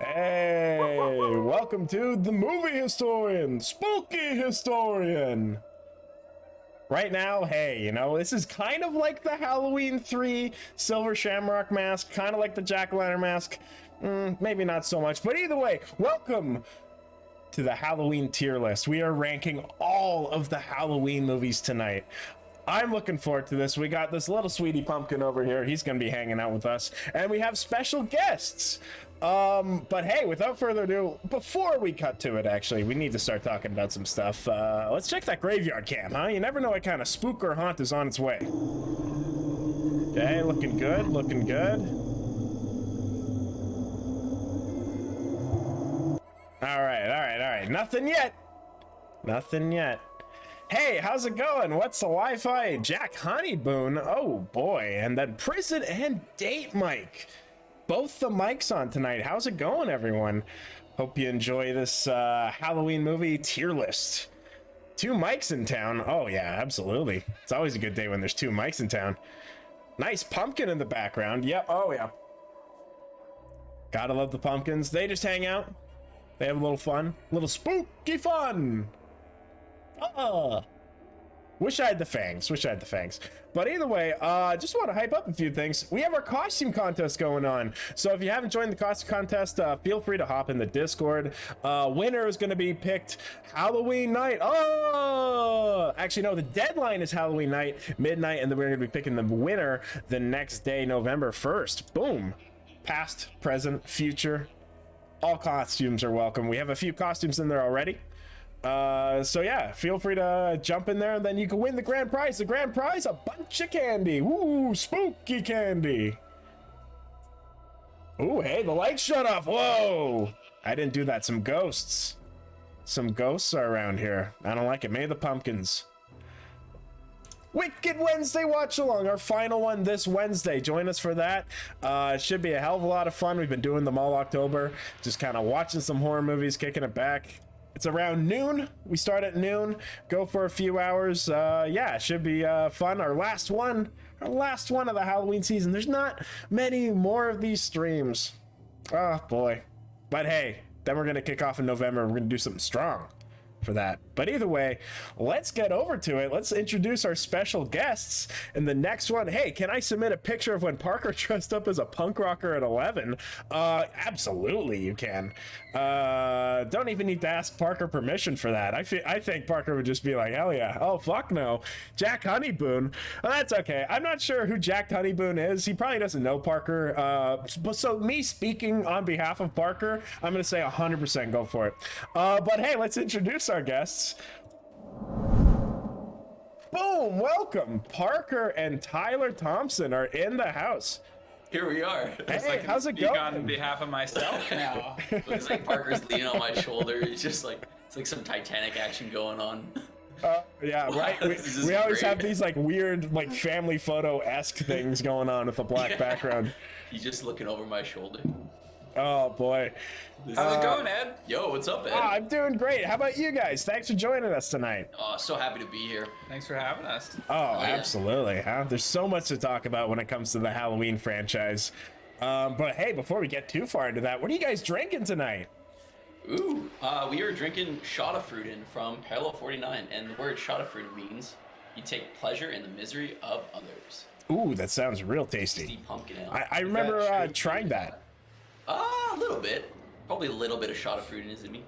Hey, welcome to the movie historian, spooky historian. Right now, hey, this is kind of like the Halloween 3 Silver Shamrock mask, kind of like the Jack-o'-lantern mask. Maybe not so much, but either way, welcome to the Halloween tier list. We are ranking all of the Halloween movies tonight. I'm looking forward to this. We got this little sweetie pumpkin over here. He's going to be hanging out with us. And we have special guests. But hey, without further ado, before we cut to it, actually, we need to start talking about some stuff. Let's check that graveyard cam, huh? You never know what kind of spook or haunt is on its way. Okay, looking good, looking good. All right. Nothing yet. Nothing yet. Hey, how's it going? What's the Wi-Fi? Jack Honeyboon. Oh boy. And then Prison and Date Mike. Both the mics on tonight. How's it going, everyone? Hope you enjoy this Halloween movie tier list. 2 mics in town. Oh yeah, absolutely. It's always a good day when there's 2 mics in town. Nice pumpkin in the background. Yep. Oh yeah. Gotta love the pumpkins. They just hang out. They have a little fun. A little spooky fun. Wish I had the fangs. But either way, just want to hype up a few things. We have our costume contest going on. So if you haven't joined the costume contest, feel free to hop in the Discord. Winner is going to be picked Halloween night. Oh, actually, no, the deadline is Halloween night, midnight, and then we're going to be picking the winner the next day, November 1st. Boom. Past, present, future. All costumes are welcome. We have a few costumes in there already. So yeah, feel free to jump in there and then you can win the grand prize. The grand prize, a bunch of candy. Woo, spooky candy. Ooh, hey, the lights shut off. Whoa, I didn't do that. Some ghosts are around here. I don't like it. May the pumpkins. Wicked Wednesday watch along, our final one this Wednesday. Join us for that. It should be a hell of a lot of fun. We've been doing them all October, just kind of watching some horror movies, kicking it back. It's around noon. We start at noon, go for a few hours. Yeah, it should be fun. Our last one of the Halloween season. There's not many more of these streams. Oh boy. But hey, then we're gonna kick off in November. We're gonna do something strong for that. But either way, let's get over to it. Let's introduce our special guests in the next one. Hey, can I submit a picture of when Parker dressed up as a punk rocker at 11? Absolutely you can. Don't even need to ask Parker permission for that. I think Parker would just be like, hell yeah. Oh fuck no. Jack Honeyboon. Well, that's okay. I'm not sure who Jack Honeyboon is. He probably doesn't know Parker. So me speaking on behalf of Parker, I'm gonna say 100% go for it. But hey, let's introduce our guests. Boom, welcome. Parker and Tyler Thompson are in the house. Here we are. Hey, how's it going? On behalf of myself now. Looks like Parker's leaning on my shoulder. He's just like, it's like some Titanic action going on. Yeah, wow, right. We always have these like weird, like family photo-esque things going on with a black background. He's just looking over my shoulder. Oh boy. How's it going, Ed? Yo, what's up, Ed? I'm doing great. How about you guys? Thanks for joining us tonight. Oh, so happy to be here. Thanks for having us. Oh, yeah. absolutely. Huh? There's so much to talk about when it comes to the Halloween franchise. But hey, before we get too far into that, what are you guys drinking tonight? Ooh, we are drinking Shotafruiten from Parallel 49, and the word Shotafruiten means you take pleasure in the misery of others. Ooh, that sounds real tasty. Pumpkin ale. I remember trying that. A little bit. Probably a little bit of Shotafruiten is in me.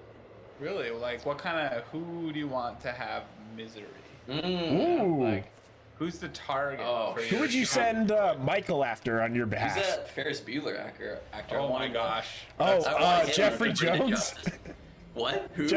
Really? Like, who do you want to have misery? Ooh. Like, who's the target? Oh, Who would you send Michael after on your behalf? Who's that Ferris Bueller actor? Oh my gosh. Oh, Jeffrey Jones? What? Who?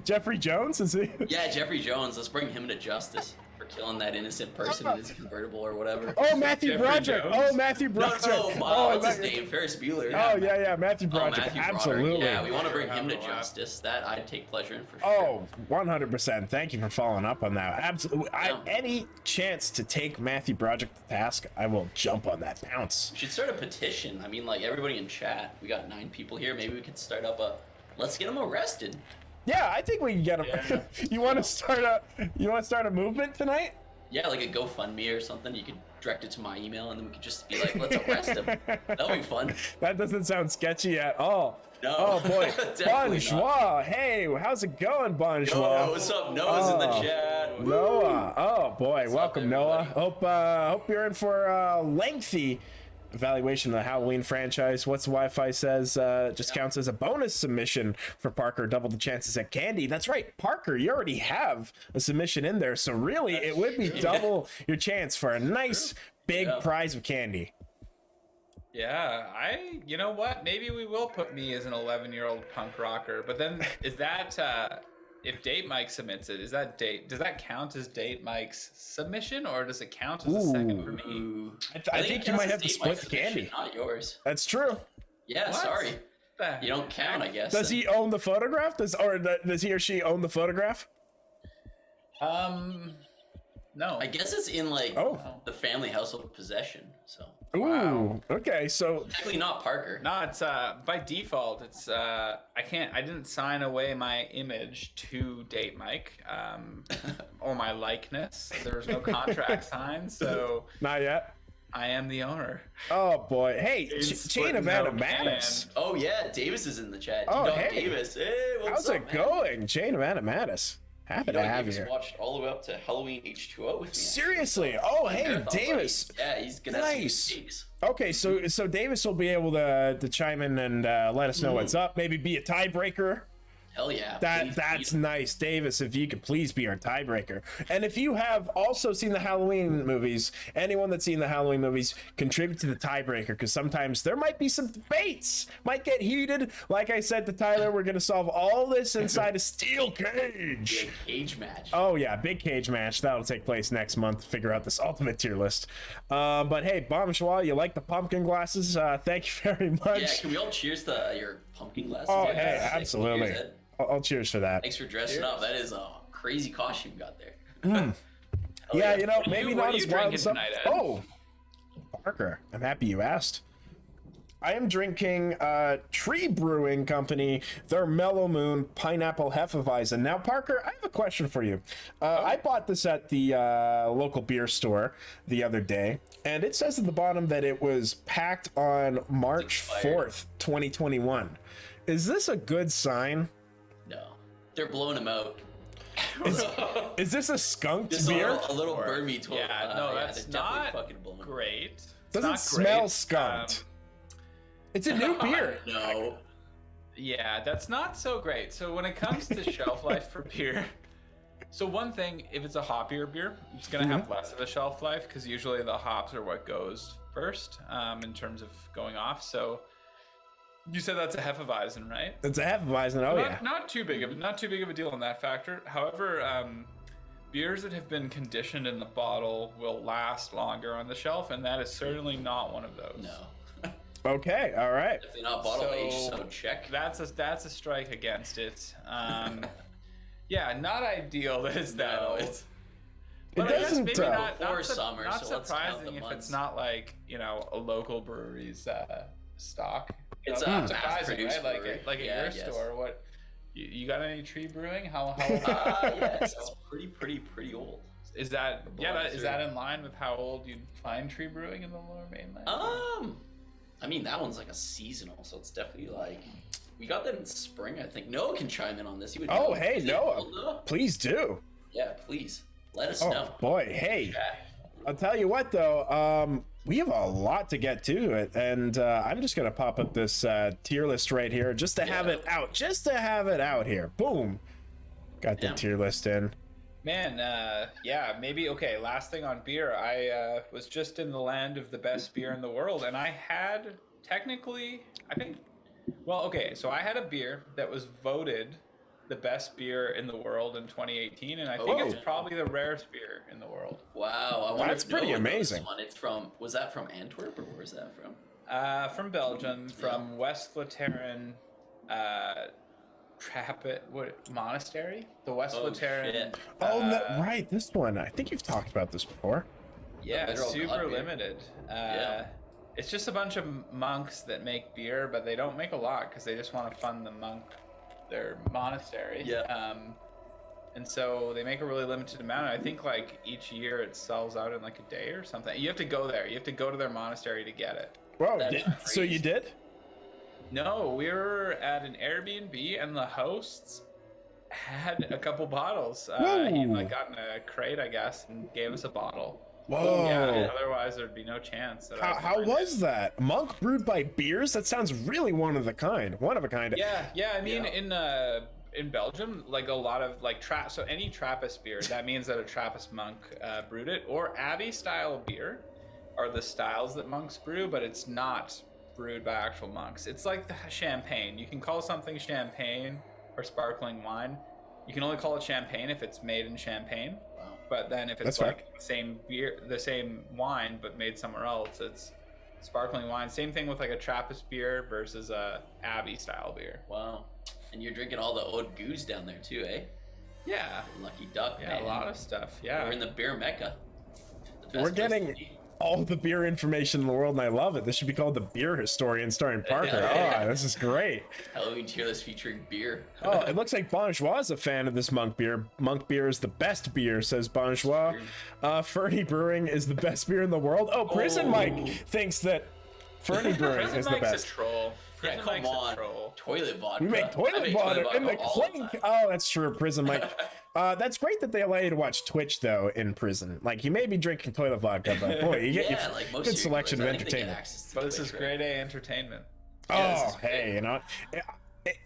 Jeffrey Jones, is he? Yeah, Jeffrey Jones. Let's bring him to justice for killing that innocent person in his convertible or whatever. Oh, Matthew Broderick. Oh, Matthew Broderick. No, what's his name? Ferris Bueller. Oh, yeah, Matthew Broderick. Matthew Absolutely. Broderick. Yeah, we want to bring him to justice. That I'd take pleasure in for sure. Oh, 100%. Thank you for following up on that. Absolutely. Any chance to take Matthew Broderick to task, I will jump on that. Pounce. We should start a petition. I mean, like, everybody in chat. We got 9 people here. Maybe we could start up a let's get him arrested. Yeah, I think we can get him. Yeah. You want to start a movement tonight? Yeah, like a GoFundMe or something. You could direct it to my email, and then we could just be like, let's arrest him. That'll be fun. That doesn't sound sketchy at all. No. Oh boy. Definitely not. Bonjour. Hey, how's it going, Bonjour? Yo, what's up? Noah's in the Oh. chat. Woo. Noah. Oh boy. What's Welcome, up, Noah. everybody? Hope you're in for a lengthy evaluation of the Halloween franchise. What's Wi-Fi says just counts as a bonus submission for Parker. Double the chances at candy. That's right, Parker. You already have a submission in there, so really it would be double your chance for a nice big prize of candy. Yeah, you know what? Maybe we will put me as an 11-year-old punk rocker. But then, is that if Date Mike submits it? Does that count as Date Mike's submission, or does it count as a second for me? Ooh. I think you might have to split the candy. Not yours. That's true. Yeah, What? sorry. You don't count, I guess. Does he own the photograph? Does he or she own the photograph? No. I guess it's in like Oh. the family household possession. So Ooh. Okay, so technically not Parker. No, it's by default. It's I didn't sign away my image to Date Mike, or my likeness. There was no contract signed, so not yet. I am the owner. Oh boy. Hey, It's Chain of split no Animatus. Oh yeah, Davis is in the chat. Oh, D-Dog hey. Davis. Hey, what's How's up, it man? going? Chain of Animatus. Happy to D-Dog have you Davis here. watched all the way up to Halloween H2O with me. Seriously? Oh, hey, Marathon Davis. buddies. Yeah, he's gonna have Nice. some takes. Okay, so Davis will be able to chime in and let us know what's up. Maybe be a tiebreaker. Hell yeah. That's nice, Davis. If you could please be our tiebreaker, and if you have also seen the Halloween movies, anyone that's seen the Halloween movies, contribute to the tiebreaker, because sometimes there might be some debates, might get heated. Like I said to Tyler, we're gonna solve all this inside a steel cage. Big cage match. Oh yeah, big cage match that'll take place next month. Figure out this ultimate tier list. But hey, Bomb Schwa, you like the pumpkin glasses? Thank you very much. Yeah, can we all cheers to your pumpkin glasses? Oh, Yeah, hey, that's sick. absolutely. Cheers, Ed. I'll cheers for that. Thanks for dressing up. That is a crazy costume you got there. Yeah, you know, What are maybe you- not what are as you wild drinking as some. tonight, Ed? Oh, Parker, I'm happy you asked. I am drinking Tree Brewing Company, their Mellow Moon Pineapple Hefeweizen. Now, Parker, I have a question for you. I bought this at the local beer store the other day, and it says at the bottom that it was packed on March Expired. 4th, 2021. Is this a good sign? No, they're blowing them out. Is this a skunked Just beer? a little Burmy tool. Yeah, no, that's they're definitely not fucking blowing 'em. great. It's Doesn't not smell great. skunked. It's a new beer. No. Yeah, that's not so great. So when it comes to shelf life for beer, so one thing, if it's a hoppier beer, it's gonna have less of a shelf life because usually the hops are what goes first in terms of going off. So you said that's a Hefeweizen, right? It's a Hefeweizen. Oh yeah. Not too big of a deal on that factor. However, beers that have been conditioned in the bottle will last longer on the shelf, and that is certainly not one of those. No. Okay. All right. Definitely not bottle age, so check. That's a strike against it. Yeah, not ideal that it's that No, old. it's- But I guess doesn't, maybe not Before summer, not so let's count surprising the if months. it's not like, you know, a local brewery's stock. You It's know, a not surprising, mass-produced right? brewery. Like Yeah, at I your guess. store. What you got any tree brewing? How Yeah, it's pretty old. is that? Yeah, Blood is through. that in line with how old you'd find tree brewing in the Lower Mainland? I mean that one's like a seasonal, so it's definitely like we got that in spring, I think. Noah can chime in on this. He would Oh, know. hey, Is it Noah. old, Noah? Please do. Yeah, please. Let us Oh know. boy. Hey, Yeah. I'll tell you what though. We have a lot to get to it, and I'm just gonna pop up this tier list right here just to have Yeah. it out. Just to have it out here. Boom. Got the Yeah. tier list in. Man, yeah, maybe, okay, last thing on beer. I was just in the land of the best beer in the world, and I had, technically, I think, well, okay, so I had a beer that was voted the best beer in the world in 2018, and I think Oh. it's probably the rarest beer in the world. Wow, I wonder That's if pretty Noah knows amazing. this one. It's from, was that from Antwerp or where is that from? From Belgium, from West Lateran, monastery? The West Oh, Lateran. shit. Oh, right. This one. I think you've talked about this before. Yeah, Literal super God beer. limited. Yeah. It's just a bunch of monks that make beer, but they don't make a lot because they just want to fund their monastery. Yeah. And so they make a really limited amount. I think like each year it sells out in like a day or something. You have to go there. You have to go to their monastery to get it. Whoa, That's so you crazy. did? No, we were at an Airbnb and the hosts had a couple bottles. He Whoa. like got in a crate, I guess, and gave us a bottle. Whoa. Yeah, otherwise there'd be no chance. That I could How find was that? Monk brewed by beers? That sounds really one of a kind. One of a kind. it. Yeah. I mean, Yeah. in Belgium, like a lot of like so any Trappist beer, that means that a Trappist monk brewed it, or Abbey style beer are the styles that monks brew, but it's not brewed by actual monks. It's like the champagne. You can call something champagne or sparkling wine. You can only call it champagne if it's made in Champagne. Wow. But then if That's it's like the same beer, the same wine but made somewhere else, it's sparkling wine. Same thing with like a Trappist beer versus a Abbey style beer. Wow. And you're drinking all the old goose down there too, eh? Yeah, Lucky duck, yeah, man. a lot of stuff. Yeah, We're in the beer mecca. The best We're place to getting be. all the beer information in the world, and I love it. This should be called The Beer Historian starring Parker. Yeah. Oh, this is great. Halloween tier list featuring beer. Oh, it looks like Bonjour is a fan of this monk beer. Monk beer is the best beer, says Bonjour. Fernie Brewing is the best beer in the world. Oh, Prison Oh. Mike thinks that Fernie Brewing Prison is the Mike's best. a troll. Yeah, Prison come Mike's a on. troll. Toilet vodka. We make I toilet make water in the all the clink. time. Oh, that's true, Prison Mike. That's great that they allow you to watch Twitch though in prison. Like you may be drinking toilet vodka, but boy, you get Yeah, your like most good serial selection of killers, I think they get entertainment. access to But this Twitch, is right? grade A entertainment. Yeah, this Oh, is great. hey, you know.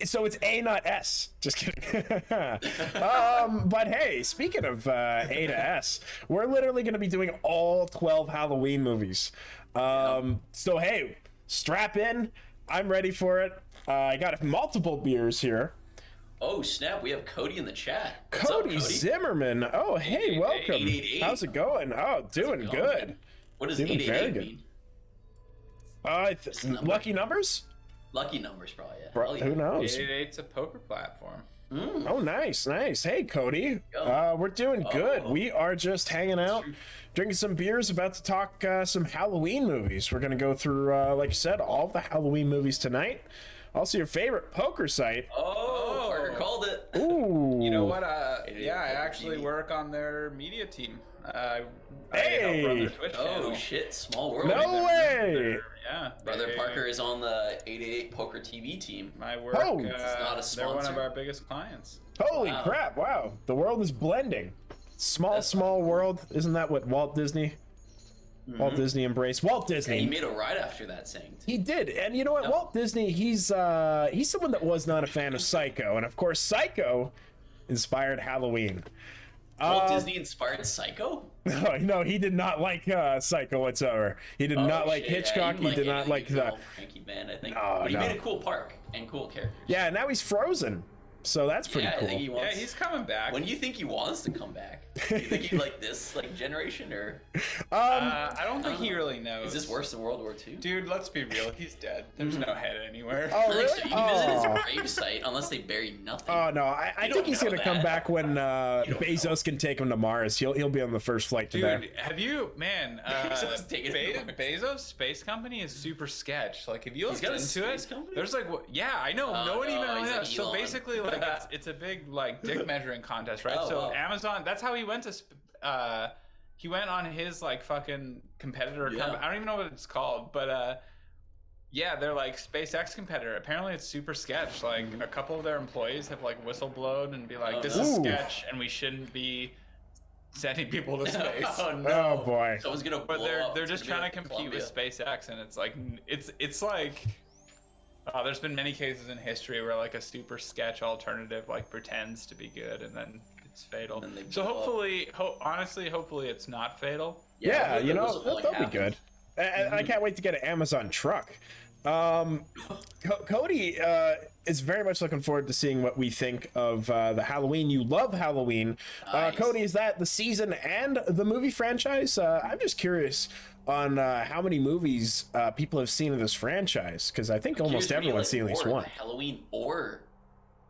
So it's A, not S. Just kidding. But hey, speaking of A to S, we're literally going to be doing all 12 Halloween movies. So hey, strap in. I'm ready for it. I got multiple beers here. Oh snap! We have Cody in the chat. What's Cody up, Zimmerman. Oh, hey, welcome. 888. How's it going? Oh, doing going, good. man? What does Doing very 888 good. mean? Number. Lucky numbers? Lucky numbers, probably. Yeah. Bro, Hell yeah. who knows? 888's a poker platform. Mm. Oh, nice. Hey, Cody. Go. We're doing good. Oh. We are just hanging out, drinking some beers, about to talk some Halloween movies. We're going to go through, like you said, all the Halloween movies tonight. Also, your favorite poker site. Oh, Parker called it. Ooh. You know what? It is Yeah, I Poker actually TV. work on their media team. I Hey! help run their Twitch Oh channel. shit! Small world. No way! Yeah. Brother they- Parker is on the 888 Poker TV team. My work. Oh. This is not a they're one of sponsor. our biggest clients. Holy Wow. crap. Wow. The world is blending. Small That's world. Isn't that what Walt Disney embraced? Walt And Disney. he made a ride after that saying. He did, and you know what? Yep. Walt Disney, he's someone that was not a fan of Psycho, and of course, Psycho inspired Halloween. Walt Disney inspired Psycho? No, he did not like Psycho whatsoever. He did not like shit, yeah, Hitchcock. you He did not like the. Frankie Man, I think. No, but he no. made a cool park and cool characters. Yeah, now he's Frozen, so that's pretty Yeah, I cool. think he Yeah, wants. he's coming back. When do you think he wants to come back? Do you think he like this like generation, or I don't think he really knows. is this worse than World War II? Dude, let's be real. He's dead. There's no head anywhere. Oh, I think so. really? You can visit Oh. his grave site unless they bury nothing. Oh no, I You think don't he's know gonna come that. back when don't Bezos can take him to Mars. He'll be on the first flight to Dude, there. have you, man? Bezos taking it to Bezos Space Company is super sketch. Like, if you He's look got a into space it, company? there's like, yeah, I know. Oh, no one no, even really he's like knows. So Elon. basically, like, it's a big like dick measuring contest, right? Oh, so wow. Amazon, that's how he went to. He went on his like fucking competitor. Yeah. I don't even know what it's called, but yeah, they're like SpaceX competitor. Apparently, it's super sketch. Like, a couple of their employees have like whistleblown and be like, Oh, "This no. is Ooh. sketch, and we shouldn't be sending people to space." Oh no! Oh boy. Someone's gonna But blow they're up. they're It's just gonna trying be to like compete with Columbia. SpaceX, and it's like it's like there's been many cases in history where like a super sketch alternative like pretends to be good and then it's fatal. And then they So blow up. hopefully, honestly, hopefully it's not fatal. Yeah, hopefully you those know, will, like, that'll be happen. good. And I can't wait to get an Amazon truck. Cody is very much looking forward to seeing what we think of the Halloween. You love Halloween. Nice. Cody, is that the season and the movie franchise? I'm just curious on how many movies people have seen of this franchise, because I think almost Curious, what do you everyone's like seen at least more, one. the Halloween or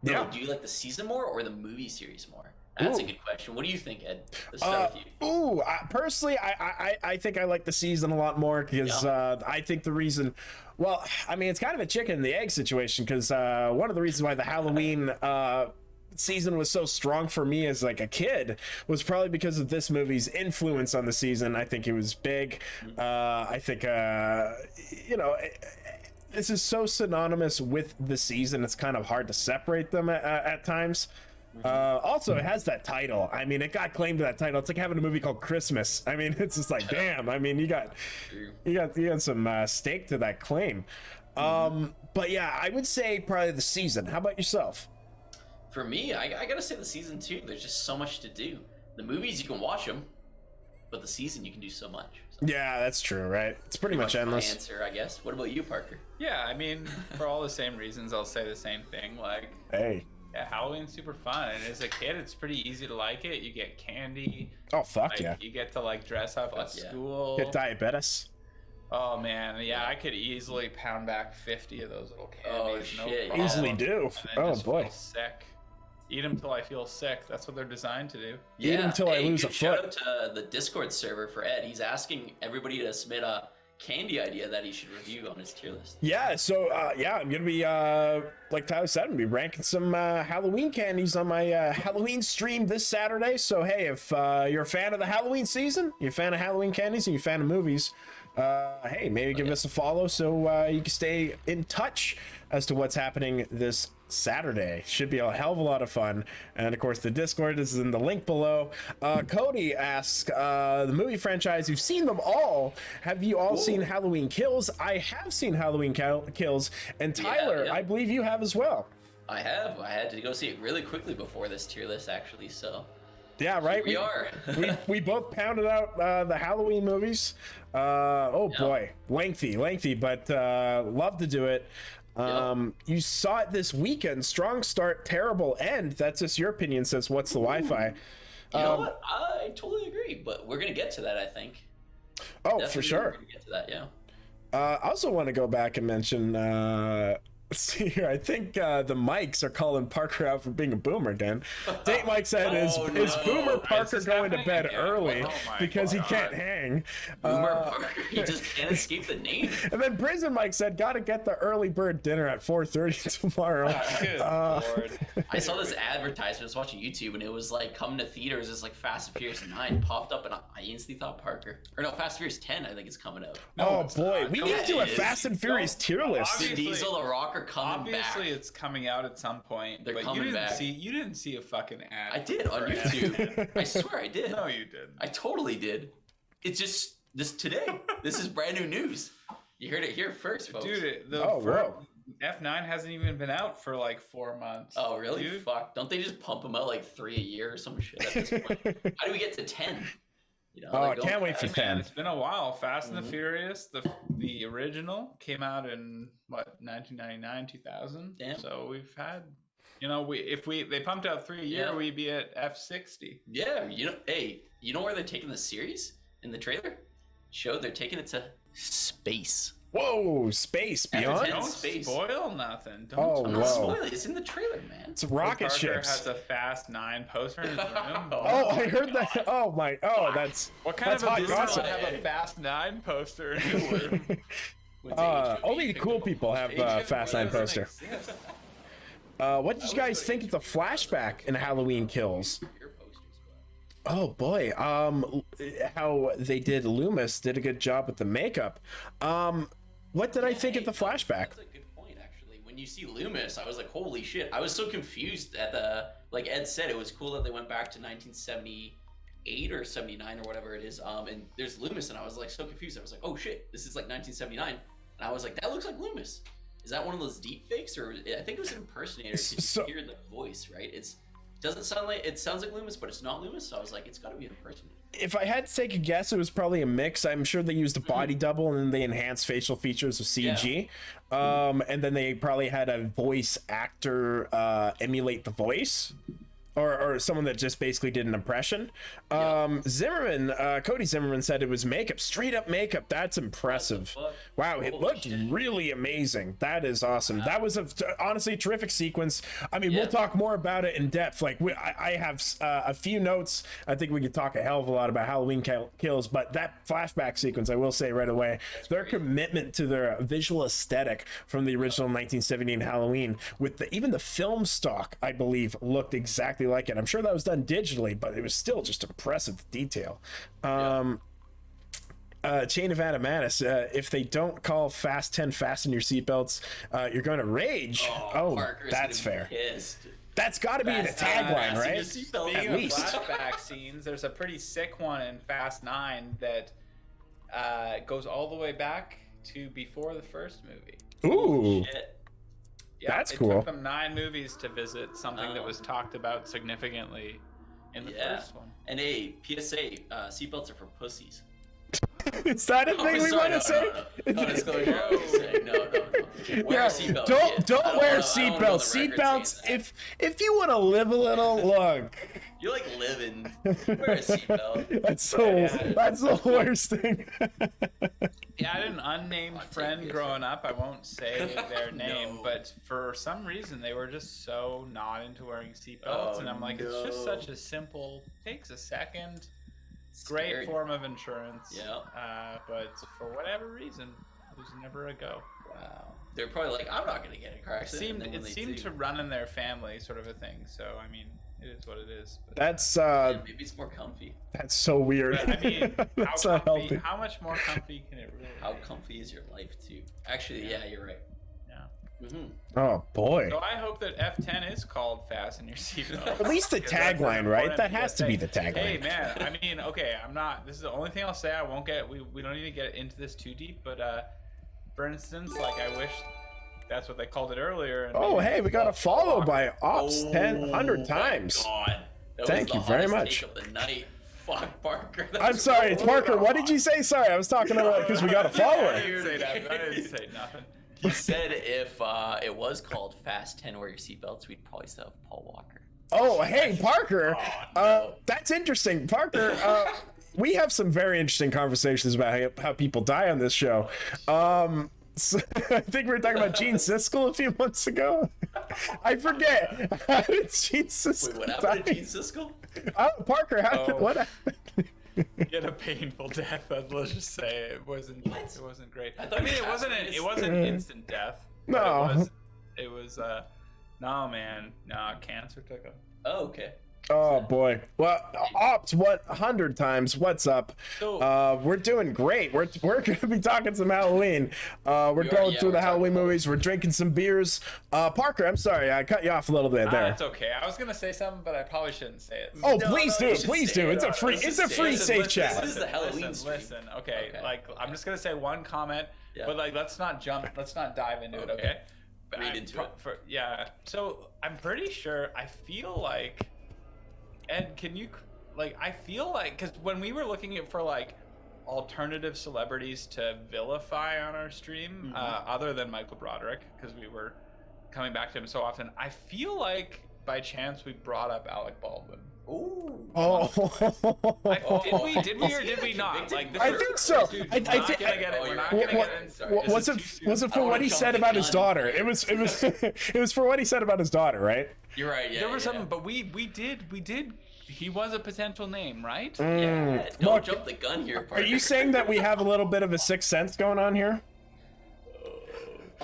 Yeah. do you like the season more or the movie series more? That's Ooh. a good question. What do you think, Ed? Let's start with you. Personally, I think I like the season a lot more because I think the reason, well, I mean, it's kind of a chicken and the egg situation because one of the reasons why the Halloween season was so strong for me as like a kid was probably because of this movie's influence on the season. I think it was big. I think you know, this is so synonymous with the season, it's kind of hard to separate them at times. Also, it has that title. I mean, it got claimed to that title. It's like having a movie called Christmas. I mean, it's just like, damn. I mean, you got some stake to that claim. But yeah, I would say probably the season. How about yourself? For me, I gotta say the season too. There's just so much to do. The movies, you can watch them, but the season, you can do so much. So Yeah, that's true, right? It's pretty much my endless. answer, I guess. What about you, Parker? Yeah, I mean, for all the same reasons, I'll say the same thing. Like, Hey. yeah, Halloween's super fun, and as a kid, it's pretty easy to like it. You get candy. Oh, fuck Like, yeah. you get to like dress up at Fuck yeah. school. Get diabetes. Oh man, yeah, I could easily pound back 50 of those little candies. Oh, no shit, problem. Easily do. And then Oh just boy. feel sick. Eat them till I feel sick. That's what they're designed to do. Eat 'em till I lose a good shout foot. out to the Discord server for Ed. He's asking everybody to submit a candy idea that he should review on his tier list. Yeah, so yeah, I'm gonna be like Tyler said, I'm gonna be ranking some Halloween candies on my Halloween stream this Saturday. So hey, if you're a fan of the Halloween season, you're a fan of Halloween candies, and you're a fan of movies, hey, maybe give us a follow so you can stay in touch as to what's happening this Saturday. Should be a hell of a lot of fun. And of course, the Discord is in the link below. Cody asks, the movie franchise, you've seen them all. Have you all seen Halloween Kills? I have seen Halloween Kills. And Tyler, yeah. I believe you have as well. I have. I had to go see it really quickly before this tier list, actually. So Yeah, right? we are. we both pounded out the Halloween movies. Boy, lengthy, but love to do it. You saw it this weekend. Strong start, terrible end. That's just your opinion. Says what's the Wi-Fi? You know what? I totally agree, but we're gonna get to that, I think. Oh, Definitely for sure. We're gonna get to that, yeah. I also want to go back and mention. See here, I think the mics are calling Parker out for being a boomer. Dan, Date Mike said, "Is no. Boomer Is Parker this going to happening bed again? early Oh my because he God. can't hang?" Boomer Parker, he just can't escape the name. And then Prison Mike said, "Gotta get the early bird dinner at 4:30 tomorrow." Good lord. I saw this advertisement. I was watching YouTube, and it was like coming to theaters. It's like Fast and Furious 9 popped up, and I instantly thought Parker. Or no, Fast and Furious 10. I think is coming out. Oh it's boy, not. we No, need to do a it is. Fast and Furious tier list. Vin Obviously- Diesel, The Rock are coming Obviously, back. it's coming out at some point. They're but coming you didn't back. see a fucking ad. I did on for it. YouTube. I swear I did. No, you didn't. I totally did. It's just this today. This is brand new news. You heard it here first, folks. Dude, Whoa. F9 hasn't even been out for like 4 months. Oh, really? Dude. Fuck. Don't they just pump them out like 3 a year or some shit at this point? How do we get to 10? You know, Oh, like, I can't wait for Hey, man, 10. it's been a while. Fast and the Mhm. Furious, the original came out in what 1999, 2000. Damn. So we've had, you know, they pumped out 3 a year, Yeah. we'd be at F60. Yeah, you know where they're taking the series in the trailer? Showed they're taking it to space. Whoa, space beyond. Yeah, Don't space. spoil nothing. Don't Oh, I'm spoil not whoa. spoiling. It's in the trailer, man. It's rocket Parker ships. has a Fast 9 poster in his room. Oh, I heard that. Oh my. Oh, that's. What kind That's of a hot business gossip. would have a Fast 9 poster in his room? With the HOV Only the cool picture. people have Agent Fast 9 doesn't poster. exist. What did you guys think of the flashback in Halloween Kills? Your posters, Oh boy, how they did Loomis did a good job with the makeup. What did I think of the flashback? That's a good point, actually. When you see Loomis, I was like, holy shit. I was so confused at the, like Ed said, it was cool that they went back to 1978 or 79 or whatever it is. And there's Loomis, and I was like so confused. I was like, oh shit, this is like 1979. And I was like, that looks like Loomis. Is that one of those deep fakes? Or I think it was an impersonator. 'Cause So- you hear the voice, right? Doesn't sound like, it sounds like Loomis, but it's not Loomis. So I was like, it's gotta be an impersonator. If I had to take a guess, it was probably a mix. I'm sure they used a body double and then they enhanced facial features with CG. And then they probably had a voice actor emulate the voice. or someone that just basically did an impression. Zimmerman, Cody Zimmerman said it was makeup, straight up makeup. That's impressive. Wow, it looked really amazing. That is awesome. That was honestly a terrific sequence. I mean, we'll talk more about it in depth. Like I have a few notes. I think we could talk a hell of a lot about Halloween Kills, but that flashback sequence, I will say right away, their commitment to their visual aesthetic from the original 1917 Halloween, with even the film stock, I believe, looked exactly like it. I'm sure that was done digitally, but it was still just impressive detail. Chain of Adamatus, if they don't call Fast 10 fasten your seatbelts, you're going to rage. That's fair. That's got to be the tagline, right? Speaking At of least. flashback scenes, there's a pretty sick one in Fast 9 that goes all the way back to before the first movie. Ooh. Shit. Yeah, That's it cool. took them 9 movies to visit something that was talked about significantly in the first one. And a PSA, seatbelts are for pussies. Is that a thing we want to say? No disclosure. I was saying, no. Wear a seatbelt. Don't wear seatbelts. seatbelts. Seatbelts. If you want to live a little, look. You like living. Wear a seatbelt. That's the worst thing. Yeah, I had an unnamed friend growing up. I won't say their name, No. but for some reason they were just so not into wearing seatbelts, and I'm like, it's just such a simple, takes a second, great Scary. form of insurance. Yeah. But for whatever reason, it was never a go. Wow. They're probably like, I'm not gonna get in a car accident. It seemed to run in their family, sort of a thing. So I mean, it is what it is. But, That's maybe it's more comfy. that's so weird. but, I mean, That's how not comfy, healthy. how much more comfy can it really? How be? comfy is your life too? Actually, yeah, you're right. Yeah. Mm-hmm. Oh boy. So I hope that F10 is called Fasten Your Seatbelt. At least the Because that's an tagline, right? important That has to be the PSA. tagline. Hey man, I mean, okay, I'm not. This is the only thing I'll say. I won't get. We don't need to get into this too deep. But for instance, like I wish that's what they called it earlier. And Oh, maybe hey, we got a follow by Ops 100 my times. God. That Thank was you the very hottest much. take of the night. Fuck, Parker. That I'm was sorry, it's so Parker. What hot. did you say? Sorry, I was talking about because we got a follower. I didn't say that. I didn't say nothing. He said if it was called Fast 10 Wear Your Seatbelts, we'd probably still have Paul Walker. Oh, hey, Parker. no. That's interesting. Parker, we have some very interesting conversations about how people die on this show. So, I think we were talking about Gene Siskel a few months ago. I forget. How did Gene Siskel Wait, what die? happened to Gene Siskel? Oh, Parker, what happened? He had a painful death. Let's just say it wasn't. What? It wasn't great. I thought I mean, he it wasn't. passed It away. wasn't instant death. but No. It was. No, man. No, cancer took him. Oh, okay. Oh boy. Well, Ops, 100 times. What's up? So- We're doing great. We're gonna be talking some Halloween. We're going through the Halloween movies. We're drinking some beers. Parker, I'm sorry, I cut you off a little bit there. It's okay. I was gonna say something, but I probably shouldn't say it. Oh, No, please no, do. you should Please say do. it. It's a free. Let's It's a just free say it. safe Listen, chat. This is the Halloween stream. Listen. Okay, Okay. like I'm just gonna say one comment, Yeah. but like let's not jump. Let's not dive into it. Okay. Okay. But Read I'm into it. Yeah. So I'm pretty sure. I feel like. Ed, can you like? I feel like because when we were looking at for like alternative celebrities to vilify on our stream, other than Michael Broderick, because we were coming back to him so often, I feel like by chance we brought up Alec Baldwin. Ooh. Oh. Did we or did we not? Like, this I is- think so. Dude, I we're not think- gonna get it. We're not What- gonna what- get it. Sorry, what- this was is it? too soon. Was it I for wanna what he jump said the about his gun. daughter? It was. It was for what he said about his daughter, right? You're right. Yeah. There was yeah, something, but we did. He was a potential name, right? Yeah. Don't Look, jump the gun here, Are Parker. you saying that we have a little bit of a sixth sense going on here?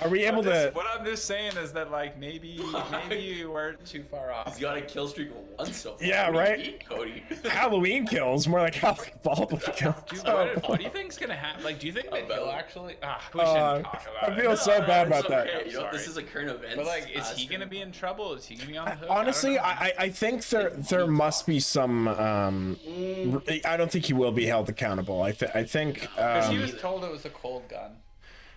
Are we able to? What I'm just saying is that like maybe you weren't too far off. He's got a kill streak of 1 so far. Yeah, What do you right? mean, Cody. Halloween kills, more like Halloween Baldwin kills. Dude, what do you think's gonna happen? Like, do you think that he'll About- actually? We shouldn't talk about I it. feel so bad It's about that. okay. You know, Sorry. this is a current event. But like, is he gonna be in trouble? Is he gonna be on the hook? Honestly, I don't know. I think there must be some. I don't think he will be held accountable. I think. Because he was told it was a cold gun.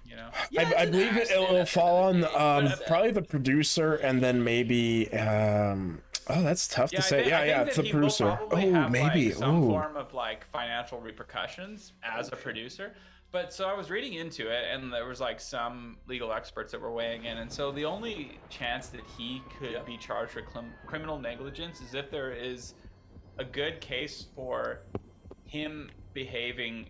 You know. I believe it'll fall on probably the producer and then maybe. Oh, that's tough to say. Yeah, it's the he will producer. probably Oh, have, maybe. like, some Oh, form of like financial repercussions as a producer. But so I was reading into it, and there was like some legal experts that were weighing in, and so the only chance that he could be charged for criminal negligence is if there is a good case for him behaving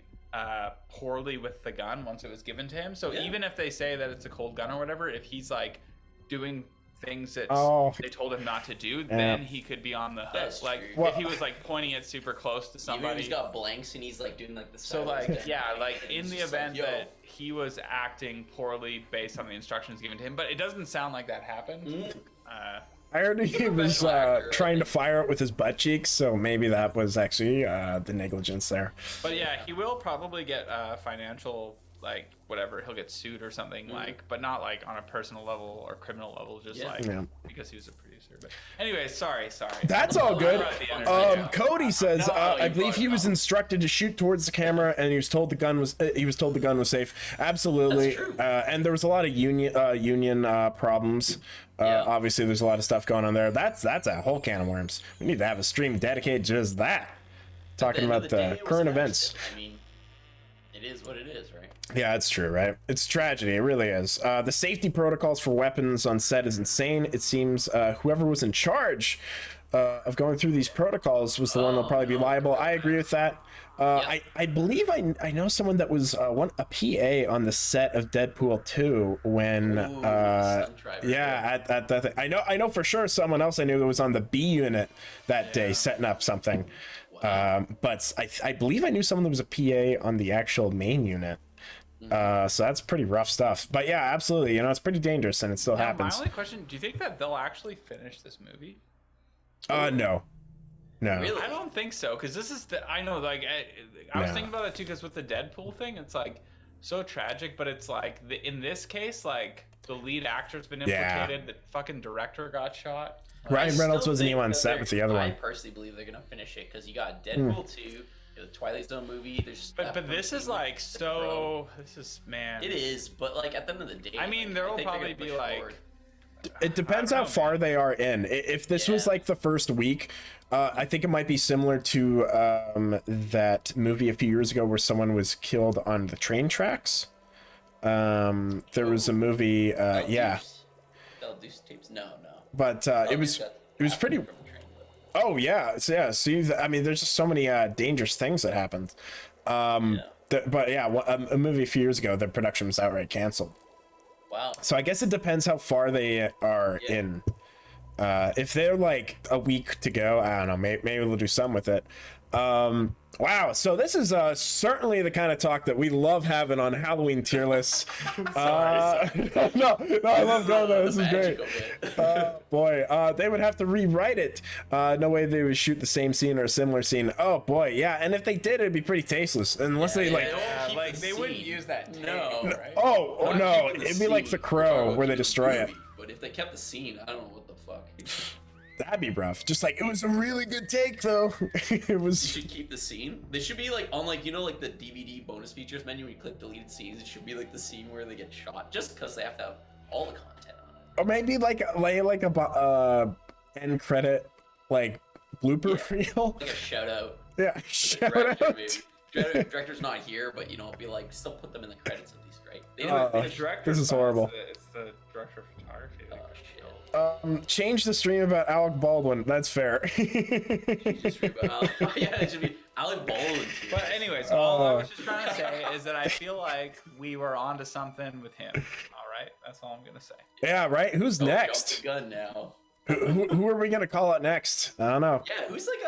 poorly with the gun once it was given to him. So even if they say that it's a cold gun or whatever, if he's like doing things that they told him not to do, then he could be on the hook. That's like true. if he was like pointing it super close to somebody. Even he's got blanks and he's like doing like the So sideways like thing, yeah, right? like And in it's the just event like, yo. that he was acting poorly based on the instructions given to him, but it doesn't sound like that happened. I heard he was trying to fire it with his butt cheeks, so maybe that was actually the negligence there. But yeah, he will probably get financial, like whatever, he'll get sued or something, like, but not like on a personal level or criminal level, just like because he was a producer. But anyway, sorry. That's all good. Cody says, I believe he was in. instructed to shoot towards the camera, and he was told the gun was safe. Absolutely. That's true. And there was a lot of union problems. Obviously, there's a lot of stuff going on there. That's a whole can of worms. We need to have a stream dedicated to just that. Talking about the current events. I mean, it is what it is, right? Yeah, it's true, right? It's tragedy. It really is. The safety protocols for weapons on set is insane. It seems whoever was in charge of going through these protocols was the one that'll probably be liable. I agree with that. I believe I know someone that was a PA on the set of Deadpool 2 when at that thing. I know for sure someone else I knew that was on the B unit that day setting up something. But I believe I knew someone that was a PA on the actual main unit. So that's pretty rough stuff. But yeah, absolutely. You know, it's pretty dangerous and it still happens. My only question, do you think that they'll actually finish this movie? No. Really? I don't think so, because this is I know, like, I was thinking about it too, because with the Deadpool thing, it's like so tragic, but it's like in this case, like the lead actor's been implicated, the fucking director got shot. Ryan Reynolds wasn't even on set with the other one. I personally believe they're gonna finish it because you got Deadpool 2, the Twilight Zone movie. There's but this is like so. This is man. It is, but like at the end of the day, I mean, there will probably be like. It depends how far they are in. If this was like the first week, I think it might be similar to that movie a few years ago where someone was killed on the train tracks. There was a movie, Del Deuce tapes? No. But it was pretty. Oh yeah, so yeah. See, I mean, there's just so many dangerous things that happened. But yeah, a movie a few years ago, the production was outright canceled. Wow. So I guess it depends how far they are in. If they're like a week to go, I don't know. Maybe we'll do some with it. Wow. So this is certainly the kind of talk that we love having on Halloween tier lists. Sorry. No, I love going there. This is great. Boy, they would have to rewrite it. No way they would shoot the same scene or a similar scene. Oh boy, yeah. And if they did, it'd be pretty tasteless. Unless they they wouldn't use that. No. Right? Oh no, it'd be like The Crow where they destroy it. But if they kept the scene, I don't know what the fuck. That'd be rough. Just like, it was a really good take though. It was. You should keep the scene. They should be like on like, you know, like the DVD bonus features menu when you click deleted scenes. It should be like the scene where they get shot, just because they have to have all the content on it. Or maybe like a end credit like blooper reel. Like a shout out. Yeah, shout out. Director's not here, but you know, be like, still put them in the credits at least, right? They The director. This is horrible. It's the director of photography. Oh shit. Change the stream about Alec Baldwin. That's fair. Yeah, it should be Alec Baldwin. But anyways, all I was just trying to say is that I feel like we were onto something with him. All right, that's all I'm gonna say. Yeah, right. Who's Don't next? jump the gun now. Who are we gonna call out next? I don't know. Yeah, who's like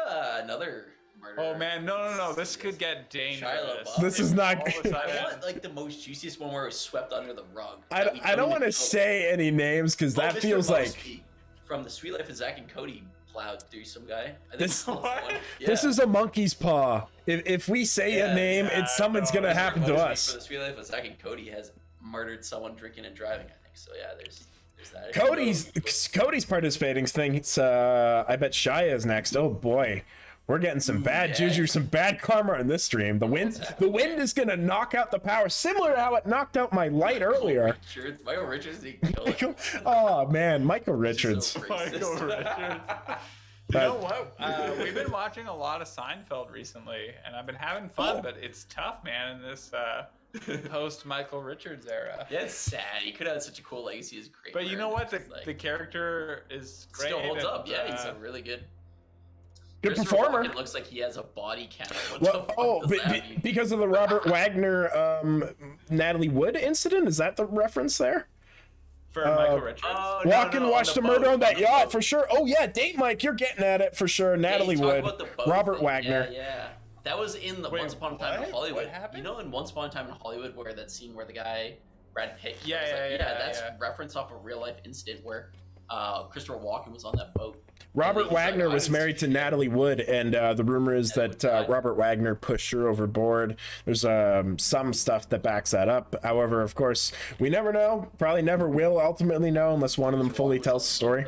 another murderer? Oh man, no! This could get dangerous. Shia LaBeouf. This is not All of a good. sudden- I want like the most juiciest one where it was swept under the rug. I don't want to say any names because that Mr. feels like Mosby from the Sweet Life of Zack and Cody plowed through some guy. I think This- that's the one. this is a monkey's paw. If we say a name, it's something's gonna happen to Mosby us. For the Sweet Life of Zack and Cody has murdered someone drinking and driving. I think so. Yeah, there's that. Cody's participating things. I bet Shia is next. Oh boy, we're getting some bad juju, some bad karma in this stream. The wind is gonna knock out the power, similar to how it knocked out my light earlier. Michael Richards, he killed him. Oh man, Michael Richards. So racist. You know what? We've been watching a lot of Seinfeld recently, and I've been having fun, but it's tough, man. In this post Michael Richards era. Yeah, it's sad. He could have had such a cool legacy as Kramer. But you know what? It's like, The character is great. still holds and, up. Yeah, he's a really good. Good Christopher performer. Walken looks like he has a body count. What Well, the fuck oh, does that mean? because of the Robert Wagner, Natalie Wood incident. Is that the reference there? for Michael Richards. Oh, Walk and watch the murder on that the yacht boat. for sure. Oh yeah, date Mike, you're getting at it for sure. Natalie Yeah, you talk Wood, about the boat Robert thing. Wagner. Yeah. That was in the Wait, Once Upon a Time what? in Hollywood. What happened? You know, in Once Upon a Time in Hollywood, where that scene where the guy Brad Pitt. Yeah, was like, yeah, That's yeah. reference off a real life incident where Christopher Walken was on that boat. Robert And he's like, Wagner "I was married to Natalie Wood, and the rumor is that Robert Wagner pushed her overboard. There's some stuff that backs that up. However, of course, we never know. Probably never will ultimately know unless one of them fully tells the story.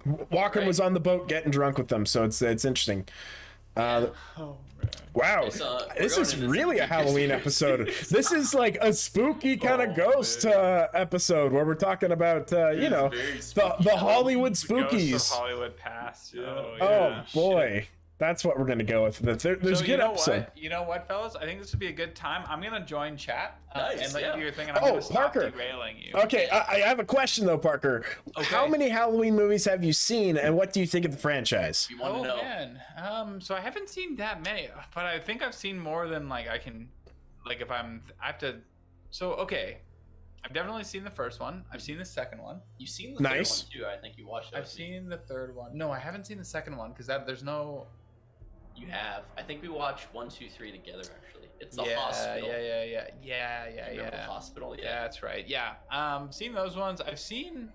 Walken was on the boat getting drunk with them, so it's interesting. Oh, man. Wow, It's, we're this going is into really a spooky Halloween conspiracy. episode. This is like a spooky kind of ghost episode where we're talking about you know, very the spooky. Hollywood Ghosts spookies. of Hollywood past. Oh, Oh yeah. boy, that's what we're gonna go with. There's a So good you know episode. what? You know what, fellas? I think this would be a good time. I'm gonna join chat Nice, and let yeah. you do your thing, and I'm Oh, gonna stop Parker. derailing you. Okay, I have a question though, Parker. How Okay. many Halloween movies have you seen, and what do you think of the franchise? You want Oh to know? man, so I haven't seen that many, but I think I've seen more than like I can, like if I have to. So okay, I've definitely seen the first one. I've seen the second one. You've seen the Nice. third one too. I think you watched it. I've seen the third one. No, I haven't seen the second one because there's no. You have. I think we watched 1, 2, 3 together. Actually, it's the yeah, hospital. yeah. You remember the hospital? Yeah, that's right. Yeah. Seen those ones. I've seen.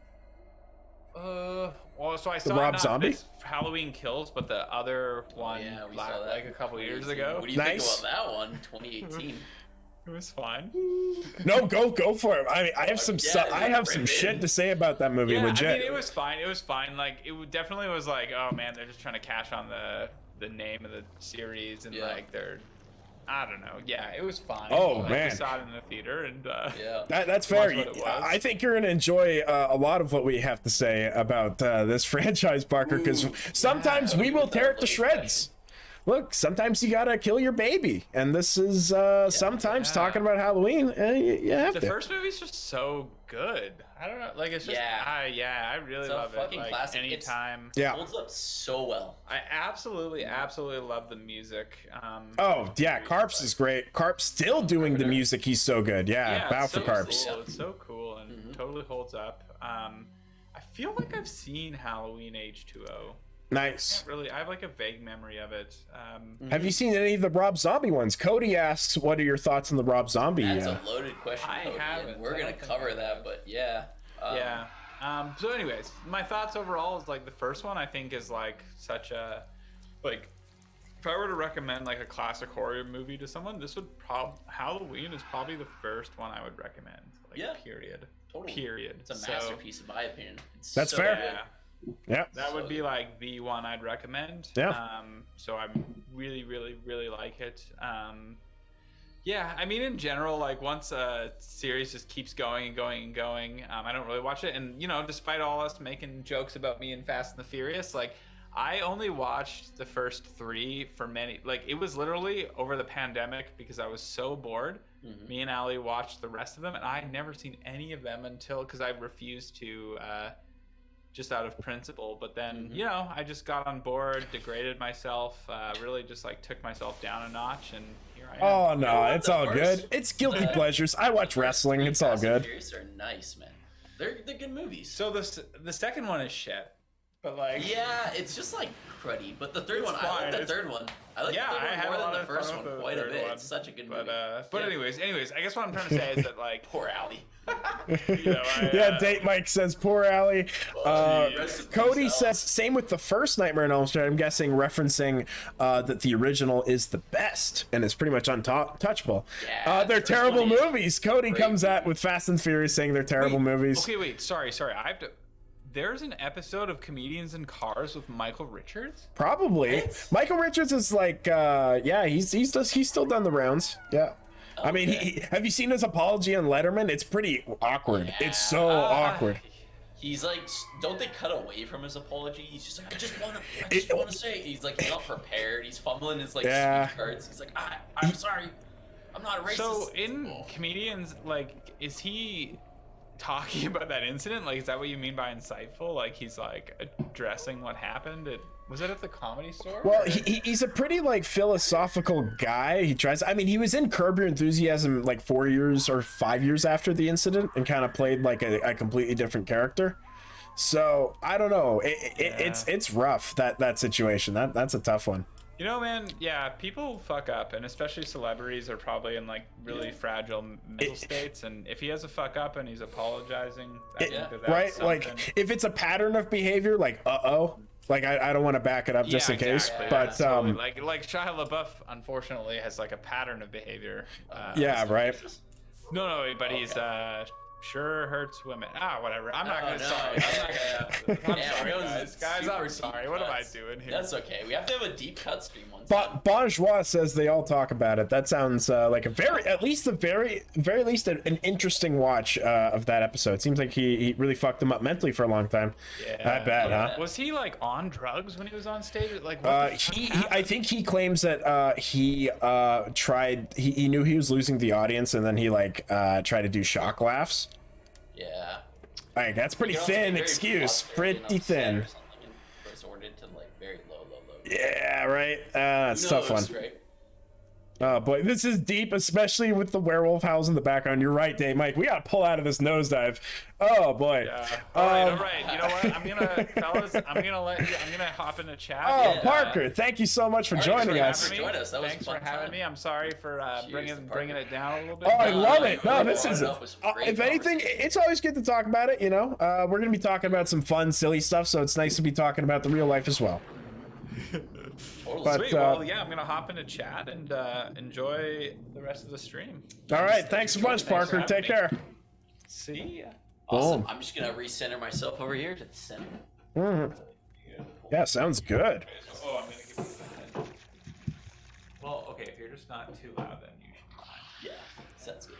Well, so I saw Rob not Zombie? this Halloween Kills, but the other one Yeah, we saw that like a couple years 2018. ago. What do you Nice. think about that one? 2018. It was fine. No, go for it. I mean, I have some Yeah, I have some rip shit in. to say about that movie. Yeah, legit. I mean, it was fine. It was fine. Like, definitely was like, oh man, they're just trying to cash on the name of the series, and Yeah. like they're, I don't know. Yeah, it was fine. Oh, I man. just saw it in the theater, and Yeah. That's It was fair. what it was. I think you're gonna enjoy a lot of what we have to say about this franchise, Parker, because Ooh, sometimes yeah, we will tear it to shreds. Look, sometimes you gotta kill your baby, and this is sometimes yeah. talking about Halloween. You have the to. first movie's just so good. I don't know, like it's just, Yeah. I really It's a love it. fucking Like classic. It's- anytime. Yeah. Holds up so well. I absolutely love the music. Oh yeah, Carps is great. Carps still doing the music. He's so good. Yeah, bow it's for so Carps. Cool. It's so cool and totally holds up. I feel like I've seen Halloween H2O. Nice. Really, I have like a vague memory of it. Have you seen any of the Rob Zombie ones? Cody asks, "What are your thoughts on the Rob Zombie?" That's a loaded question. I Cody, and haven't. We're I gonna don't think cover I that, have. but yeah. Yeah. So, anyways, my thoughts overall is like the first one I think is like such a like. If I were to recommend like a classic horror movie to someone, this would Halloween is probably the first one I would recommend. Like, Yeah. period. Totally. Period. It's a So, masterpiece in my opinion. It's That's so fair. good. Yeah. Yeah. That would So be good. like the one I'd recommend. Yeah. So I really like it. Yeah, I mean, in general, like once a series just keeps going and going and going, I don't really watch it. And you know, despite all us making jokes about me and Fast and the Furious, like I only watched the first 3 for many. Like it was literally over the pandemic because I was so bored. Me and Ali watched the rest of them, and I'd never seen any of them until because I refused to. Just out of principle, but then you know I just got on board, degraded myself, really just like took myself down a notch, and here I am. Oh no, what? it's The all first- good. It's guilty pleasures. I watch wrestling. It's all Fast and good. Furious are nice, man. They're good movies. So the second one is shit, but like Yeah, it's just like cruddy. But the third It's one, I fine. like the It's- third one. I like yeah, the I third had one a more lot than of the first fun one with the quite a third bit. one. It's such a good but movie. anyways, I guess what I'm trying to say is that like Poor Allie. you know, Yeah, Date Mike says, "Poor Allie." Rest in Cody peace, says, "Same with the first Nightmare on Elm Street." I'm guessing referencing that the original is the best and is pretty much untouchable. Yeah, They're first terrible one is movies. Cody great comes at with Fast and Furious saying they're terrible movies. Okay, wait, sorry, I have to. There's an episode of Comedians in Cars with Michael Richards. Probably. What? Michael Richards is like, yeah, he's still done the rounds. Yeah. I mean, Okay. have you seen his apology on Letterman? It's pretty awkward. It's so awkward. He's like, don't they cut away from his apology? He's just like, I just want to say. He's like, he's not prepared. He's fumbling his like Yeah. speech cards. He's like, I'm sorry. I'm not a racist. So in comedians, like, is he talking about that incident? Like, is that what you mean by insightful? Like, he's like addressing what happened? Was it at the Comedy Store? Well, or- he's a pretty like philosophical guy. He tries. I mean, he was in Curb Your Enthusiasm like 4 years or 5 years after the incident, and kind of played like a completely different character. So I don't know. It's rough, that situation. That's a tough one. You know, man, yeah, people fuck up, and especially celebrities are probably in like really fragile mental states. And if he has a fuck up and he's apologizing, I think that's Right? something. Like if it's a pattern of behavior, like like I don't want to back it up just in case. exactly, But totally. like Shia LaBeouf, unfortunately, has like a pattern of behavior. yeah, right. No, but he's sure hurts women. Whatever. I'm not Oh, gonna. no. Sorry. I'm not gonna. I'm Yeah, sorry, everyone's guys. super I'm deep sorry. What am I cuts. doing here? That's okay. We have to have a deep cut stream one time. But Bonjour says they all talk about it. That sounds like at least the very least an interesting watch of that episode. Seems like he really fucked him up mentally for a long time. Yeah. I bet, huh? Was he like on drugs when he was on stage? Like, what the fuck I think he claims that he tried. He knew he was losing the audience, and then he like tried to do shock laughs. Yeah. Like that's pretty You can also be thin very excuse. frustrated and Pretty upset thin. or something and resorted to like very low. Yeah, right. That's a tough one. Right? Oh boy, this is deep, especially with the werewolf howls in the background. You're right, Dave. Mike, we gotta pull out of this nosedive. Oh boy. Yeah. All right. You know what? I'm gonna hop in a chat. Oh, Yeah. Parker, thank you so much for All right, joining thanks us. for joining us. That was Thanks a fun for having time. me. I'm sorry for Cheers to bringing Parker. it down a little bit. Oh, I No, love no, it. no, No, no, this no, is. no, it was a great If anything, conversation. it's always good to talk about it. You know, we're gonna be talking about some fun, silly stuff, so it's nice to be talking about the real life as well. Totally. But, Sweet. Well, yeah, I'm gonna hop into chat and enjoy the rest of the stream. All right, thanks so much, Thanks for Parker. having Take me. care. See ya. Awesome. Boom. I'm just gonna recenter myself over here to the center. Mhm. Yeah, sounds good. Oh, I'm gonna give you that. Well, okay, if you're just not too loud, then you should be fine. Yeah, sounds good.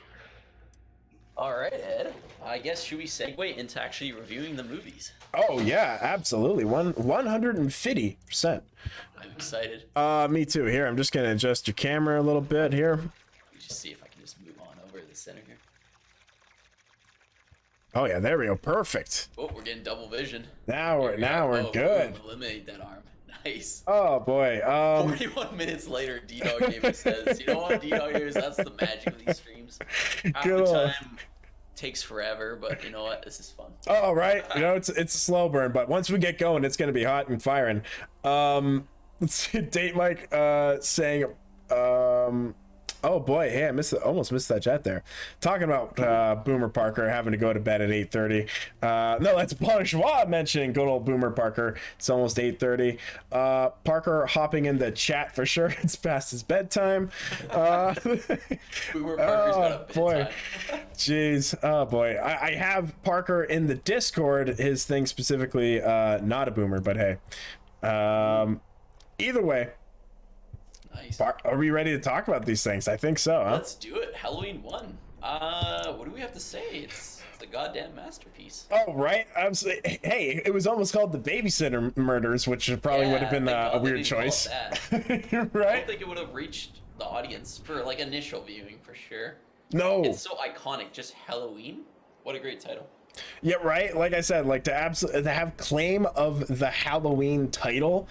All right, Ed. I guess should we segue into actually reviewing the movies? Oh yeah, absolutely. 150%. I'm excited. Me too. Here, I'm just gonna adjust your camera a little bit here. Let me just see if I can just move on over to the center here. Oh yeah, there we go. Perfect. Oh, we're getting double vision. Now we're Oh, good. boom, eliminate that arm. Nice. Oh boy. 41 minutes later, D-Dog David says, you know what, D-Dog David, that's the magic of these streams. Half Good the old- time takes forever, but you know what, this is fun. Oh right. You know it's a slow burn, but once we get going, it's gonna be hot and firing. Let's see. Date Mike saying oh boy, hey, almost missed that chat there. Talking about Boomer Parker having to go to bed at 8:30. No, that's Bonjour mentioning good old Boomer Parker. It's almost 8:30. Parker hopping in the chat for sure. It's past his bedtime. Boomer Parker's got a boy. bedtime. Jeez, oh boy. I have Parker in the Discord. His thing specifically, not a boomer, but hey. Either way, Nice. are we ready to talk about these things? I think so, huh? Let's do it. Halloween 1. What do we have to say? It's a goddamn masterpiece. Oh, right. Hey, it was almost called the Babysitter Murders, which probably would have been thank a God they weird didn't call it choice. that. I Right? don't think it would have reached the audience for like initial viewing for sure. No. It's so iconic, just Halloween. What a great title. Yeah, right. Like I said, like to have claim of the Halloween title,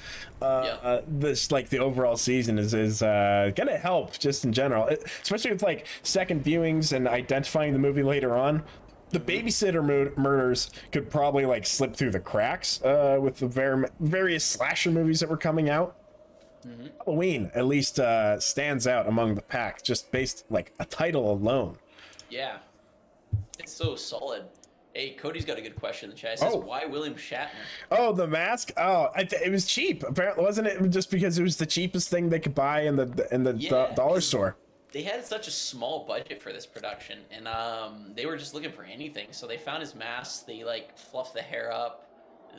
this like the overall season is gonna help just in general, especially with like second viewings and identifying the movie later on. The Babysitter Murders could probably like slip through the cracks with the various slasher movies that were coming out. Halloween at least stands out among the pack just based like a title alone. Yeah. It's so solid. Hey, Cody's got a good question in the chat. It says, Oh. why William Shatner? Oh, the mask. Oh, it was cheap. Apparently, wasn't it just because it was the cheapest thing they could buy in the Yeah. dollar store? They had such a small budget for this production, and they were just looking for anything. So they found his mask. They like fluffed the hair up.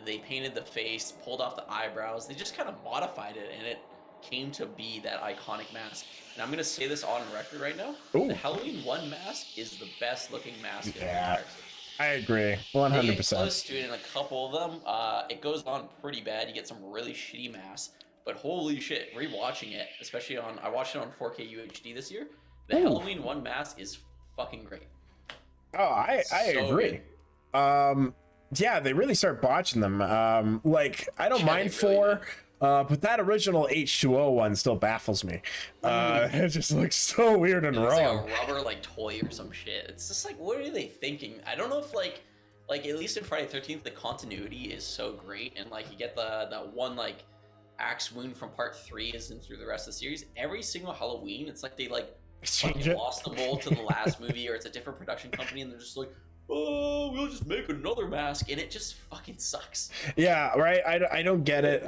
They painted the face, pulled off the eyebrows. They just kind of modified it, and it came to be that iconic mask. And I'm gonna say this on record right now: Ooh. the Halloween 1 mask is the best looking mask in the Yeah. entire series. I agree, They 100%. get close to it in a couple of them. It goes on pretty bad. You get some really shitty masks. But holy shit, rewatching it, especially I watched it on 4K UHD this year. The Ooh. Halloween 1 mask is fucking great. Oh, I So agree. Yeah, they really start botching them. Like I don't Yeah, mind they really 4, but that original H2O one still baffles me. It just looks so weird and It's wrong. like a rubber like toy or some shit. It's just like, what are they thinking? I don't know if like at least in Friday the 13th, the continuity is so great, and like you get that one like axe wound from part 3 isn't through the rest of the series. Every single Halloween, it's like they like Change fucking it. lost the mold to the last movie, or it's a different production company, and they're just like, oh, we'll just make another mask, and it just fucking sucks. Yeah, right. I don't get it.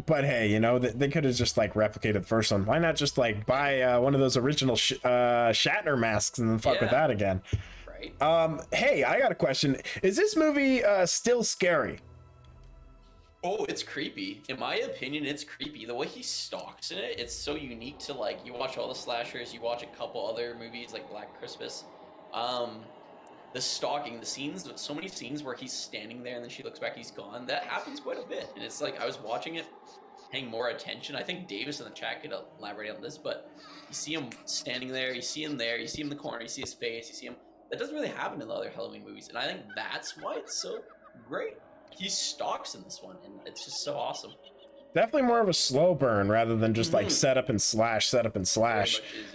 But hey, you know, they could have just like replicated the first one. Why not just like buy one of those original Shatner masks and then fuck with Yeah. that again? Right? Hey, I got a question. Is this movie still scary? Oh, it's creepy. In my opinion, it's creepy. The way he stalks in it, it's so unique to like you watch all the slashers, you watch a couple other movies like Black Christmas. The stalking, the scenes, so many scenes where he's standing there and then she looks back, he's gone. That happens quite a bit. And it's like I was watching it, paying more attention. I think Davis in the chat could elaborate on this, but you see him standing there, you see him there, you see him in the corner, you see his face, you see him. That doesn't really happen in the other Halloween movies, and I think that's why it's so great. He stalks in this one, and it's just so awesome. Definitely more of a slow burn rather than just like Mhm. set up and slash, set up and slash. Very much is,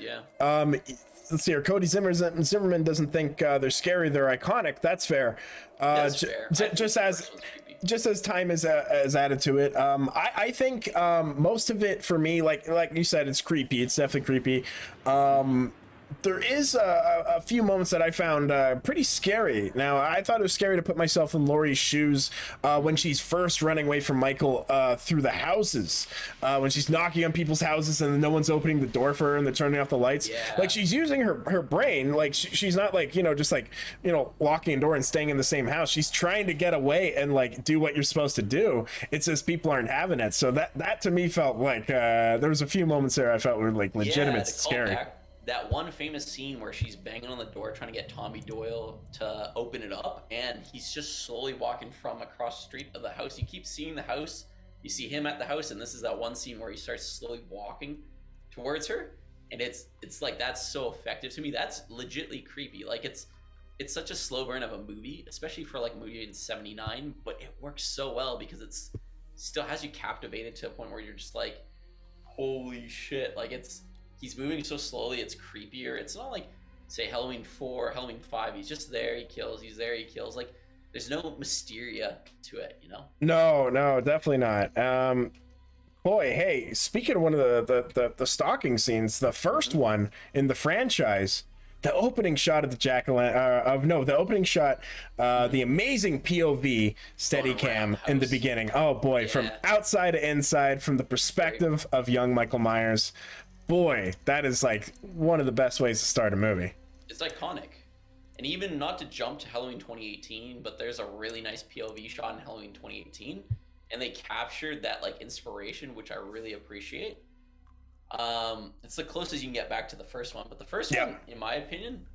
yeah. Let's see here. Cody Zimmerman doesn't think they're scary. They're iconic. That's fair. That's fair. I think Just the as first one's creepy. just as time is added to it, I think most of it for me, like you said, it's creepy. It's definitely creepy. There is a few moments that I found pretty scary. Now, I thought it was scary to put myself in Laurie's shoes when she's first running away from Michael through the houses, when she's knocking on people's houses and no one's opening the door for her and they're turning off the lights. Yeah. Like she's using her brain. Like she's not like, you know, just like, you know, locking a door and staying in the same house. She's trying to get away and like do what you're supposed to do. It's just people aren't having it. So that to me felt like there was a few moments there I felt were like legitimate the scary. callback, that one famous scene where she's banging on the door trying to get Tommy Doyle to open it up, and he's just slowly walking from across the street of the house. You keep seeing the house, you see him at the house, and this is that one scene where he starts slowly walking towards her, and it's like that's so effective to me. That's legitly creepy. Like it's such a slow burn of a movie, especially for like a movie in '79, but it works so well because it's still has you captivated to a point where you're just like, holy shit, like he's moving so slowly, it's creepier. It's not like, say, Halloween 4, Halloween 5, he's just there, he kills, he's there, he kills. Like, there's no mysteria to it, you know? No, definitely not. Boy, hey, speaking of one of the stalking scenes, the first one in the franchise, the opening shot of the the opening shot, the amazing POV steady Going around cam the in the house. beginning. Oh boy, from Yeah. outside to inside, from the perspective of young Michael Myers. Boy, that is like one of the best ways to start a movie. It's iconic. And even not to jump to Halloween 2018, but there's a really nice POV shot in Halloween 2018, and they captured that like inspiration, which I really appreciate. It's the closest you can get back to the first one, but the first Yeah. one, in my opinion,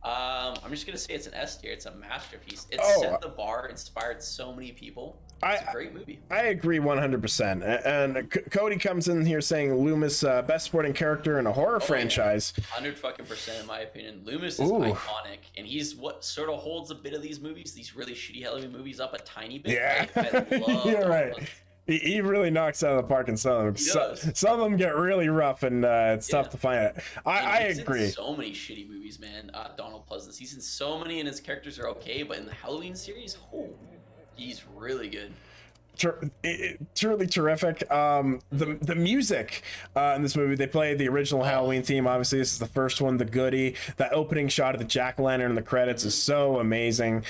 I'm just gonna say it's an S tier. It's a masterpiece. It Oh. set the bar, inspired so many people. It's a great movie. I agree 100%. And Cody comes in here saying Loomis, best supporting character in a horror franchise. 100% in my opinion. Loomis is Ooh. iconic, and he's what sort of holds a bit of these movies, these really shitty Halloween movies, up a tiny bit. Yeah, I love you're Donald right. Pleasence. He really knocks out of the park in some of them. He does. Some of them get really rough, and it's tough Yeah. to find it. And I he's agree. In so many shitty movies, man. Donald Pleasance. He's in so many, and his characters are okay, but in the Halloween series, he's really good. Truly terrific. The music in this movie, they play the original Halloween theme. Obviously, this is the first one, the goodie. That opening shot of the jack-o'-lantern in the credits is so amazing.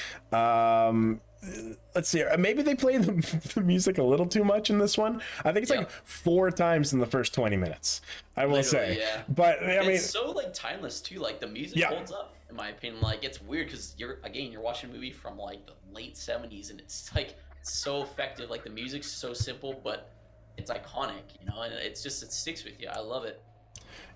Let's see. Maybe they play the music a little too much in this one. I think it's like 4 times in the first 20 minutes. I will Literally, say. yeah. But I mean, It's so like timeless too. Like the music Yeah. holds up, in my opinion. Like it's weird because you're watching a movie from like the late '70s, and it's like so effective. Like the music's so simple, but it's iconic, you know. And it's just it sticks with you. I love it.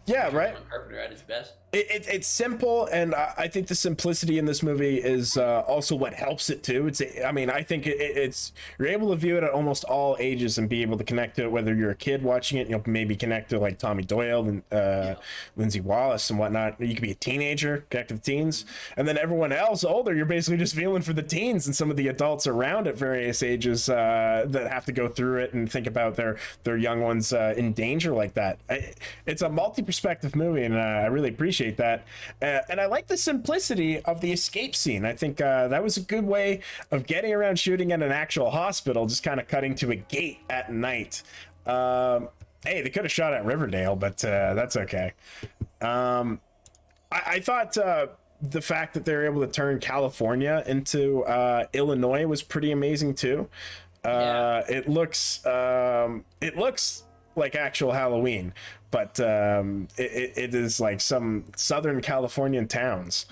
Yeah, right. John Carpenter at his best. It's simple, and I think the simplicity in this movie is also what helps it too. I mean, I think it's you're able to view it at almost all ages and be able to connect to it. Whether you're a kid watching it, you'll maybe connect to like Tommy Doyle and Lindsay Wallace and whatnot. You could be a teenager, connect to the teens, and then everyone else older, you're basically just feeling for the teens and some of the adults around at various ages that have to go through it and think about their young ones in danger like that. It's a multi-perspective movie, and I really appreciate that, and I like the simplicity of the escape scene. I think that was a good way of getting around shooting at an actual hospital, just kind of cutting to a gate at night. Hey, they could have shot at Riverdale, but that's okay. I thought the fact that they were able to turn California into Illinois was pretty amazing too. It looks like actual Halloween, but it is like some Southern Californian towns,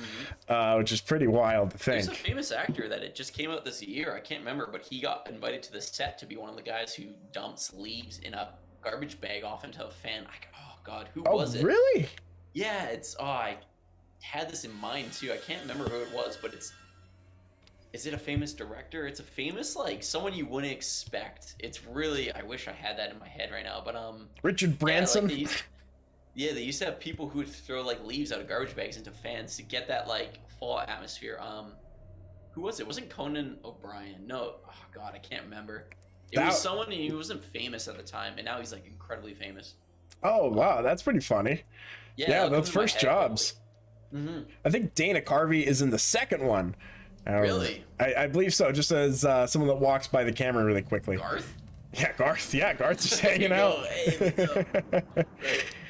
which is pretty wild to think. There's a famous actor that it just came out this year. I can't remember, but he got invited to the set to be one of the guys who dumps leaves in a garbage bag off into a fan. Oh God, who was it? Really? Yeah, I had this in mind too. I can't remember who it was, but is it a famous director? It's a famous, like, someone you wouldn't expect. It's really, I wish I had that in my head right now, but Richard Branson. Yeah, they used to have people who would throw like leaves out of garbage bags into fans to get that like fall atmosphere. Who was it? It wasn't Conan O'Brien. No, oh God, I can't remember. It was someone who wasn't famous at the time, and now he's like incredibly famous. Oh wow, that's pretty funny. Yeah, those first jobs. I think Dana Carvey is in the second one. Really? I believe so. Just as someone that walks by the camera really quickly. Garth? Yeah, Garth. Yeah, Garth's just hanging out.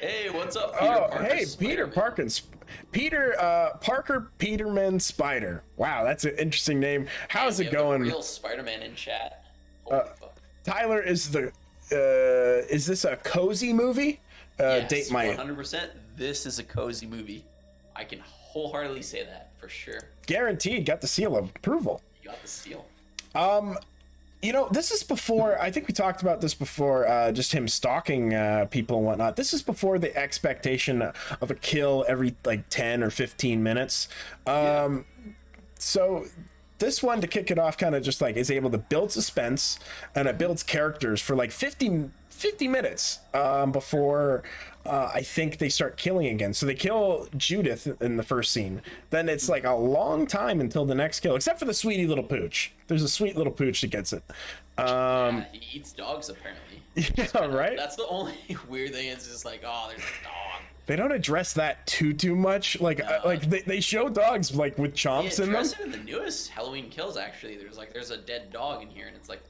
Hey, what's up, Peter Parker? Hey, Peter Parker. Parker Peterman Spider. Wow, that's an interesting name. How's it going? Real Spider-Man in chat. Tyler, is this a cozy movie? Yes, date my 100%. This is a cozy movie. I can wholeheartedly say that for sure. Guaranteed. Got the seal of approval. You got the seal. You know, this is before, I think we talked about this before, just him stalking people and whatnot. This is before the expectation of a kill every like 10 or 15 minutes. So this one, to kick it off, kind of just like is able to build suspense, and it builds characters for like 50 minutes before I think they start killing again. So they kill Judith in the first scene. Then it's like a long time until the next kill, except for the sweetie little pooch. There's a sweet little pooch that gets it. He eats dogs apparently. Yeah, right. That's the only weird thing. It's just like, oh, there's a dog. They don't address that too much. Like they show dogs like with chomps in them. It in the newest Halloween Kills actually. There's a dead dog in here, and it's like,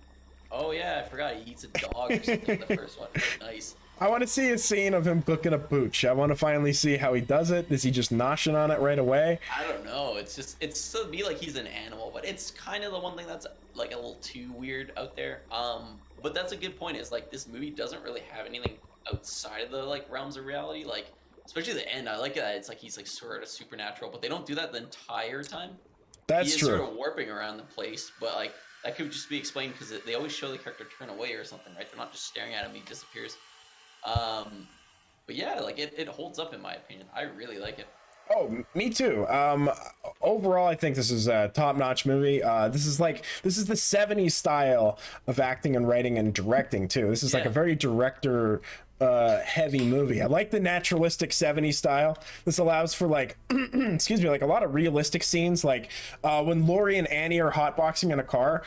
oh yeah, I forgot he eats a dog or something. The first one. Nice. I want to see a scene of him cooking a pooch. I want to finally see how he does it. Is he just noshing on it right away? I don't know. It's to be like he's an animal, but it's kind of the one thing that's like a little too weird out there. But that's a good point. Is like this movie doesn't really have anything outside of the like realms of reality. Like especially the end. I like that it's like he's like sort of supernatural, but they don't do that the entire time. That's true. He is sort of warping around the place, but like that could just be explained because they always show the character turn away or something, right? They're not just staring at him; he disappears. But yeah, like it holds up in my opinion. I really like it. Oh, me too. Overall, I think this is a top-notch movie. This is the 70s style of acting and writing and directing too. This is like a very director heavy movie. I like the naturalistic 70s style. This allows for like excuse me, like a lot of realistic scenes, like when Laurie and Annie are hotboxing in a car.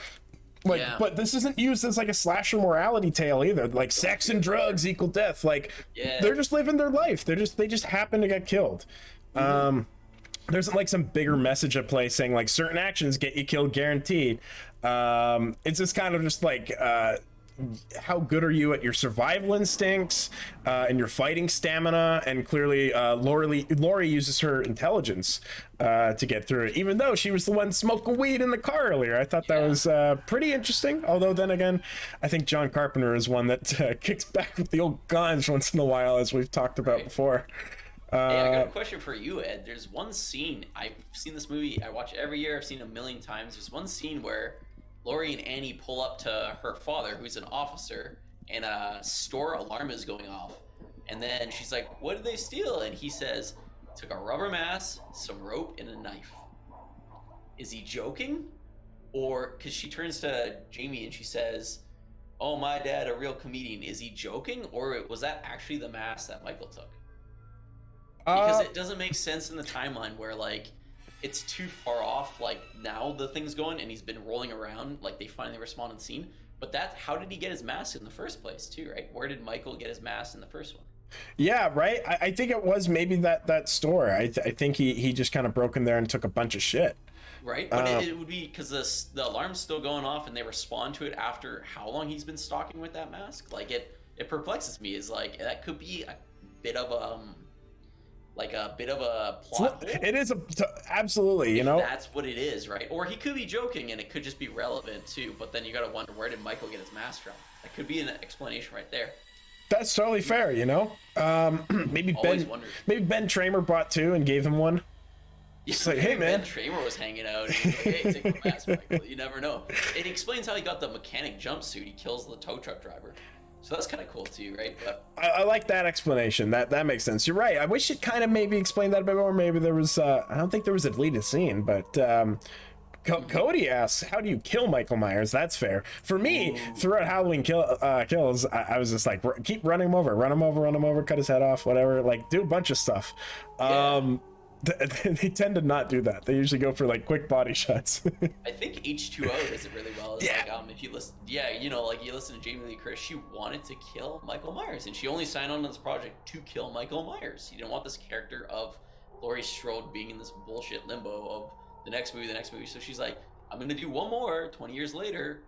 Like, but this isn't used as like a slasher morality tale either. Like sex and drugs equal death. Like they're just living their life. They just happen to get killed. There's like some bigger message at play saying like certain actions get you killed guaranteed. It's just kind of just like how good are you at your survival instincts and your fighting stamina, and clearly Laurie uses her intelligence to get through it, even though she was the one smoking weed in the car earlier. I thought that was pretty interesting, although then again I think John Carpenter is one that kicks back with the old guns once in a while, as we've talked about before. Hey, I got a question for you, Ed. There's one scene, I've seen this movie, I watch it every year, I've seen it a million times. There's one scene where Laurie and Annie pull up to her father, who's an officer, and a store alarm is going off. And then she's like, what did they steal? And he says, took a rubber mask, some rope, and a knife. Is he joking? Or, because she turns to Jamie and she says, oh, my dad, a real comedian. Is he joking? Or was that actually the mask that Michael took? Because it doesn't make sense in the timeline where, like, it's too far off, like, now the thing's going and he's been rolling around, like, they finally respond on scene. But how did he get his mask in the first place, too, right? Where did Michael get his mask in the first one? Yeah, right. I think it was maybe that store. I think he just kind of broke in there and took a bunch of shit. Right, but it would be because the alarm's still going off and they respond to it after how long he's been stalking with that mask. Like it perplexes me. Is like that could be a bit of a plot hole. It is absolutely, you know. That's what it is, right? Or he could be joking and it could just be relevant too. But then you got to wonder, where did Michael get his mask from? That could be an explanation right there. That's totally fair, you know. Maybe Ben Tramer bought two and gave him one. It's like, hey man, Ben Tramer was hanging out. And he's like, hey, take the mask, Michael. You never know. It explains how he got the mechanic jumpsuit. He kills the tow truck driver. So that's kind of cool too, right? But I like that explanation. That makes sense. You're right. I wish it kind of maybe explained that a bit more. Maybe there was. I don't think there was a deleted scene, but Cody asks, "How do you kill Michael Myers?" That's fair. For me, throughout Halloween kills, I was just like, keep running him over, run him over, cut his head off, whatever. Like, do a bunch of stuff. Yeah. They tend to not do that. They usually go for like quick body shots. I think H2O does it really well. It's like, if you listen, like you listen to Jamie Lee Curtis, she wanted to kill Michael Myers, and she only signed on to this project to kill Michael Myers. She didn't want this character of Laurie Strode being in this bullshit limbo of the next movie. So she's like, I'm gonna do one more 20 years later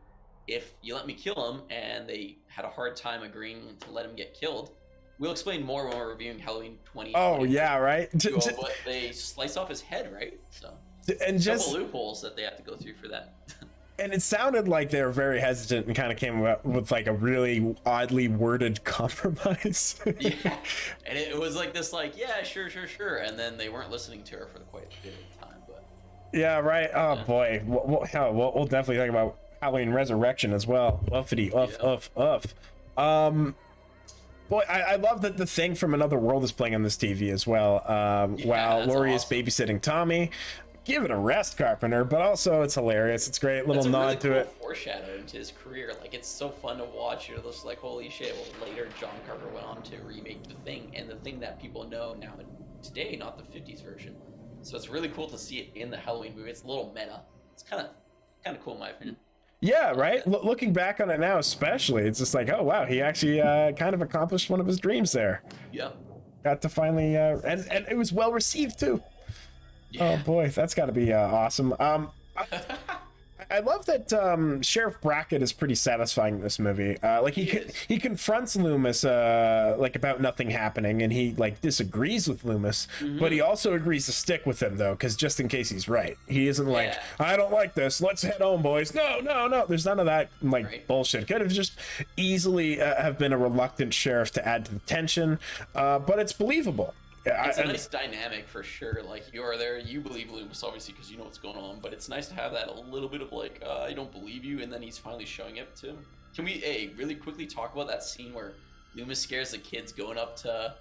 if you let me kill him. And they had a hard time agreeing to let him get killed. We'll explain more when we're reviewing Halloween 20. Oh yeah, right. But they slice off his head, right? So and just couple loopholes that they have to go through for that. And it sounded like they were very hesitant and kind of came up with like a really oddly worded compromise. Yeah, and it was like this, like, yeah, sure, and then they weren't listening to her for quite a bit of time. But yeah, right. Oh yeah. Boy, we'll definitely talk about Halloween Resurrection as well. Uff. Boy, I love that the Thing from Another World is playing on this TV as well. While Laurie is babysitting Tommy. Give it a rest, Carpenter, but also it's hilarious. It's great little nod to it. Foreshadowing to his career. Like, it's so fun to watch. You're just like, holy shit. Well, later John Carpenter went on to remake The Thing, and The Thing that people know now today, not the 50s version. So it's really cool to see it in the Halloween movie. It's a little meta. It's kind of cool in my opinion. Yeah, right. Looking back on it now, especially, it's just like, oh wow, he actually kind of accomplished one of his dreams there. Yeah. Got to finally, and it was well received too. Yeah. Oh boy, that's got to be awesome. I love that Sheriff Brackett is pretty satisfying in this movie. Like he confronts Loomis like about nothing happening, and he like disagrees with Loomis, but he also agrees to stick with him though, because just in case he's right. He isn't like, I don't like this. Let's head home, boys. No. There's none of that bullshit. Could have just easily have been a reluctant sheriff to add to the tension, but it's believable. It's a nice dynamic for sure. Like, you are there, you believe Loomis obviously because you know what's going on, but it's nice to have that a little bit of like, I don't believe you, and then he's finally showing it to him. Can we really quickly talk about that scene where Loomis scares the kids going up to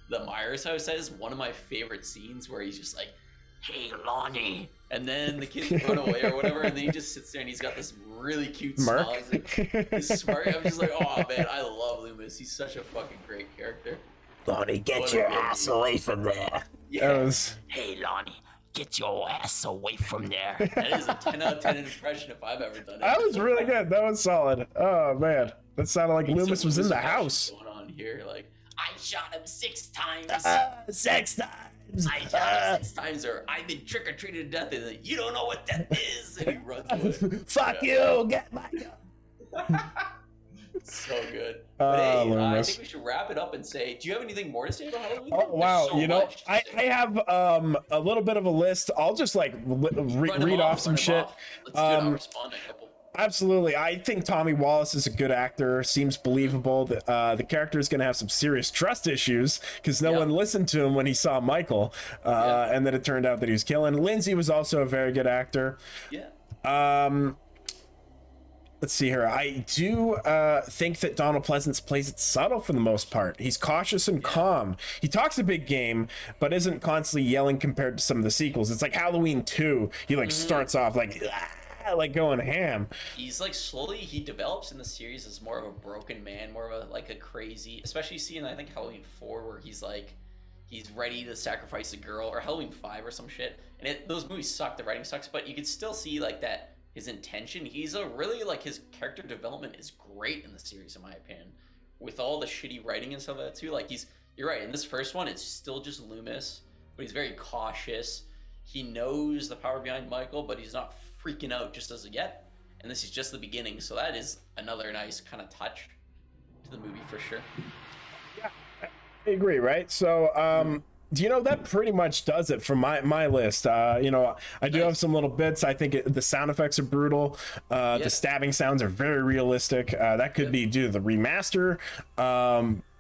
the Myers house? That is one of my favorite scenes, where he's just like, hey Lonnie, and then the kids run away or whatever, and then he just sits there and he's got this really cute smile. He's smart. I'm just like, oh man, I love Loomis. He's such a fucking great character. Lonnie, get your ass away from there. Yeah. Hey, Lonnie, get your ass away from there. That is a 10 out of 10 impression if I've ever done it. That was really good. That was solid. Oh, man. That sounded like Loomis was in the house. Going on here, like, I shot him 6 times. 6 times. I shot him 6 times, or I've been trick-or-treated to death, and like, you don't know what death is. And he runs away. Fuck you. Get my gun. So good. But hey, I think we should wrap it up and say, do you have anything more to say about Halloween? Oh wow, I have a little bit of a list. I'll just like read off some shit. Let's do it. I'll respond to a couple. Absolutely. I think Tommy Wallace is a good actor. Seems believable. The character is going to have some serious trust issues because no one listened to him when he saw Michael, and then it turned out that he was killing. Lindsay was also a very good actor. Yeah. let's see here. I do think that Donald Pleasance plays it subtle for the most part. He's cautious and calm. He talks a big game, but isn't constantly yelling compared to some of the sequels. It's like Halloween 2. He like starts off like going ham. He's like slowly he develops in the series as more of a broken man, more of a like a crazy, especially seeing I think Halloween 4 where he's like he's ready to sacrifice a girl, or Halloween 5 or some shit. And those movies suck, the writing sucks, but you can still see like that his intention. He's a really like his character development is great in the series in my opinion. With all the shitty writing and stuff like that too. Like you're right, in this first one it's still just Loomis, but he's very cautious. He knows the power behind Michael, but he's not freaking out just as of yet. And this is just the beginning, so that is another nice kind of touch to the movie for sure. Yeah, I agree, right? So that pretty much does it for my list. I do have some little bits. I think the sound effects are brutal. The stabbing sounds are very realistic. That could be due to the remaster.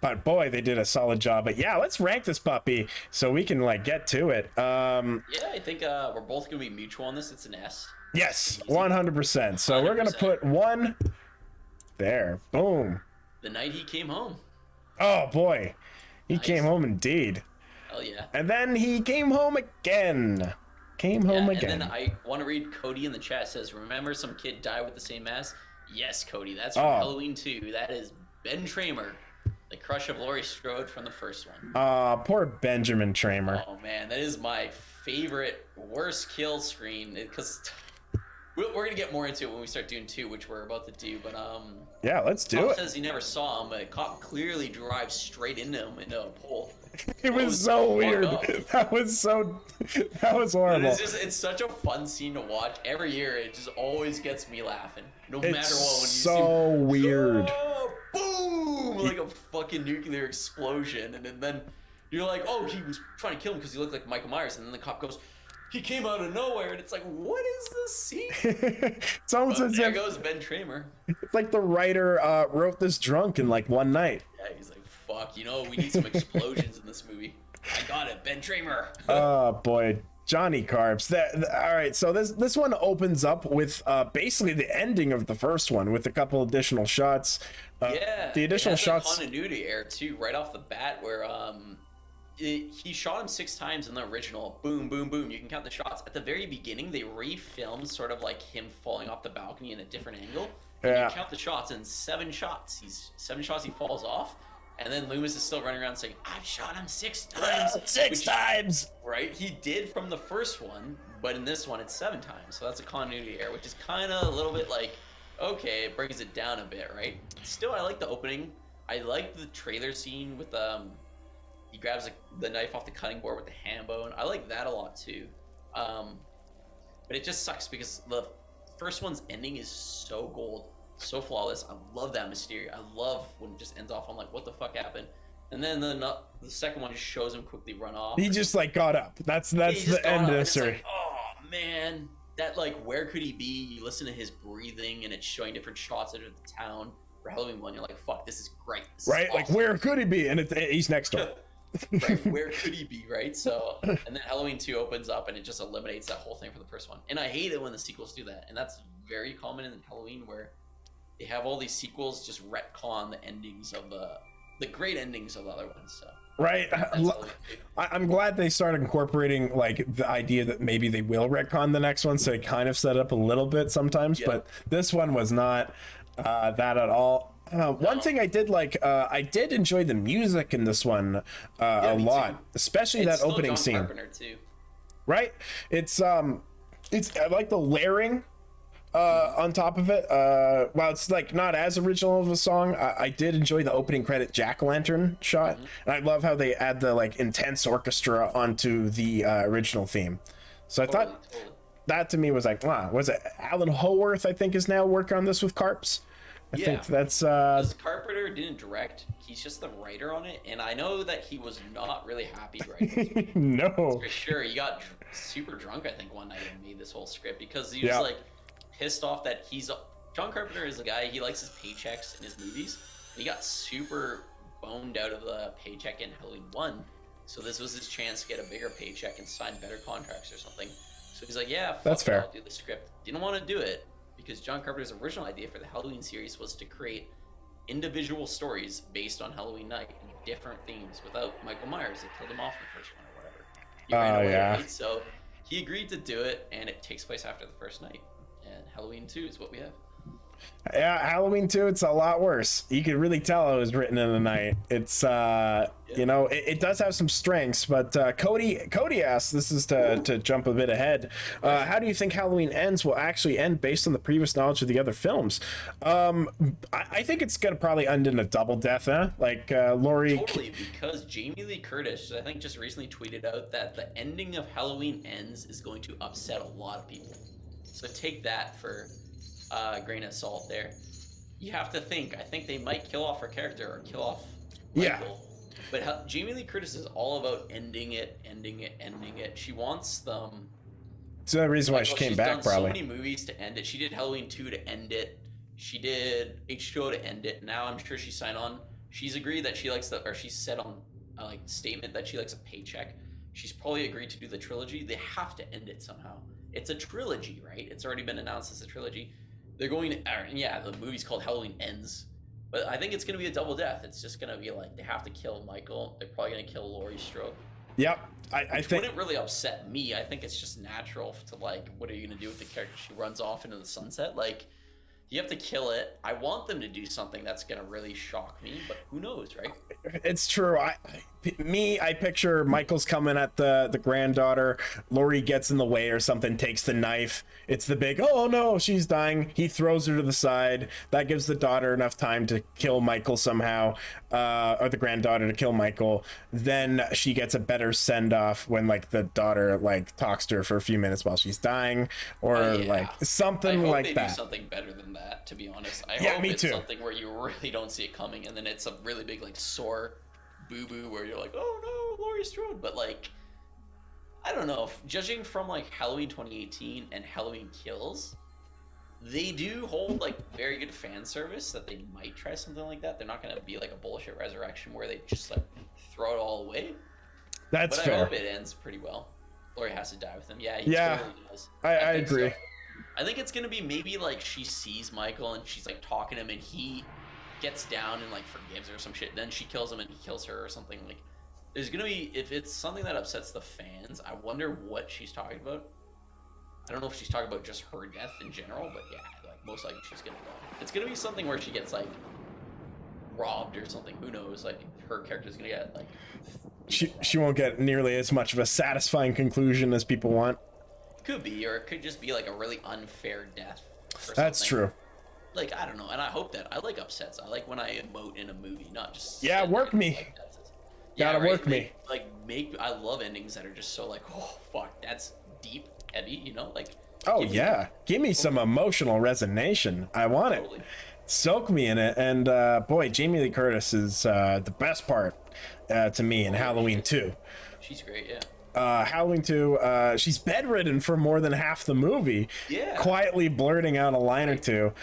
But boy, they did a solid job. But yeah, let's rank this puppy so we can like get to it. I think we're both gonna be mutual on this. It's an S. Yes, 100%. So we're gonna put 1 there. Boom. The night he came home. Oh boy, he came home indeed. Hell yeah. And then he came home again. Again. And then I want to read Cody in the chat says, remember some kid died with the same mask? Yes, Cody, that's from Halloween 2. That is Ben Tramer, the crush of Laurie Strode from the first one. Poor Benjamin Tramer. Oh man, that is my favorite worst kill screen because we're gonna get more into it when we start doing 2, which we're about to do. But yeah, let's do it. Says he never saw him, but a cop clearly drives straight into him into a pole. It was so weird. That was horrible. It's such a fun scene to watch. Every year, it just always gets me laughing. No matter what, when you so weird. Boom! Like a fucking nuclear explosion, and then you're like, oh, he was trying to kill him because he looked like Michael Myers, and then the cop goes, he came out of nowhere, and it's like, what is this scene? It's almost as there if goes Ben Tramer. It's like the writer wrote this drunk in like one night. Yeah, he's like, fuck, we need some explosions in this movie. I got it, Ben Tramer. Oh boy, Johnny Carbs. All right, so this one opens up with basically the ending of the first one with a couple additional shots. The additional shots. Continuity error too, right off the bat, where he shot him 6 times in the original. Boom, boom, boom. You can count the shots. At the very beginning, they refilmed sort of like him falling off the balcony in a different angle. And you count the shots, and 7 shots. 7 shots he falls off. And then Loomis is still running around saying, I've shot him 6 times. 6 times! Right? He did from the first one, but in this one, it's 7 times. So that's a continuity error, which is kind of a little bit like, okay, it brings it down a bit, right? Still, I like the opening. I like the trailer scene with he grabs the knife off the cutting board with the ham bone. I like that a lot too. But it just sucks because the first one's ending is so gold, so flawless. I love that mystery. I love when it just ends off. I'm like, what the fuck happened? And then the second one just shows him quickly run off. He just like got up. That's the end of the story. Like, oh man, that like where could he be? You listen to his breathing and it's showing different shots of the town. For Halloween 1, you're like, fuck, this is great. This is awesome. Like where could he be? And he's next door. Right, where could he be, right? So, and then Halloween 2 opens up and it just eliminates that whole thing from the first one. And I hate it when the sequels do that. And that's very common in Halloween, where they have all these sequels just retcon the endings of the great endings of the other ones. So right. I'm glad they started incorporating like the idea that maybe they will retcon the next one, so it kind of set up a little bit sometimes. But this one was not that at all. One thing I did like, I did enjoy the music in this one a lot, especially that opening scene. Carpenter too. Right? It's I like the layering on top of it. While it's like not as original of a song, I did enjoy the opening credit jack-o'-lantern shot, and I love how they add the like intense orchestra onto the original theme. So I thought that to me was like, wow. Was it Alan Howarth? I think is now working on this with Carps. I think that's Carpenter didn't direct. He's just the writer on it, and I know that he was not really happy writing. No, for sure. He got super drunk, I think, one night and made this whole script because he was like pissed off that John Carpenter is a guy, he likes his paychecks in his movies. And he got super boned out of the paycheck in Halloween 1, so this was his chance to get a bigger paycheck and sign better contracts or something. So he's like, yeah, fuck that's fair. I'll do the script. Didn't want to do it. because John Carpenter's original idea for the Halloween series was to create individual stories based on Halloween night and different themes without Michael Myers. They killed him off in the first one or whatever. He ran away, yeah. right? So he agreed to do it, and it takes place after the first night. And Halloween 2 is what we have. Yeah, Halloween 2, it's a lot worse. You could really tell it was written in the night. It's you know, it does have some strengths, but Cody asks, this is to jump a bit ahead, how do you think Halloween Ends will actually end based on the previous knowledge of the other films? I think it's gonna probably end in a double death, huh? Like Laurie. Totally, because Jamie Lee Curtis, I think, just recently tweeted out that the ending of Halloween Ends is going to upset a lot of people. So take that for a grain of salt there. You have to think. I think they might kill off her character or kill off Michael. Yeah. But Jamie Lee Curtis is all about ending it. She wants them. It's the reason why she came back, done probably. So many movies to end it. She did Halloween 2 to end it. She did H2O to end it. Now I'm sure she signed on. She's agreed that she likes or she said on a statement that she likes a paycheck. She's probably agreed to do the trilogy. They have to end it somehow. It's a trilogy, right? It's already been announced as a trilogy. They're going to, yeah, the movie's called Halloween Ends, but I think it's going to be a double death. It's just going to be like, they have to kill Michael. They're probably going to kill Laurie Strode. Yep. I think wouldn't really upset me. I think it's just natural to like, what are you going to do with the character? She runs off into the sunset. Like, you have to kill it. I want them to do something that's going to really shock me, but who knows, right? It's true. I picture Michael's coming at the granddaughter. Laurie gets in the way or something, takes the knife. It's the big, oh no, she's dying. He throws her to the side. That gives the daughter enough time to kill Michael somehow, or the granddaughter to kill Michael. Then she gets a better send off when like the daughter like talks to her for a few minutes while she's dying, or like something like they that. Do something better than that, to be honest. I Yeah, hope me it's too. something where you really don't see it coming, and then it's a really big like sore boo-boo where you're like, oh no, Laurie Strode. But like, I don't know, judging from like Halloween 2018 and Halloween Kills, they do hold like very good fan service that they might try something like that. They're not going to be like a bullshit resurrection where they just like throw it all away. That's but fair. I hope it ends pretty well. Laurie has to die with him. Yeah, he totally does. I agree. So. I think it's going to be maybe like she sees Michael and she's like talking to him and he gets down and like forgives her or some shit. Then she kills him and he kills her or something. Like, there's gonna be, if it's something that upsets the fans, I wonder what she's talking about. I don't know if she's talking about just her death in general, but yeah, like most likely she's gonna go. It's gonna be something where she gets like robbed or something. Who knows? Like her character's gonna get like. She won't get nearly as much of a satisfying conclusion as people want. Could be, or it could just be like a really unfair death. That's true. Like, I don't know, and I hope that I like upsets. I like when I emote in a movie, not just work me. Like Gotta work me. I love endings that are just so like, oh fuck, that's deep, heavy, you know, like. Oh yeah, give me some emotional resonation. I want it. Soak me in it. And boy, Jamie Lee Curtis is the best part to me in Halloween 2. She's great, yeah. Halloween 2, she's bedridden for more than half the movie. Yeah. Quietly blurting out a line or two.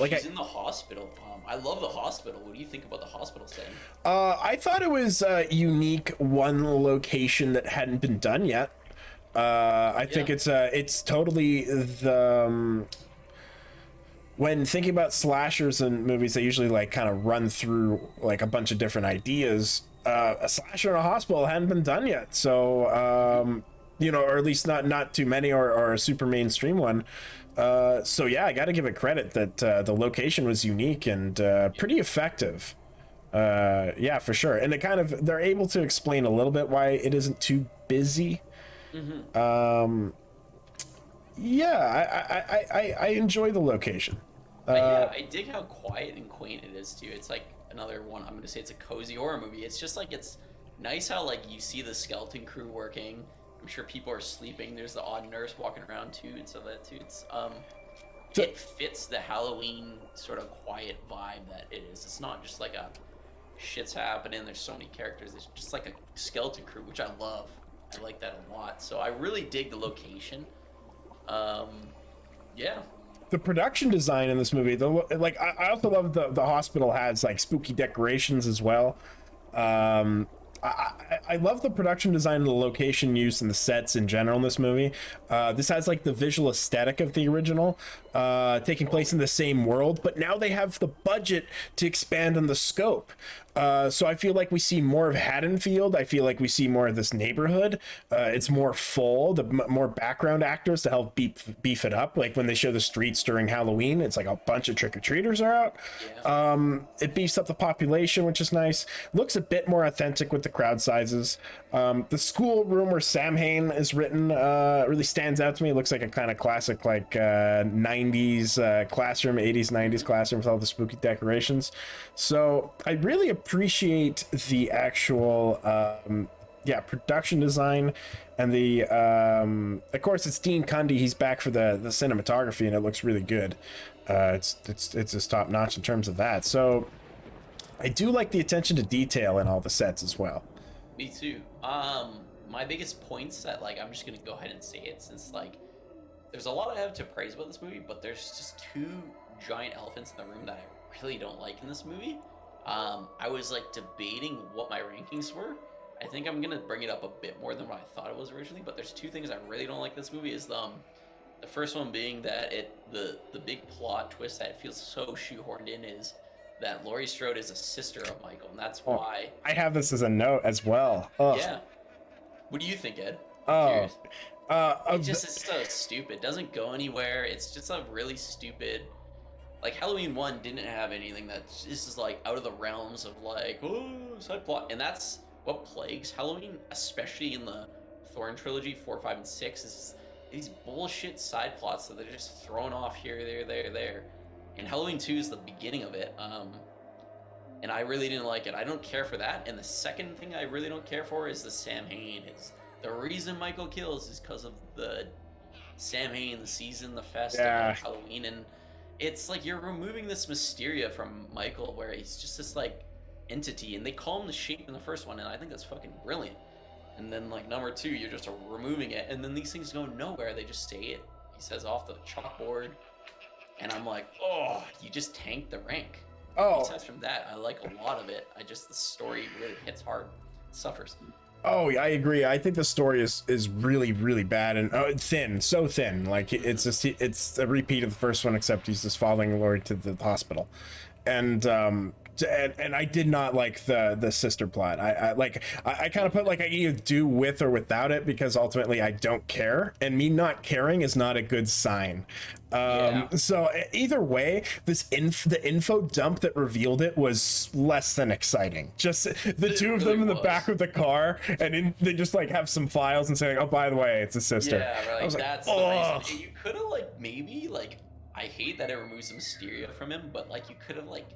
She's in the hospital. I love the hospital. What do you think about the hospital setting? I thought it was a unique one location that hadn't been done yet. I think it's totally the when thinking about slashers and movies, they usually like kind of run through like a bunch of different ideas. A slasher in a hospital hadn't been done yet, so you know, or at least not too many, or a super mainstream one. So yeah, I got to give it credit that the location was unique and pretty effective. Yeah, for sure. And they're able to explain a little bit why it isn't too busy. Mm-hmm. Yeah, I enjoy the location. Yeah, I dig how quiet and quaint it is too. It's like another one. I'm gonna say it's a cozy horror movie. It's just like, it's nice how like you see the skeleton crew working. I'm sure people are sleeping. There's the odd nurse walking around too, and so that too. It's it fits the Halloween sort of quiet vibe that it is. It's not just like a shit's happening. There's so many characters. It's just like a skeleton crew, which I love. I like that a lot. So I really dig the location. Yeah. The production design in this movie, I also love the hospital has like spooky decorations as well. I love the production design and the location use and the sets in general in this movie. This has like the visual aesthetic of the original, taking place in the same world, but now they have the budget to expand on the scope. So I feel like we see more of Haddonfield. I feel like we see more of this neighborhood. It's more full, more background actors to help beef it up. Like when they show the streets during Halloween, it's like a bunch of trick-or-treaters are out. Yeah. It beefs up the population, which is nice. Looks a bit more authentic with the crowd sizes. The school room where Samhain is written really stands out to me. It looks like a kind of classic, like 90s classroom, 80s, 90s classroom with all the spooky decorations. So I really appreciate the actual production design, and the of course it's Dean Cundy. He's back for the cinematography, and it looks really good. It's just top notch in terms of that. So I do like the attention to detail in all the sets as well. Me too. My biggest points that, like, I'm just gonna go ahead and say it, since like there's a lot I have to praise about this movie, but there's just two giant elephants in the room that I really don't like in this movie. I was like debating what my rankings were. I think I'm gonna bring it up a bit more than what I thought it was originally, but there's two things I really don't like this movie. Is the first one being that the big plot twist that it feels so shoehorned in is that Laurie Strode is a sister of Michael, and that's why. I have this as a note as well. Ugh. Yeah. What do you think, Ed? Oh. It just is so stupid. Doesn't go anywhere. It's just a really stupid. Like Halloween 1 didn't have anything that this is like out of the realms of like side plot, and that's what plagues Halloween, especially in the Thorn trilogy 4, 5, and 6, is these bullshit side plots that they're just thrown off here, there. And Halloween 2 is the beginning of it. And I really didn't like it. I don't care for that. And the second thing I really don't care for is the Samhain. Is the reason Michael kills is because of the Samhain, the season, the festival, Halloween, and it's like you're removing this mysteria from Michael, where he's just this like entity, and they call him the Shape in the first one, and I think that's fucking brilliant. And then like number 2, you're just removing it, and then these things go nowhere. They just say it. He says off the chalkboard, and I'm like, oh, you just tanked the rank. Oh. Besides from that, I like a lot of it. The story really hits hard. It suffers. Oh, I agree. I think the story is really, really bad and thin, so thin. Like it's a repeat of the first one, except he's just following Laurie to the hospital, and I did not like the sister plot. I kind of put like I either do with or without it, because ultimately I don't care, and me not caring is not a good sign. So either way, the info dump that revealed it was less than exciting. Just the two of them in the back of the car, and they just like have some files and saying, oh, by the way, it's a sister. Yeah, right. I was like, That's the reason. You could have like maybe like, I hate that it removes the mysteria from him, but like you could have like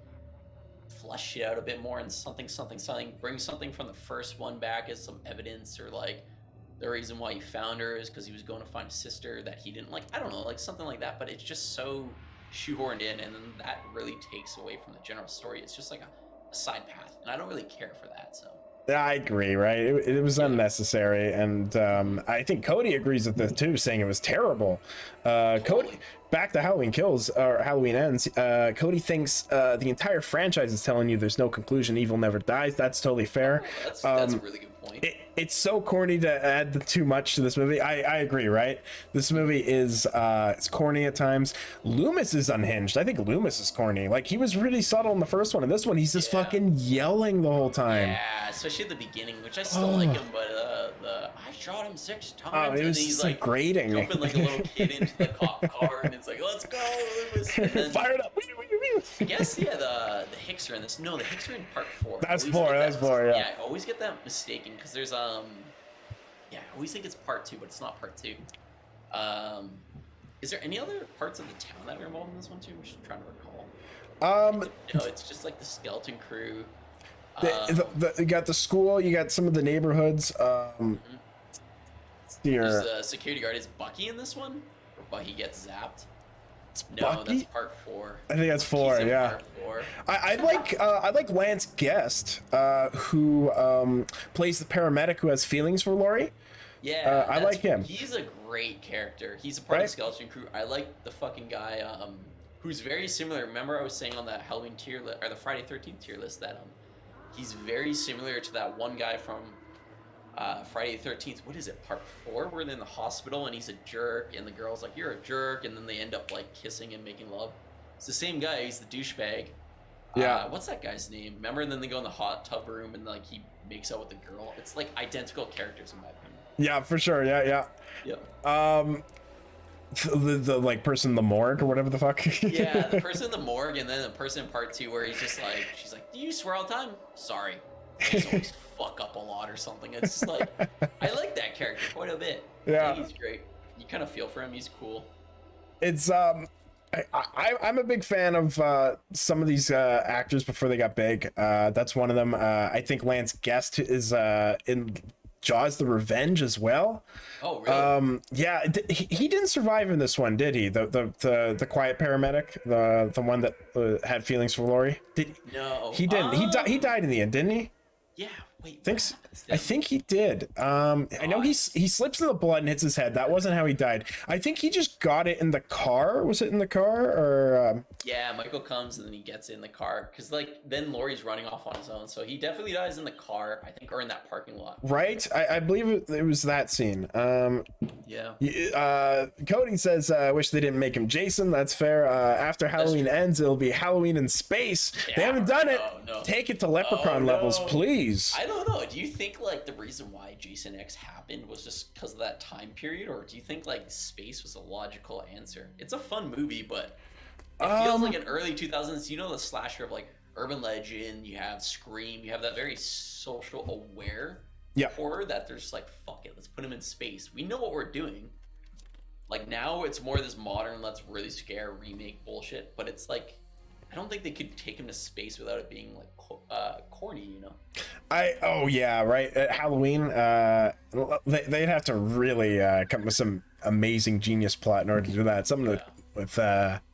flesh it out a bit more and something, bring something from the first one back as some evidence, or like the reason why he found her is because he was going to find a sister that he didn't like. I don't know, like something like that, but it's just so shoehorned in, and then that really takes away from the general story. It's just like a side path, and I don't really care for that, so. I agree, right? It was unnecessary, and I think Cody agrees with this too, saying it was terrible. Cody, back to Halloween Kills or Halloween Ends. Cody thinks the entire franchise is telling you there's no conclusion. Evil never dies. That's totally fair. That's a really good point. It's so corny to add too much to this movie. I agree, right? This movie is it's corny at times. Loomis is unhinged. I think Loomis is corny. Like he was really subtle in the first one, and this one he's just fucking yelling the whole time. Yeah, especially at the beginning, which I still like him, but I shot him 6 times. Oh, it and was he's just like grating. jumping like a little kid into the cop car, and it's like, let's go, Loomis. And then, Fire it up. I guess the Hicks are in this. No, the Hicks are in part 4. That's Always 4. get That's that 4. Yeah. Yeah, I always get that mistaken because there's I always think it's part 2, but it's not part 2. Is there any other parts of the town that are involved in this one too? I'm just trying to recall. No, it's just like the skeleton crew. You got the school. You got some of the neighborhoods. There's the security guard. Is Bucky in this one? Or Bucky gets zapped? No, Bucky? that's part 4. I think that's 4. He's in Yeah. part 4. I like Lance Guest, who plays the paramedic who has feelings for Laurie. Yeah, I like him. He's a great character. He's a part of the skeleton crew. I like the fucking guy who's very similar. Remember I was saying on the Halloween tier list, or the Friday 13th tier list, that he's very similar to that one guy from Friday the 13th. What is it? Part 4, where they're in the hospital and he's a jerk, and the girl's like, "You're a jerk," and then they end up like kissing and making love. It's the same guy. He's the douchebag. Yeah. What's that guy's name? Remember? And then they go in the hot tub room and like he makes out with the girl. It's like identical characters in my opinion. Yeah, for sure. Yeah. Yeah. The like person in the morgue or whatever the fuck. Yeah, the person in the morgue, and then the person in part 2 where he's just like, she's like, "Do you swear all the time?" "Sorry." I just always fuck up a lot or something. It's just like, I like that character quite a bit. Yeah. I think he's great. You kind of feel for him. He's cool. It's I'm a big fan of some of these actors before they got big. That's one of them. I think Lance Guest is in Jaws: The Revenge as well. Oh, really? Yeah, he didn't survive in this one, did he? The quiet paramedic, the one that had feelings for Laurie. No, he didn't. He died in the end, didn't he? Yeah. Wait. Thinks. I think he did. I know he slips in the blood and hits his head. That wasn't how he died. I think he just got it in the car. Was it in the car or? Yeah, Michael comes and then he gets in the car because like then Laurie's running off on his own, so he definitely dies in the car, I think, or in that parking lot. Right. I believe it was that scene. Yeah. Cody says, "I wish they didn't make him Jason." That's fair. After Halloween ends, it'll be Halloween in space. They haven't done it. No. Take it to Leprechaun levels, please. I don't know. Do you think like the reason why Jason X happened was just because of that time period, or do you think like space was a logical answer? It's a fun movie, but it feels like an early 2000s. You know, the slasher of like Urban Legend. You have Scream. You have that very social aware horror that they're just like, fuck it, let's put him in space. We know what we're doing. Like now, it's more this modern, let's really scare remake bullshit. But it's like, I don't think they could take him to space without it being like corny, you know? Right. At Halloween, they'd have to really come with some amazing genius plot in order to do that. Something with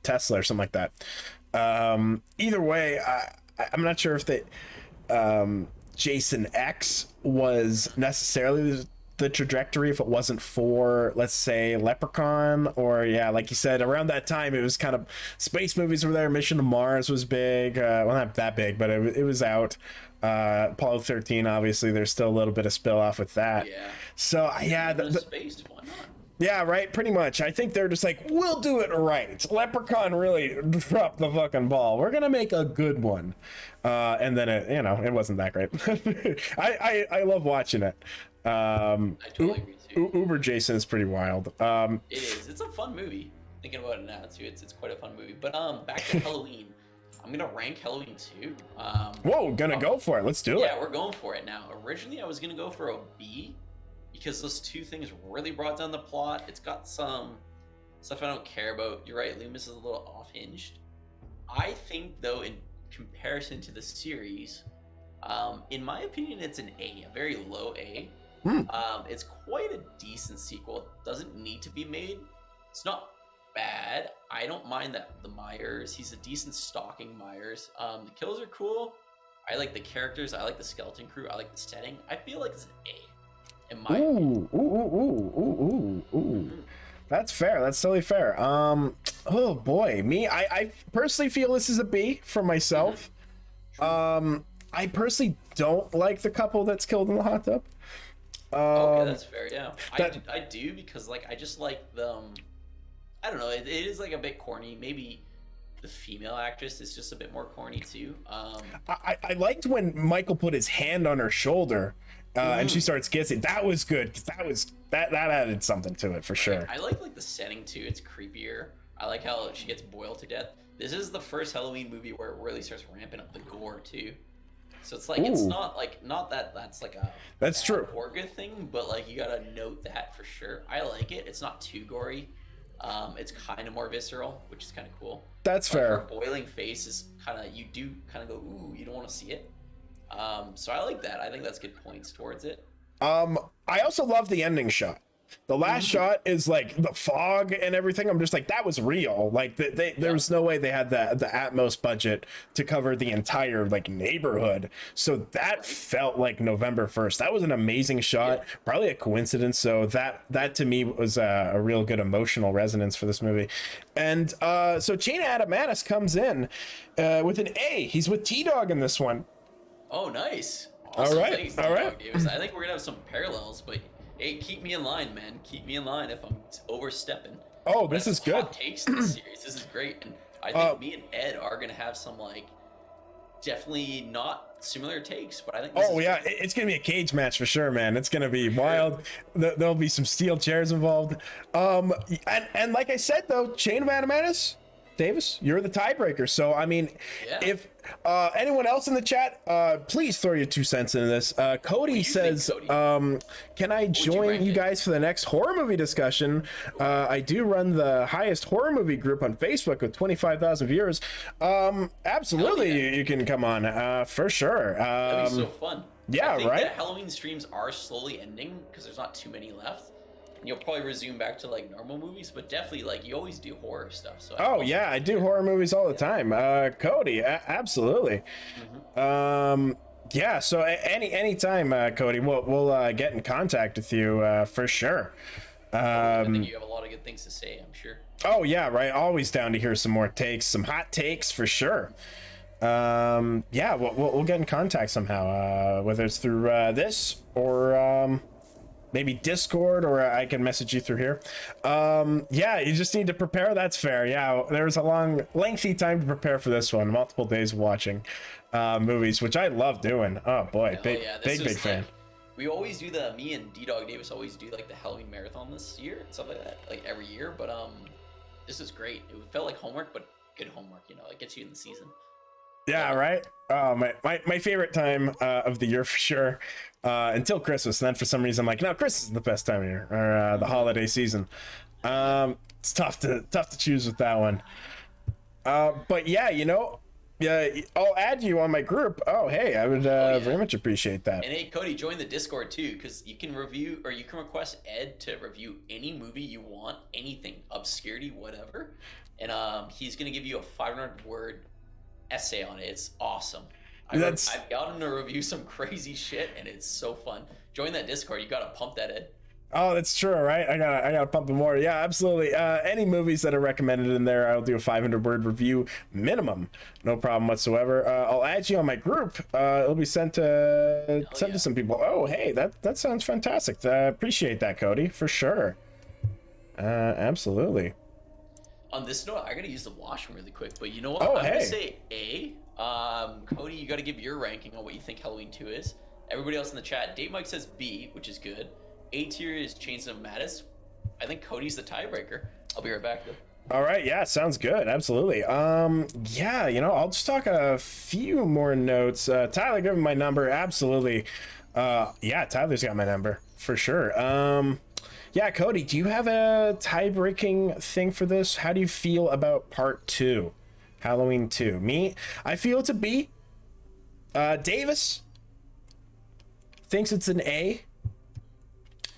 Tesla or something like that. Either way, I'm not sure if they Jason X was necessarily the trajectory if it wasn't for, let's say, Leprechaun, or like you said, around that time it was kind of space movies were there. Mission to Mars was big, well, not that big, but it was out. Apollo 13, obviously there's still a little bit of spill off with that. So space, why not? Yeah, right, pretty much. I think they're just like, we'll do it right. Leprechaun really dropped the fucking ball. We're gonna make a good one. And then it wasn't that great. I love watching it. I totally agree too. Uber Jason is pretty wild. It is. It's a fun movie. Thinking about it now too, it's quite a fun movie. But back to Halloween. I'm gonna rank Halloween 2. Whoa, go for it. Let's do it. Yeah, we're going for it now. Originally, I was gonna go for a B because those two things really brought down the plot. It's got some stuff I don't care about. You're right, Loomis is a little off-hinged. I think though, in comparison to the series, in my opinion, it's an A, a very low A. It's quite a decent sequel. It doesn't need to be made. It's not bad. I don't mind that the Myers, he's a decent stalking Myers. The kills are cool. I like the characters. I like the skeleton crew. I like the setting. I feel like it's an A. In my opinion. That's fair. That's totally fair. Oh boy, I personally feel this is a B for myself. I personally don't like the couple that's killed in the hot tub. Okay, that's fair. Yeah, I do because like I just like them. I don't know. It is like a bit corny. Maybe the female actress is just a bit more corny too. I liked when Michael put his hand on her shoulder, and she starts kissing. That was good. That added something to it for sure. I like the setting too. It's creepier. I like how she gets boiled to death. This is the first Halloween movie where it really starts ramping up the gore too. So it's like it's not that that's like a that's true or good thing, but like you gotta note that for sure. I like it. It's not too gory. It's kind of more visceral, which is kind of cool. That's fair. Her boiling face is kind of, you do kind of go, ooh, you don't want to see it. So I like that. I think that's good points towards it. I also love the ending shot. The last shot is like the fog and everything. I'm just like, that was real. Like there was no way they had the Atmos budget to cover the entire like neighborhood. So that felt like November 1st. That was an amazing shot. Probably a coincidence. So that to me was a real good emotional resonance for this movie. And so Chain Adamanis comes in with an A. He's with T-Dog in this one. Oh, nice. Awesome. right, Thanks, all right. Dog Davis. I think we're gonna have some parallels, but hey, keep me in line, man. Keep me in line if I'm overstepping. Oh, But this is some good. hot takes in this series. This is great, and I think me and Ed are gonna have some like definitely not similar takes, but I think. This Oh is yeah, it's gonna be a cage match for sure, man. It's gonna be wild. There'll be some steel chairs involved. And like I said though, Chain of Adamatus, Davis, you're the tiebreaker. So I mean, Yeah. if anyone else in the chat, please throw your 2 cents into this. Cody you think, says, Cody? can I you join rank you it? guys for the next horror movie discussion? I do run the highest horror movie group on Facebook with 25,000 viewers. Absolutely, Hell yeah. you can come on for sure. That'd be so fun. yeah, I think right? that Halloween streams are slowly ending because there's not too many left. And you'll probably resume back to like normal movies, but definitely like you always do horror stuff. So Oh yeah, I do horror movies all the time. Cody, absolutely. Yeah, so anytime, Cody, we'll get in contact with you for sure. I think you have a lot of good things to say. I'm sure. Oh yeah, right. Always down to hear some more takes, some hot takes for sure. Yeah, we'll get in contact somehow, whether it's through this or maybe Discord, or I can message you through here. Yeah, you just need to prepare. That's fair. Yeah, there was a lengthy time to prepare for this one. Multiple days of watching movies, which I love doing. Oh boy, Hell big yeah, this big was, fan. like, we always do me and D-Dog Davis always do like the Halloween marathon this year and stuff like that, like every year. But this is great. It felt like homework, but good homework. You know, it gets you in the season. Yeah, right. Oh, my favorite time of the year for sure. Until Christmas, and then for some reason I'm like, no, Christmas is the best time of year, or the holiday season. It's tough to choose with that one. But yeah, you know, yeah, I'll add you on my group. Oh, hey, I would yeah. very much appreciate that. And hey, Cody, join the Discord too, because you can review or you can request Ed to review any movie you want, anything, obscurity, whatever. And he's gonna give you a 500-word essay on it. It's awesome. I've got him to review some crazy shit, and it's so fun. Join that Discord. You gotta pump that, Ed. Oh, that's true, right? I gotta pump it more. Yeah, absolutely. Any movies that are recommended in there, I'll do a 500-word review minimum. No problem whatsoever. I'll add you on my group. It'll be sent to some people. Oh, hey, that sounds fantastic. Appreciate that, Cody, for sure. Absolutely. On this note, I gotta use the washroom really quick, but you know what? Oh, I'm hey. gonna say A. Cody, you gotta give your ranking on what you think Halloween 2 is. Everybody else in the chat, Dave Mike says B, which is good. A tier is Chains of Mattis. I think Cody's the tiebreaker. I'll be right back though. All right, yeah, sounds good. Absolutely. Yeah, you know, I'll just talk a few more notes. Tyler, give him my number. Absolutely. Yeah, Tyler's got my number for sure. Yeah, Cody, do you have a tie-breaking thing for this? How do you feel about part 2, Halloween 2? Me, I feel it's a B. Davis thinks it's an A.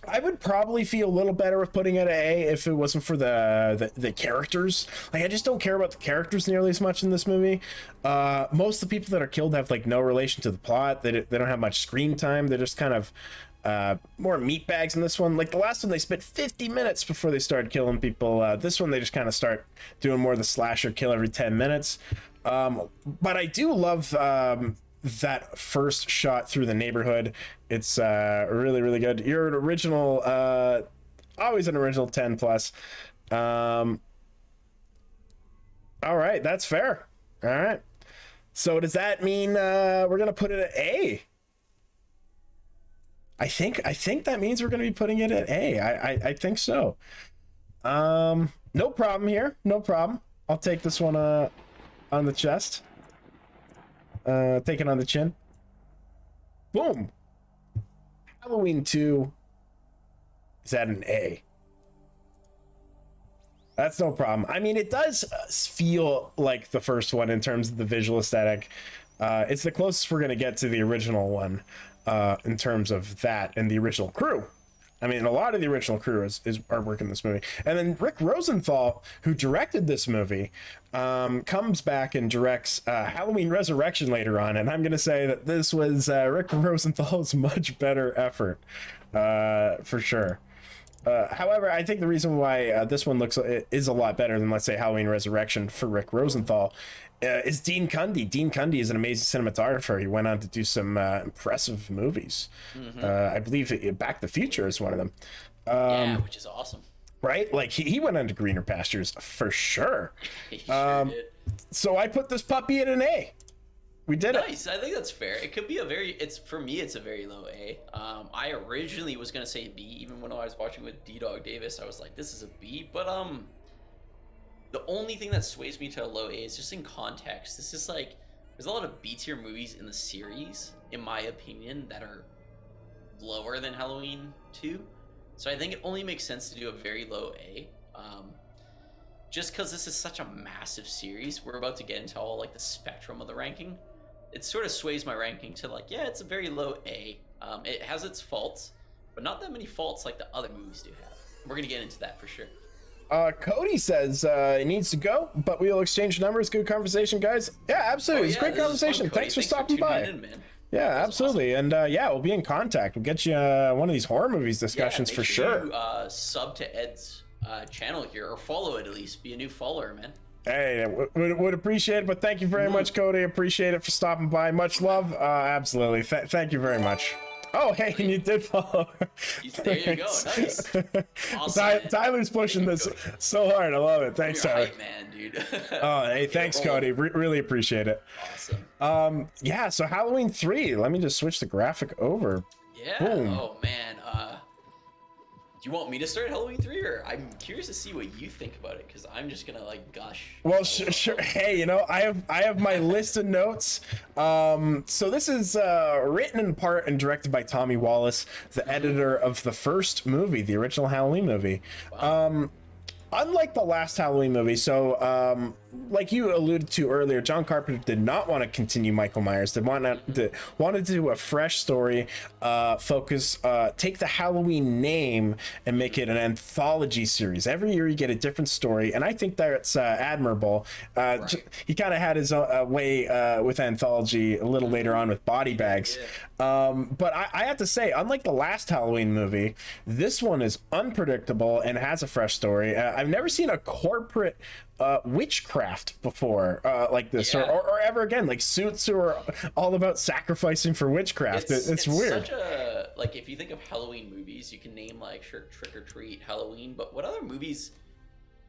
I would probably feel a little better with putting it at A if it wasn't for the characters. Like, I just don't care about the characters nearly as much in this movie. Most of the people that are killed have like no relation to the plot. They don't have much screen time. They're just kind of more meatbags in this one. Like the last one, they spent 50 minutes before they started killing people. This one, they just kind of start doing more of the slasher kill every 10 minutes. But I do love that first shot through the neighborhood. It's really, really good. You're an original, always an original 10 plus. All right, that's fair. All right. So does that mean we're gonna put it at A? I think that means we're gonna be putting it at A. I think so. No problem here. No problem. I'll take this one on the chest. Take it on the chin. Boom. Halloween 2 is at an A. That's no problem. I mean, it does feel like the first one in terms of the visual aesthetic. It's the closest we're going to get to the original one in terms of that and the original crew. I mean, a lot of the original crew are working this movie. And then Rick Rosenthal, who directed this movie, comes back and directs Halloween Resurrection later on. And I'm going to say that this was Rick Rosenthal's much better effort, for sure. However, I think the reason why this one is a lot better than, let's say, Halloween Resurrection for Rick Rosenthal is Dean Cundy. Dean Cundy is an amazing cinematographer. He went on to do some impressive movies. I believe Back to the Future is one of them. Yeah, which is awesome. Right? Like he went on to greener pastures for sure. He sure did. So I put this puppy at an A. We did it. Nice. I think that's fair. It could be for me, it's a very low A. I originally was going to say B, even when I was watching with D-Dog Davis, I was like, this is a B, but, the only thing that sways me to a low A is just in context. This is like, there's a lot of B tier movies in the series, in my opinion, that are lower than Halloween 2. So I think it only makes sense to do a very low A. Just because this is such a massive series, we're about to get into all like the spectrum of the ranking. It sort of sways my ranking to like, yeah, it's a very low A. It has its faults, but not that many faults like the other movies do have. We're gonna get into that for sure. Cody says it needs to go, but we'll exchange numbers. Good conversation, guys. Yeah, absolutely. It's a great conversation. Thanks for stopping by. Yeah, absolutely. Awesome. And yeah, we'll be in contact. We'll get you one of these horror movies discussions for sure. You, sub to Ed's channel here, or follow it at least. Be a new follower, man. Hey, would appreciate it, but thank you very much, Cody. Appreciate it for stopping by. Much love. Absolutely. Thank you very much. Oh, hey, and you did follow. There you go. Nice. Awesome. Tyler's pushing this so hard. I love it. Thanks, You're Tyler. hype, man, dude. Oh, hey, thanks, Cody. Really appreciate it. Awesome. Yeah, so Halloween 3. Let me just switch the graphic over. Yeah. Boom. Oh, man. Do you want me to start Halloween 3, or I'm curious to see what you think about it, because I'm just gonna like gush. Well, sure. Hey, you know, I have my list of notes. So this is written in part and directed by Tommy Wallace, the editor of the first movie, the original Halloween movie. Wow. Unlike the last Halloween movie, so like you alluded to earlier, John Carpenter did not want to continue Michael Myers. They wanted to do a fresh story, take the Halloween name and make it an anthology series. Every year you get a different story, and I think that's admirable. Right. He kind of had his way with anthology a little later on with Body Bags. Yeah. But I have to say, unlike the last Halloween movie, this one is unpredictable and has a fresh story. I've never seen a corporate witchcraft before like this, yeah. or ever again, like Suits, who are all about sacrificing for witchcraft. It's weird. Such a, like, if you think of Halloween movies, you can name like Trick or Treat, Halloween, but what other movies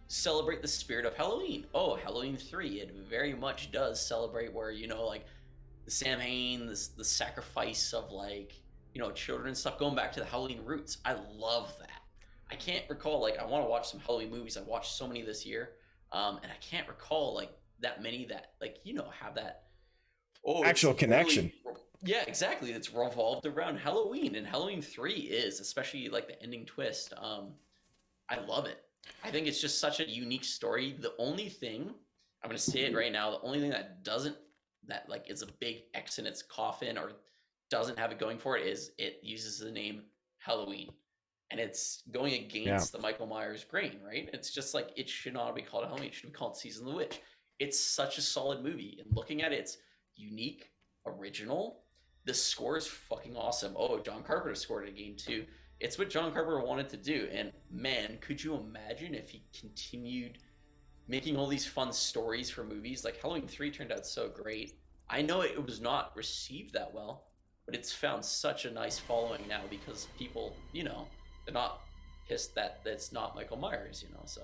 celebrate the spirit of Halloween? Oh, Halloween 3, it very much does celebrate where, you know, like the Samhain, the sacrifice of, like, you know, children and stuff, going back to the Halloween roots. I love that. I can't recall, like, I want to watch some Halloween movies. I've watched so many this year, and I can't recall, like, that many that, like, you know, have that actual connection. Really, yeah, exactly. It's revolved around Halloween, and Halloween 3 is, especially like the ending twist. I love it. I think it's just such a unique story. The only thing, I'm going to say it right now, the only thing that like is a big X in its coffin or doesn't have it going for it is it uses the name Halloween. And it's going against the Michael Myers grain, right? It's just like, it should not be called Halloween. It should be called Season of the Witch. It's such a solid movie. And looking at it, it's unique, original. The score is fucking awesome. Oh, John Carpenter scored it again too. It's what John Carpenter wanted to do. And man, could you imagine if he continued making all these fun stories for movies? Like Halloween 3 turned out so great. I know it was not received that well, but it's found such a nice following now because people, you know, they're not pissed that it's not Michael Myers, you know. So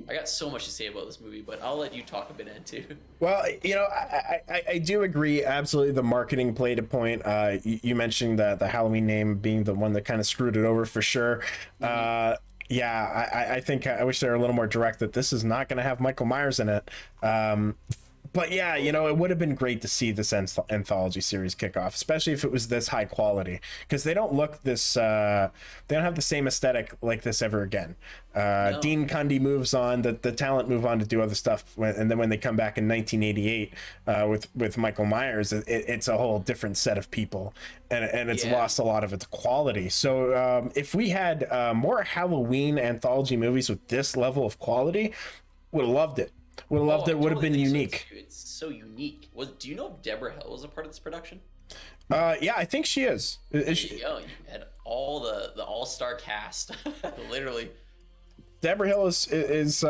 I got so much to say about this movie, but I'll let you talk a bit, Ed, too. Well, you know, I do agree. Absolutely, the marketing played a point. You mentioned that the Halloween name being the one that kind of screwed it over for sure. Yeah, I think I wish they were a little more direct that this is not going to have Michael Myers in it. But yeah, you know, it would have been great to see this anthology series kick off, especially if it was this high quality, because they don't look this, they don't have the same aesthetic like this ever again. No. Dean Cundy moves on, the talent move on to do other stuff, and then when they come back in 1988 with Michael Myers, it's a whole different set of people, and it's lost a lot of its quality. So if we had more Halloween anthology movies with this level of quality, would have loved it. Would have loved it. Would have been unique. So it's so unique. Do you know if Deborah Hill was a part of this production? Yeah, I think she is. You had all the all-star cast, literally. Deborah Hill is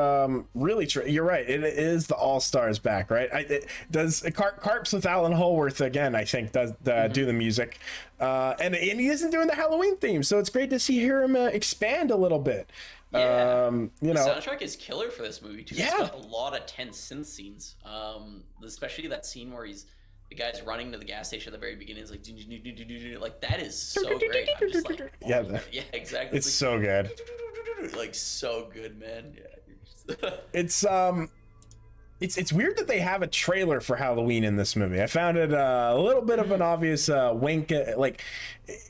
really true. You're right. It is the All Stars back, right? It does Carps with Alan Holworth again. I think does do the music, and he isn't doing the Halloween theme, so it's great to hear him expand a little bit. Yeah, the soundtrack is killer for this movie too. Yeah. It's got a lot of tense synth scenes. Especially that scene where the guy's running to the gas station at the very beginning. It's like that is so great. I'm just like, yeah, exactly. It's so good. Like so good, man. Yeah. It's weird that they have a trailer for Halloween in this movie. I found it a little bit of an obvious wink. Like,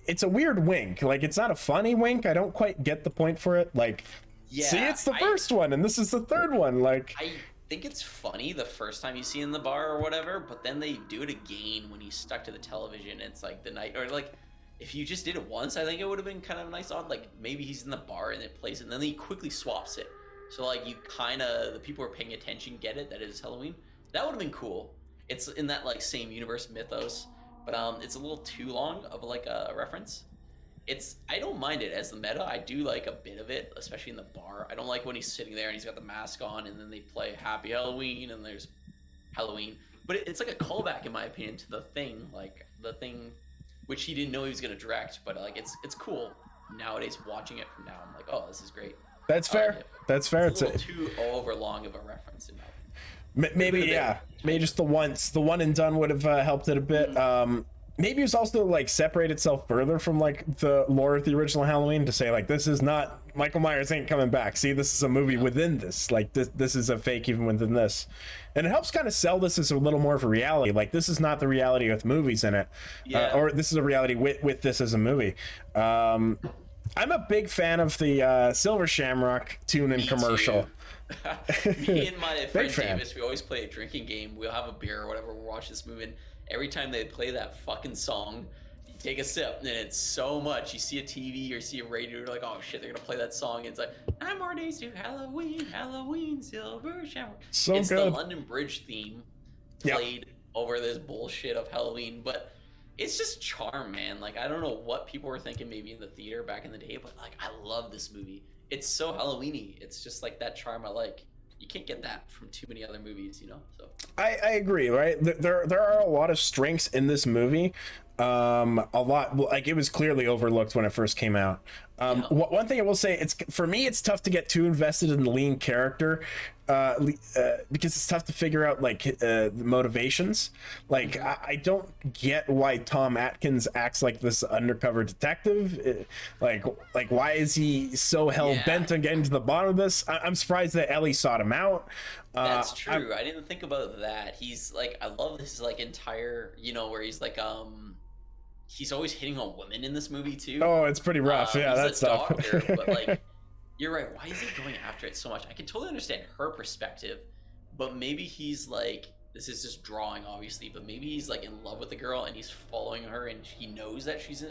it's a weird wink. Like, it's not a funny wink. I don't quite get the point for it. Like, see, it's the first one, and this is the third one. Like, I think it's funny the first time you see in the bar or whatever, but then they do it again when he's stuck to the television. It's like the night, or like if you just did it once, I think it would have been kind of a nice odd. Like maybe he's in the bar and it plays, and then he quickly swaps it. So like you kind of, the people who are paying attention get it that it is Halloween. That would have been cool. It's in that like same universe mythos, but it's a little too long of like a reference. I don't mind it as the meta. I do like a bit of it, especially in the bar. I don't like when he's sitting there and he's got the mask on and then they play Happy Halloween and there's Halloween. But it's like a callback, in my opinion, to the thing, which he didn't know he was going to direct. But like it's cool nowadays watching it from now. I'm like, oh, this is great. That's fair. That's fair. It's a little too over long of a reference in my opinion. Maybe, yeah. Maybe just the one and done would have helped it a bit. Maybe it was also like separate itself further from like the lore of the original Halloween to say like, this is not, Michael Myers ain't coming back. See, this is a movie within this. Like this is a fake even within this. And it helps kind of sell this as a little more of a reality. Like this is not the reality with movies in it. Or this is a reality with this as a movie. I'm a big fan of the Silver Shamrock tune and commercial. Me and my friend Davis, we always play a drinking game. We'll have a beer or whatever. We'll watch this movie. And every time they play that fucking song, you take a sip, and it's so much. You see a TV or see a radio, you're like, oh shit, they're gonna play that song. And it's like, 9 more days to Halloween, Halloween, Silver Shamrock. So it's good. The London Bridge theme played over this bullshit of Halloween, but it's just charm, man. Like, I don't know what people were thinking maybe in the theater back in the day, but like, I love this movie. It's so Halloween-y. It's just like that charm I like. You can't get that from too many other movies, you know? So I agree, right? There are a lot of strengths in this movie. A lot, like it was clearly overlooked when it first came out. One thing I will say, for me, it's tough to get too invested in the lean character because it's tough to figure out like the motivations. Like I don't get why Tom Atkins acts like this undercover detective. Like why is he so hell bent on getting to the bottom of this? I'm surprised that Ellie sought him out. That's true. I didn't think about that. He's like, I love this like entire, you know, where he's like he's always hitting on women in this movie too. Oh, it's pretty rough. Yeah, that's tough. Doctor, but like, you're right. Why is he going after it so much? I can totally understand her perspective, but maybe he's like, this is just drawing, obviously, but maybe he's like in love with the girl and he's following her and he knows that she's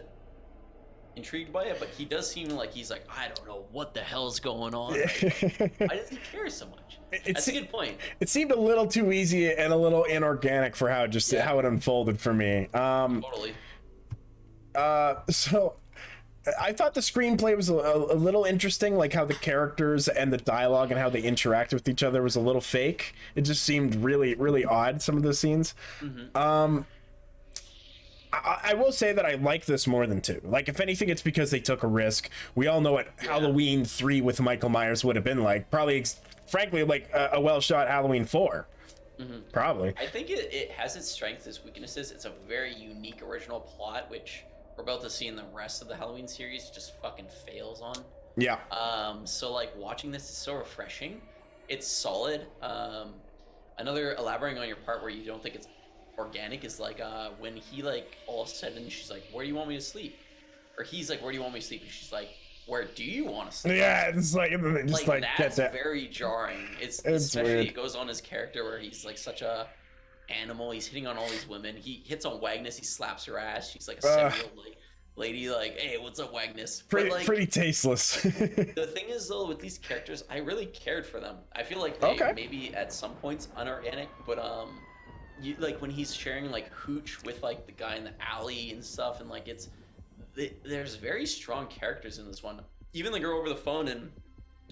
intrigued by it, but he does seem like he's like, I don't know what the hell's going on. Like, why does he care so much? That's a good point. It seemed a little too easy and a little inorganic for how it unfolded for me. Totally. So I thought the screenplay was a little interesting, like how the characters and the dialogue and how they interact with each other was a little fake. It just seemed really, really odd, some of the scenes. I will say that I like this more than 2. Like, if anything, it's because they took a risk. We all know what Halloween 3 with Michael Myers would have been like. Probably, frankly, like a well-shot Halloween 4. Probably. I think it has its strengths, its weaknesses. It's a very unique original plot, which we're about to see in the rest of the Halloween series just fucking fails on. Yeah. So like watching this is so refreshing. It's solid. Another elaborating on your part where you don't think it's organic is like when he like all of a sudden she's like, where do you want me to sleep? Or he's like, where do you want me to sleep? And she's like, where do you want to sleep? Yeah, it's like just like that's very jarring. It's especially weird. It goes on his character where he's like such a animal. He's hitting on all these women. He hits on Wagnes. He slaps her ass. She's like a 7-year-old lady. Like, hey, what's up, Wagnes? Pretty tasteless. The thing is, though, with these characters, I really cared for them. I feel like they maybe at some points unorganic, but like when he's sharing like hooch with like the guy in the alley and stuff, and like it's there's very strong characters in this one. Even the girl over the phone, and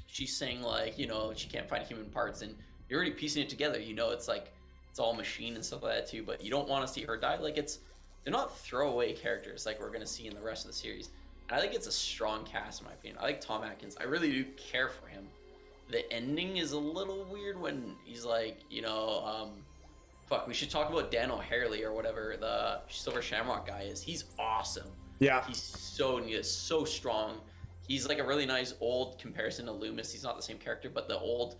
she's saying like, you know, she can't find human parts, and you're already piecing it together. You know, it's like it's all machine and stuff like that too. But you don't want to see her die. Like they're not throwaway characters like we're gonna see in the rest of the series. And I think it's a strong cast in my opinion. I like Tom Atkins. I really do care for him. The ending is a little weird when he's like, you know, fuck, we should talk about Dan O'Harely or whatever the Silver Shamrock guy is. He's awesome. Yeah. He's so strong. He's like a really nice old comparison to Loomis. He's not the same character, but the old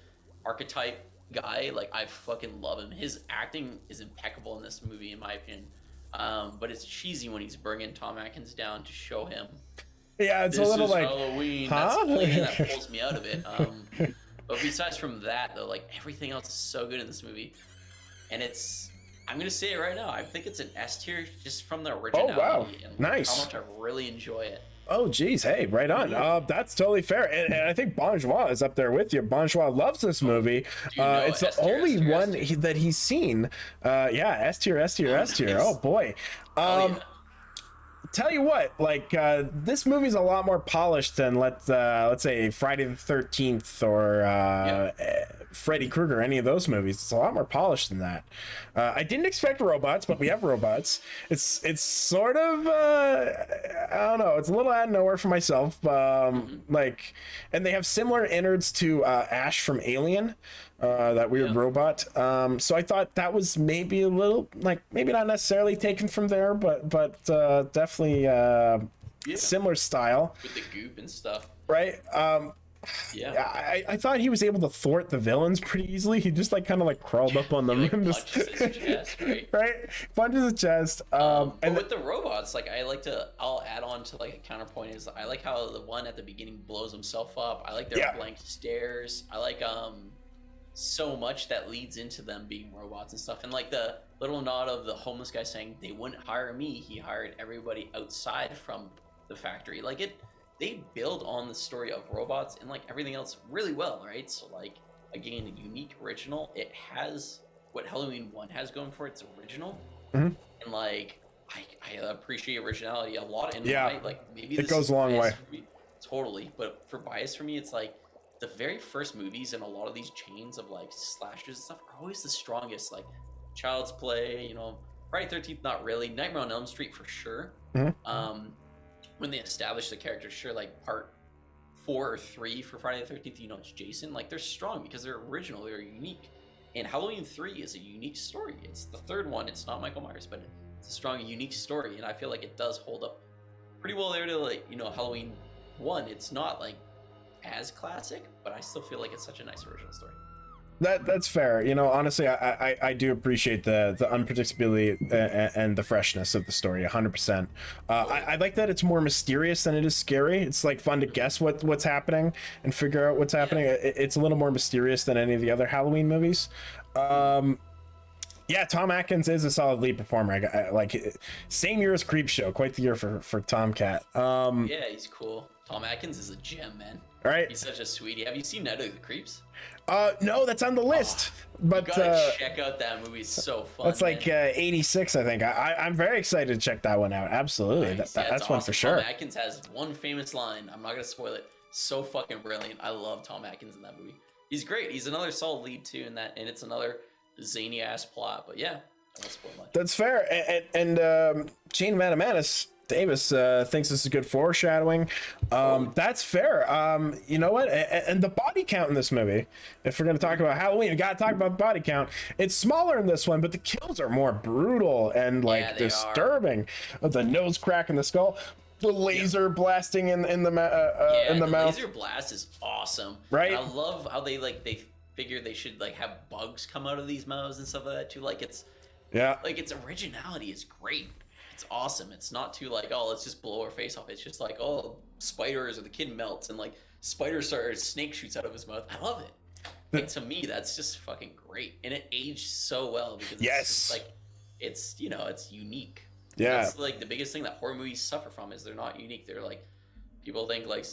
archetype guy, like I fucking love him. His acting is impeccable in this movie, in my opinion. But it's cheesy when he's bringing Tom Atkins down to show him. Yeah, it's this a little is like Halloween. huh? That's the only thing that pulls me out of it. But besides from that, though, like everything else is so good in this movie, and I'm gonna say it right now. I think it's an S tier just from the originality. Oh, wow. And Nice. How much I really enjoy it. Oh, geez. Hey, right on. That's totally fair. And I think Bonjour is up there with you. Bonjour loves this movie. know It's the S tier, only S tier, one S tier. that he's seen. Yeah, S tier, S tier, S tier. nice. Oh, boy. Oh, yeah. Tell you what, like this movie's a lot more polished than let's say Friday the 13th or Freddy Krueger, any of those movies. It's a lot more polished than that. I didn't expect robots, but we have robots. It's sort of I don't know. It's a little out of nowhere for myself. Like, and they have similar innards to Ash from Alien. That weird robot. So I thought that was maybe a little, like, maybe not necessarily taken from there, but definitely similar style, With the goop and stuff. right? Yeah. I thought he was able to thwart the villains pretty easily. He just like kind of like crawled up on them Like and just punches his chest, right? right, punches his chest. But And with the robots, like I'll add on to like a counterpoint is I like how the one at the beginning blows himself up. I like their Yeah. blank stares. I like so much that leads into them being robots and stuff. And like the little nod of the homeless guy saying they wouldn't hire me, he hired everybody outside from the factory. Like they build on the story of robots and like everything else really well, right? So like again, a unique original. It has what Halloween 1 has going for its original. Mhm. And like I appreciate originality a lot. And Yeah. like maybe It this goes is a long biased way. for me. Totally. But for bias for me, it's like the very first movies in a lot of these chains of like slashers and stuff are always the strongest. Like Child's Play, you know, Friday 13th, not really. Nightmare on Elm Street for sure. Mhm. When they establish the characters, sure, like part 4 or 3 for Friday the 13th, you know, it's Jason. Like they're strong because they're original, they're unique. And Halloween 3 is a unique story. It's the third one. It's not Michael Myers, but it's a strong, unique story. And I feel like it does hold up pretty well there to like, you know, Halloween 1. It's not like as classic, but I still feel like it's such a nice original story. That's fair. You know, honestly, I do appreciate the unpredictability and the freshness of the story 100%. I like that it's more mysterious than it is scary. It's like fun to guess what's happening and figure out what's happening. It's a little more mysterious than any of the other Halloween movies. Yeah, Tom Atkins is a solid lead performer. I like same year as Creepshow, quite the year for Tomcat. Yeah, he's cool. Tom Atkins is a gem, man. All right. He's such a sweetie. Have you seen Night of the Creeps? No, that's on the list, but You gotta check out that movie. It's so fun. that's like man. 86, I think. I'm very excited to check that one out. Absolutely, Nice. that's Yeah, it's one awesome. for sure. Tom Atkins has one famous line. I'm not gonna spoil it. So fucking brilliant. I love Tom Atkins in that movie. He's great. He's another solid lead too in that, and it's another zany ass plot. But yeah, I won't spoil much. That's fair. And Jane Matamanus Davis thinks this is good foreshadowing. That's fair. You know what? And the body count in this movie, if we're going to talk about Halloween, we got to talk about the body count. It's smaller in this one, but the kills are more brutal and like Yeah, they are. disturbing. The nose crack in the skull, the laser blasting in the The mouth. laser blast is awesome. Right. And I love how they figure they should like have bugs come out of these mouths and stuff like that too. Like its originality is great. It's awesome. It's not too like, oh, let's just blow our face off. It's just like, oh, spiders, or the kid melts and like snake shoots out of his mouth. I love it. Like, to me, that's just fucking great. And it aged so well because it's Yes. just, like it's it's unique. Yeah. That's like the biggest thing that horror movies suffer from is they're not unique. They're like, people think like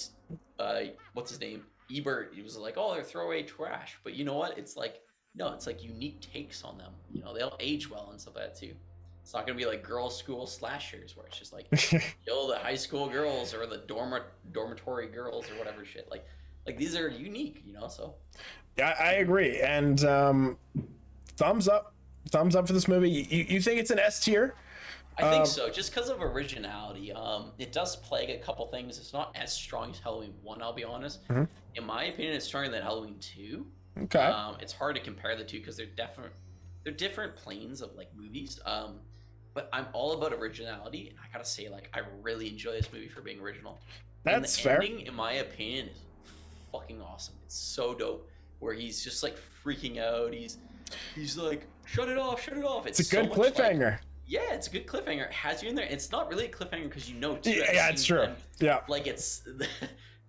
what's his name? Ebert, he was like, oh, they're throwaway trash. But you know what? It's like, no, it's like unique takes on them. You know, they'll age well and stuff like that too. It's not gonna be like girls' school slashers where it's just like kill the high school girls or the dormitory girls or whatever shit. Like these are unique, you know. So Yeah, I agree. And thumbs up for this movie. You think it's an S tier? I think so, just because of originality. It does plague a couple things. It's not as strong as Halloween 1, I'll be honest. In my opinion, it's stronger than Halloween 2. Okay. It's hard to compare the two because they're different planes of like movies. But I'm all about originality, and I gotta say, like, I really enjoy this movie for being original. That's and the fair. ending, in my opinion, is fucking awesome. It's so dope. Where he's just like freaking out. He's like, shut it off. It's a so good much, like, cliffhanger. yeah, it's a good cliffhanger. It has you in there. It's not really a cliffhanger because you know too. Yeah, it's true. Yeah. Like it's the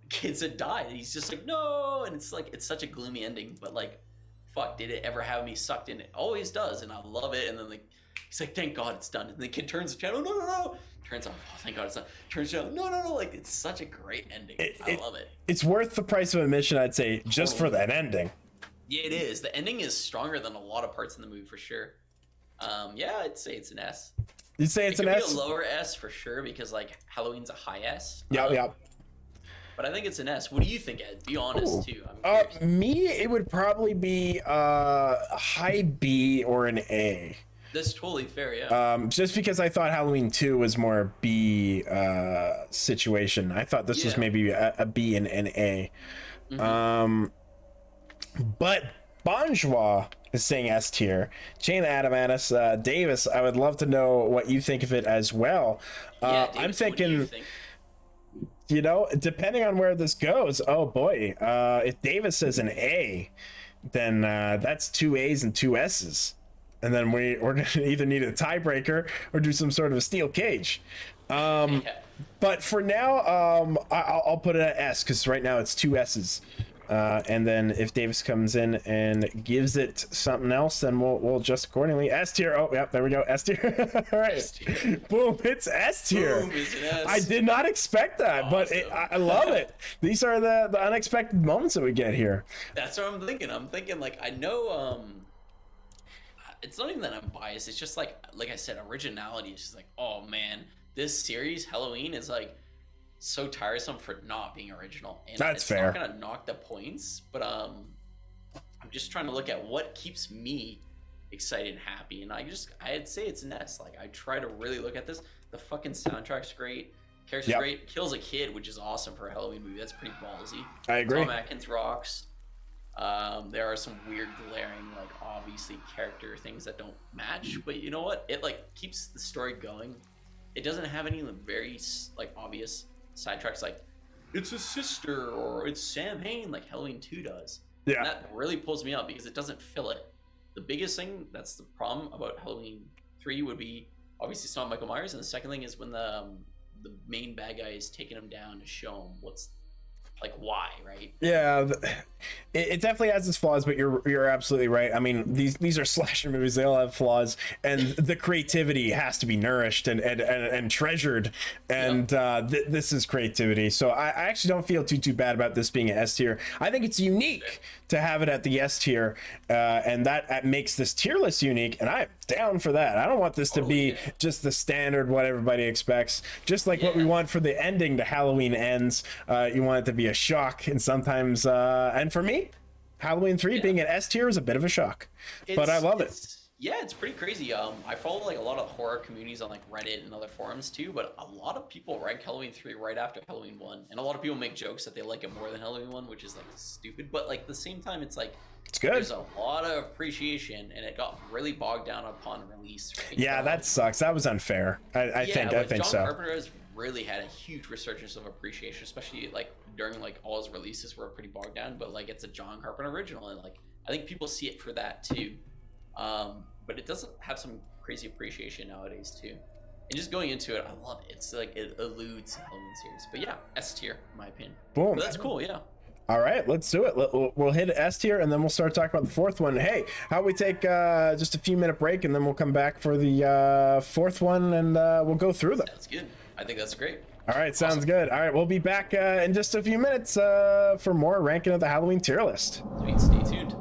kids that died, and he's just like no, and it's like it's such a gloomy ending. But like, fuck, did it ever have me sucked in? It always does, and I love it. And then like, he's like, thank God it's done. And the kid turns the channel, no. Turns off. Oh, thank God it's done. Turns the channel, no. Like it's such a great ending. I love it. It's worth the price of admission, I'd say, just for that ending. Yeah, it is. The ending is stronger than a lot of parts in the movie for sure. Yeah, I'd say it's an S. You'd say it's it an could S? be a lower S for sure because like Halloween's a high S. Yeah. But I think it's an S. What do you think, Ed? Be honest too. I'm curious. Me, it would probably be a high B or an A. That's totally fair, yeah. Just because I thought Halloween 2 was more B situation. I thought this was maybe a B and an A. But Bonjour is saying S tier. Jane Adamanis, Davis, I would love to know what you think of it as well. Davis, I'm what do thinking, you think? you know, depending on where this goes, oh boy, if Davis says an A, then that's 2 A's and 2 S's. And then we're going to either need a tiebreaker or do some sort of a steel cage. But for now, I'll put it at S because right now it's 2 S's. And then if Davis comes in and gives it something else, then we'll adjust accordingly. S tier. Oh, yeah, there we go. S tier. All right. S-tier. Boom. It's S tier. Boom, it's an S. I did not expect that, but I love it. These are the unexpected moments that we get here. That's what I'm thinking. I'm thinking like I know. It's not even that I'm biased. It's just like I said, originality is just like, oh man, this series Halloween is like so tiresome for not being original. And that's it's fair. Not gonna knock the points, but I'm just trying to look at what keeps me excited and happy, and I'd say it's an S. Like I try to really look at this. The fucking soundtrack's great. Character's great. Kills a kid, which is awesome for a Halloween movie. That's pretty ballsy. I agree. Tom Atkins rocks. There are some weird glaring, like obviously character things that don't match, but you know what? It like keeps the story going. It doesn't have any very like obvious sidetracks like it's a sister or it's Sam Hain like Halloween 2 does. Yeah. And that really pulls me up because it doesn't fill it. The biggest thing that's the problem about Halloween 3 would be obviously it's not Michael Myers, and the second thing is when the main bad guy is taking him down to show him what's like why, right? Yeah, it definitely has its flaws, but you're absolutely right. I mean, these are slasher movies; they all have flaws, and the creativity has to be nourished and treasured. And this is creativity, so I actually don't feel too bad about this being an S tier. I think it's unique to have it at the S tier, and that makes this tier list unique. And I'm down for that. I don't want this to be just the standard what everybody expects. Just like what we want for the ending to Halloween Ends, you want it to be a shock, and sometimes and for me Halloween 3 being an S tier is a bit of a shock, but I love it. Yeah, it's pretty crazy. I follow like a lot of horror communities on like Reddit and other forums too, but a lot of people rank Halloween 3 right after Halloween 1, and a lot of people make jokes that they like it more than Halloween 1, which is like stupid, but like at the same time it's like it's good. There's a lot of appreciation, and it got really bogged down upon release. Right? Yeah, that sucks. That was unfair. I think John so. Carpenter has really had a huge resurgence of appreciation, especially like during like all his releases were pretty bogged down, but like it's a John Carpenter original, and like I think people see it for that too. But it doesn't have some crazy appreciation nowadays too. And just going into it, I love it. It's like it eludes the Halloween series. But yeah, S tier in my opinion. Boom. But that's cool, yeah. All right, let's do it. We'll hit S tier, and then we'll start talking about the fourth one. Hey, how we take just a few minute break, and then we'll come back for the fourth one, and we'll go through them. That's good. I think that's great. All right, sounds good. All right, we'll be back in just a few minutes for more ranking of the Halloween tier list. Sweet, stay tuned.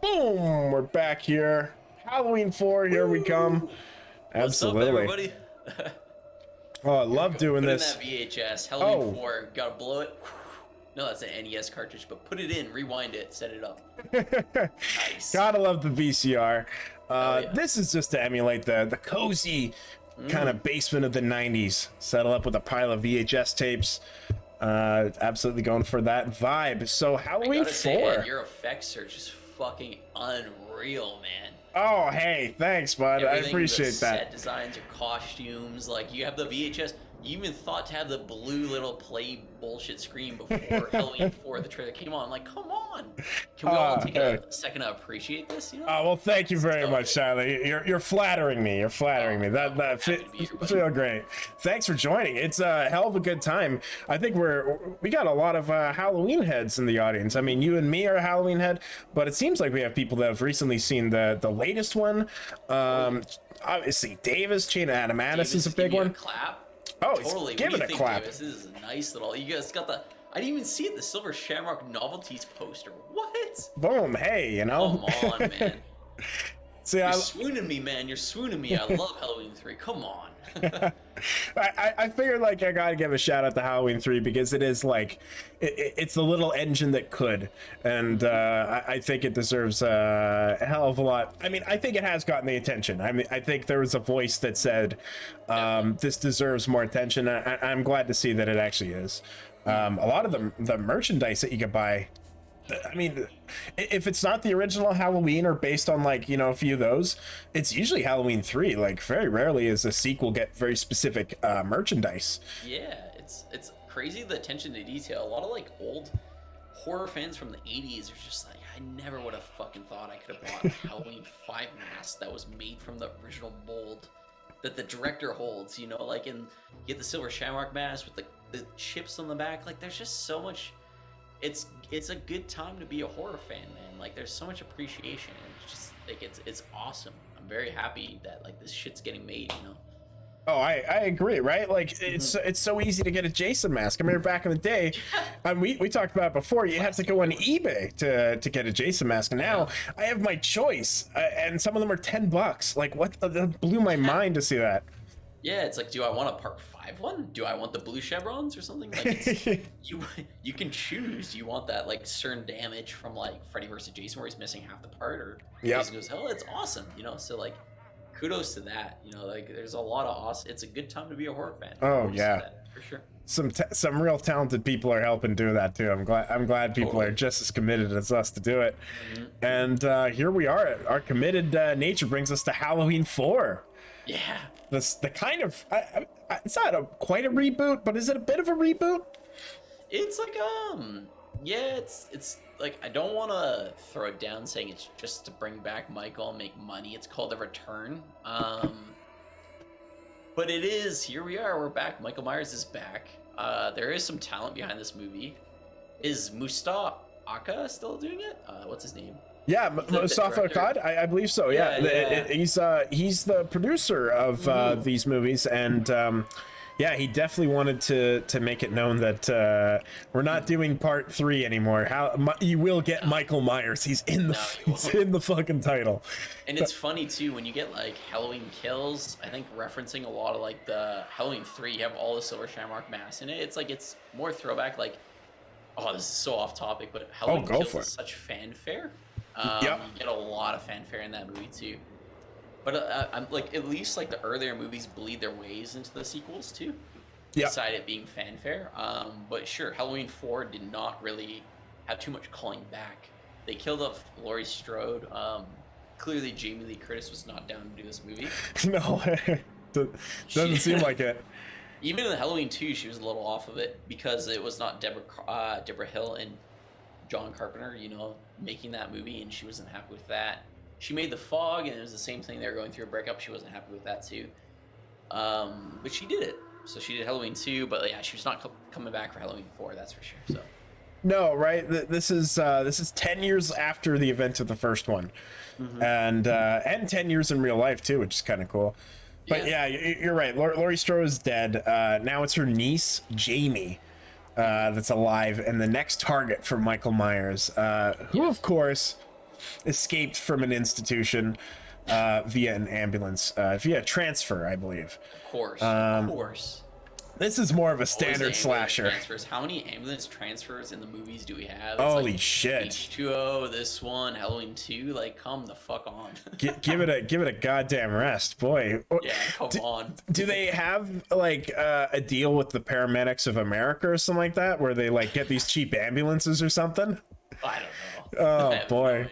boom, we're back here. Halloween 4, here we come. Absolutely. What's up, everybody? Oh, I love doing Put this. in that VHS. Halloween Oh. 4. Gotta blow it. No, that's an NES cartridge, but put it in, rewind it, set it up. Nice. Gotta love the VCR. Yeah. This is just to emulate the cozy kind of basement of the 90s. Settle up with a pile of VHS tapes. Absolutely going for that vibe. So I Halloween gotta say, 4. Ed, your effects are just fucking unreal, man. Oh, hey, thanks, bud. I Everything, appreciate the that. set designs, your costumes, like you have the VHS. You even thought to have the blue little play bullshit screen before Halloween 4, the trailer came on. Like, come on. Can we all take hey. a second to appreciate this? You know? Oh, well, thank you very So much, Charlie. You're flattering me. You're flattering me. That happy to be here, buddy. feel great. Thanks for joining. It's a hell of a good time. I think we got a lot of Halloween heads in the audience. I mean, you and me are a Halloween head, but it seems like we have people that have recently seen the latest one. Obviously, Davis, Chain of Adamantis is a big give you one. A clap. Oh, he's Totally. giving What do a you think, clap. Davis? This is a nice little. You guys got the. I didn't even see it. The Silver Shamrock Novelties poster. What? Boom. Hey, you know. Come on, man. See, You're swooning me, man. You're swooning me. I love Halloween 3. Come on. I figured like I gotta give a shout out to Halloween 3 because it is like it's the little engine that could, and I think it deserves a hell of a lot. I mean, I think it has gotten the attention. I mean, I think there was a voice that said this deserves more attention. I'm glad to see that it actually is. A lot of the merchandise that you could buy, I mean, if it's not the original Halloween or based on like, you know, a few of those, it's usually Halloween 3. Like very rarely is a sequel get very specific merchandise. Yeah, it's crazy the attention to detail. A lot of like old horror fans from the 80s are just like, I never would have fucking thought I could have bought a Halloween 5 mask that was made from the original mold that the director holds, you know, like, and you get the Silver Shamrock mask with the chips on the back. Like, there's just so much. It's a good time to be a horror fan, man. Like, there's so much appreciation, and it's just like it's awesome. I'm very happy that like this shit's getting made, you know. Oh, I agree, right? Like it's so easy to get a Jason mask. I remember back in the day, and we talked about it before. You had to go on eBay to get a Jason mask. And now I have my choice, and some of them are $10. Like what? That blew my mind to see that. Yeah, it's like, do I want a Part 5 one? Do I want the blue chevrons or something? Like, it's, you can choose. Do you want that like certain damage from like Freddy vs. Jason where he's missing half the part, or Jason goes, hell, it's awesome, you know? So like, kudos to that, you know. Like, there's a lot of awesome. It's a good time to be a horror fan. Oh yeah, for sure. Some real talented people are helping do that too. I'm glad people are just as committed as us to do it. And here we are. Our committed nature brings us to Halloween 4. Yeah. The kind of it's not quite a reboot, but is it a bit of a reboot? It's like yeah, it's like, I don't want to throw it down saying it's just to bring back Michael and make money. It's called The Return. But it is, here we are, we're back. Michael Myers is back. There is some talent behind this movie. Is Mustafa Akka still doing it? What's his name? Yeah, Mustafa Akkad, I believe so. Yeah. He's the producer of these movies, and yeah, he definitely wanted to make it known that we're not doing Part 3 anymore. You will get Michael Myers. He's in the fucking title. And it's funny too when you get like Halloween Kills. I think referencing a lot of like the Halloween 3, you have all the Silver Shamrock masks in it. It's like it's more throwback. Like, oh, this is so off topic, but Halloween Kills is such fanfare. You get a lot of fanfare in that movie too. But I'm like, at least like the earlier movies bleed their ways into the sequels too. Beside it being fanfare. But sure, Halloween 4 did not really have too much calling back. They killed off Laurie Strode. Clearly Jamie Lee Curtis was not down to do this movie. No, doesn't seem like it. Even in Halloween 2, she was a little off of it because it was not Deborah Hill and John Carpenter, you know, making that movie, and she wasn't happy with that. She made The Fog, and it was the same thing. They were going through a breakup. She wasn't happy with that too. But she did it. So she did Halloween 2, but yeah, she was not coming back for Halloween 4. That's for sure. So. No, right. This is 10 years after the event of the first one, and 10 years in real life too, which is kind of cool. But yeah, you're right. Laurie Strode is dead. Now it's her niece Jamie that's alive, and the next target for Michael Myers, who of course escaped from an institution via an ambulance, via transfer, I believe. Of course. This is more of a Always standard ambulance slasher. Transfers. How many ambulance transfers in the movies do we have? It's Holy like shit. H2O, this one, Halloween 2. Like, come the fuck on. Give it a goddamn rest, boy. Yeah, come on. Do they have like a deal with the paramedics of America or something like that, where they like get these cheap ambulances or something? I don't know. Oh I have boy,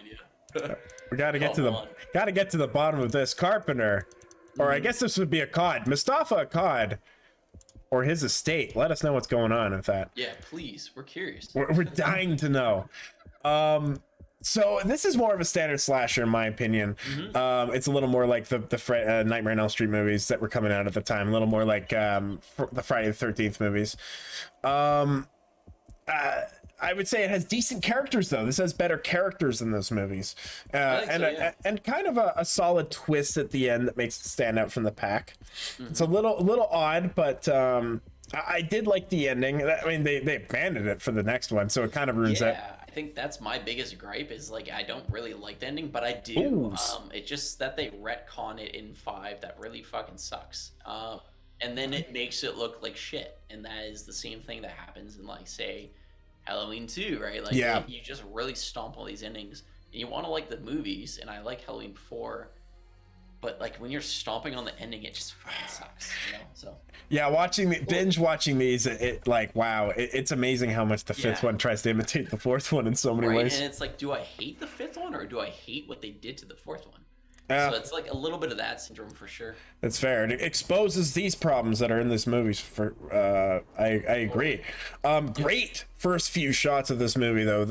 no idea. we gotta get Come on. gotta get to the bottom of this. Carpenter, or I guess this would be Akkad, Mustafa Akkad, or his estate. Let us know what's going on with that. Yeah, please. We're curious. We're dying to know. So this is more of a standard slasher, in my opinion. It's a little more like the Nightmare on Elm Street movies that were coming out at the time. A little more like the Friday the 13th movies. I would say it has decent characters, though. This has better characters than those movies, and kind of a solid twist at the end that makes it stand out from the pack. It's a little odd, but I did like the ending. I mean, they abandoned it for the next one, so it kind of ruins it. I think that's my biggest gripe is like I don't really like the ending, but I do. Ooh. It's just that they retcon it in 5 that really fucking sucks. And then it makes it look like shit, and that is the same thing that happens in like say Halloween 2, right? Like you just really stomp all these endings, and you want to like the movies, and I like Halloween 4, but like when you're stomping on the ending, it just fucking sucks, you know? So yeah, binge watching these, it like wow, it's amazing how much the fifth one tries to imitate the fourth one in so many ways. And it's like, do I hate the 5th one or do I hate what they did to the 4th one? Yeah. So it's like a little bit of that syndrome for sure. That's fair. It exposes these problems that are in this movie. I agree. Great first few shots of this movie, though.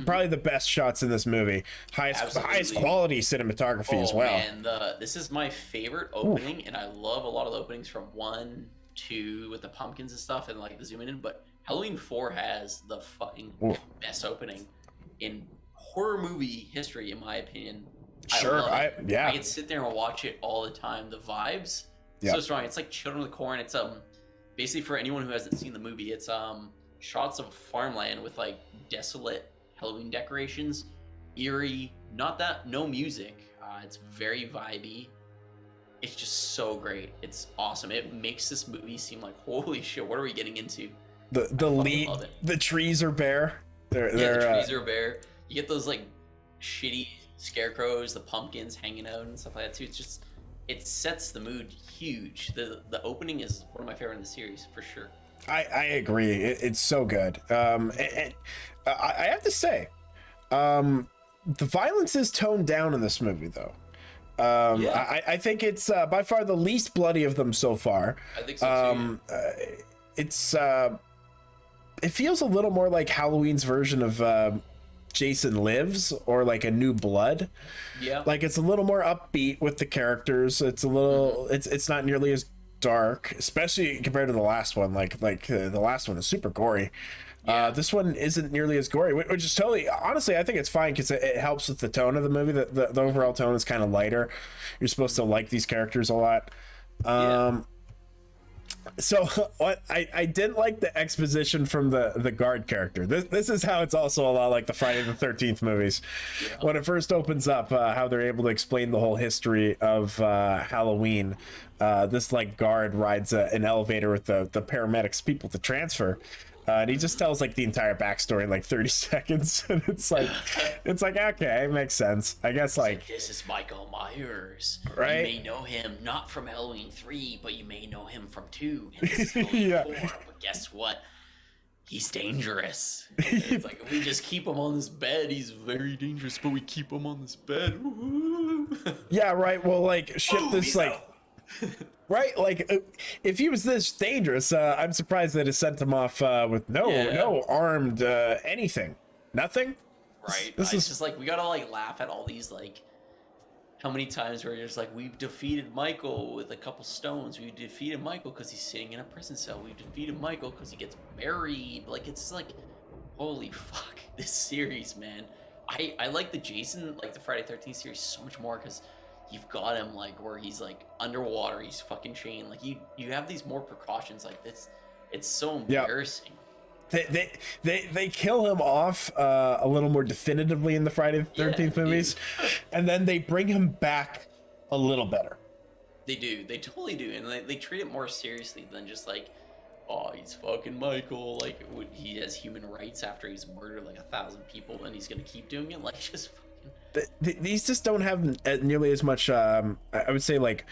Probably the best shots in this movie. Highest quality cinematography as well. Man, this is my favorite opening, and I love a lot of the openings from 1, 2 with the pumpkins and stuff, and like the zooming in. But Halloween 4 has the fucking best opening in horror movie history, in my opinion. Sure, I can sit there and watch it all the time. The vibes so strong. It's like Children of the Corn. It's basically for anyone who hasn't seen the movie, it's shots of farmland with like desolate Halloween decorations, eerie. No music. It's very vibey. It's just so great. It's awesome. It makes this movie seem like holy shit. What are we getting into? The trees are bare. The trees are bare. You get those like shitty scarecrows, the pumpkins hanging out and stuff like that too. It's just, it sets the mood huge. The opening is one of my favorite in the series for sure. I agree. It's so good. I have to say, the violence is toned down in this movie, though. I think it's by far the least bloody of them so far. I think so too. It feels a little more like Halloween's version of Jason Lives or like a New Blood. Yeah, like it's a little more upbeat with the characters. It's a little it's not nearly as dark, especially compared to the last one. Like the last one is super gory. This one isn't nearly as gory, which is totally, honestly, I think it's fine because it helps with the tone of the movie. The overall tone is kind of lighter. You're supposed to like these characters a lot. So what I didn't like the exposition from the guard character. This is how it's also a lot like the Friday the 13th movies. When it first opens up, how they're able to explain the whole history of Halloween. This like guard rides an elevator with the paramedics people to transfer. And he just tells like the entire backstory in like 30 seconds, and it's like okay, it makes sense. I guess like this is Michael Myers, right? You may know him not from Halloween 3, but you may know him from 2. And this is Halloween 4, but guess what? He's dangerous. It's like we just keep him on this bed. He's very dangerous, but we keep him on this bed. Yeah, right. Well, like ship this like. Out. Right, like if he was this dangerous, I'm surprised that it sent him off with no armed anything, nothing. Right, it's just like we gotta like laugh at all these like how many times where you're just like we've defeated Michael with a couple stones. We defeated Michael because he's sitting in a prison cell. We defeated Michael because he gets married. Like it's like holy fuck, this series, man. I like the Jason, like the Friday 13th series so much more because you've got him like where he's like underwater, he's fucking chained. Like you have these more precautions like this. It's so embarrassing. They kill him off a little more definitively in the Friday the 13th movies, and then they bring him back a little better. They do. They totally do, and they treat it more seriously than just like, oh, he's fucking Michael. Like he has human rights after he's murdered like 1,000 people, and he's gonna keep doing it. Like just fucking. These just don't have nearly as much. I would say like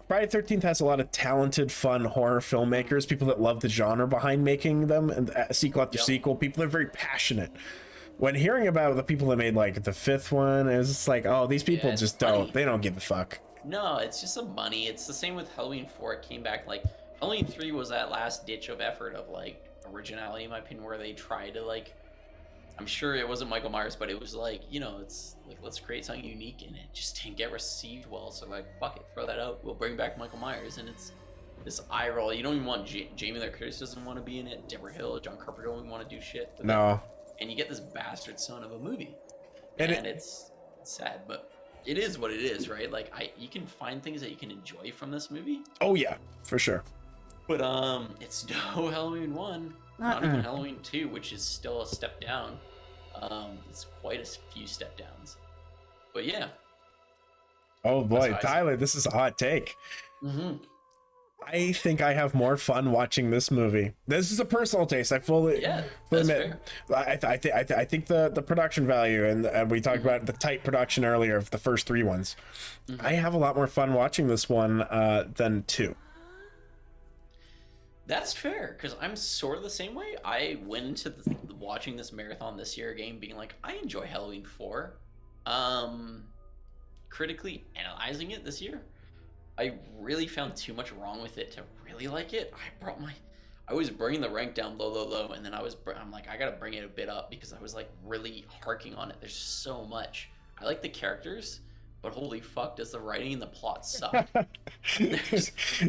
Friday the 13th has a lot of talented, fun horror filmmakers, people that love the genre behind making them, and sequel after sequel. People are very passionate. When hearing about the people that made like the 5th one, it was just like, oh, these people just don't. They don't give a fuck. No, it's just some money. It's the same with Halloween 4. It came back like Halloween 3 was that last ditch of effort of like originality, in my opinion, where they tried to like. I'm sure it wasn't Michael Myers, but it was like, you know, it's like let's create something unique, and it just didn't get received well. So like, fuck it, throw that out. We'll bring back Michael Myers, and it's this eye roll. You don't even want Jamie Lee Curtis doesn't want to be in it. Deborah Hill, John Carpenter don't even want to do shit. No. And you get this bastard son of a movie, and it's sad, but. It is what it is, right? Like you can find things that you can enjoy from this movie. Oh yeah, for sure. But it's no Halloween 1, not even Halloween 2, which is still a step down. It's quite a few step downs. But yeah. Oh boy, Tyler, this is a hot take. Mm-hmm. I think I have more fun watching this movie. This is a personal taste. I fully admit. I think the production value, and we talked about the tight production earlier of the first 3 ones. Mm-hmm. I have a lot more fun watching this one than 2. That's fair, because I'm sort of the same way. I went into watching this marathon this year again being like, I enjoy Halloween 4. Critically analyzing it this year, I really found too much wrong with it to really like it. I was bringing the rank down low, and then I'm like, I gotta bring it a bit up because I was like really harking on it. There's so much. I like the characters, but holy fuck, does the writing and the plot suck?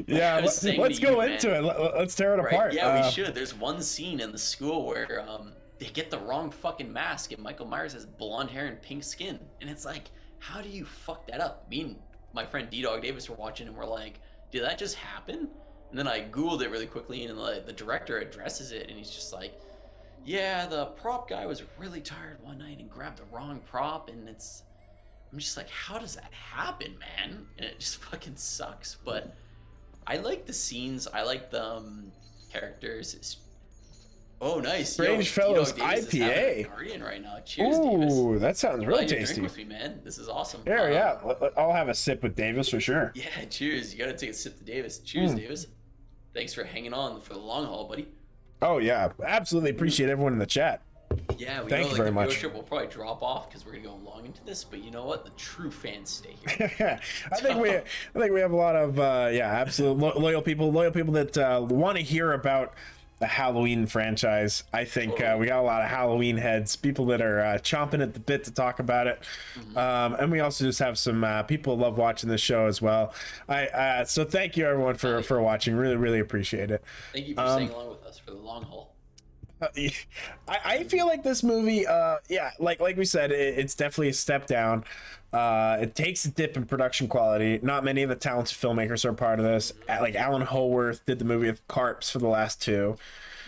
Yeah, let's go into it. Let's tear it apart. Yeah, we should. There's one scene in the school where they get the wrong fucking mask, and Michael Myers has blonde hair and pink skin, and it's like, how do you fuck that up? Me and my friend D-Dog Davis were watching, and we're like, did that just happen? And then I Googled it really quickly, and like the director addresses it, and he's just like, yeah, the prop guy was really tired one night and grabbed the wrong prop, and I'm just like, how does that happen, man? And it just fucking sucks. But I like the scenes. I like the characters. Oh, nice. Strange Fellows IPA. Guardian right now. Cheers, Davis. Ooh, that sounds really tasty. Drink with me, man. This is awesome. Yeah. I'll have a sip with Davis for sure. Yeah, cheers. You got to take a sip to Davis. Cheers, Davis. Thanks for hanging on for the long haul, buddy. Oh, yeah. Absolutely appreciate everyone in the chat. Yeah, Thank you very much. Viewership will probably drop off because we're gonna go long into this, but you know what? The true fans stay here. I think we have a lot of absolute loyal people that want to hear about the Halloween franchise. I think we got a lot of Halloween heads, people that are chomping at the bit to talk about it. And we also just have some people who love watching this show as well. So thank you everyone for watching. Really appreciate it. Thank you for staying along with us for the long haul. I feel like this movie, like we said, it's definitely a step down. It takes a dip in production quality. Not many of the talented filmmakers are part of this. Like Alan Howarth did the movie with Carps for the last 2.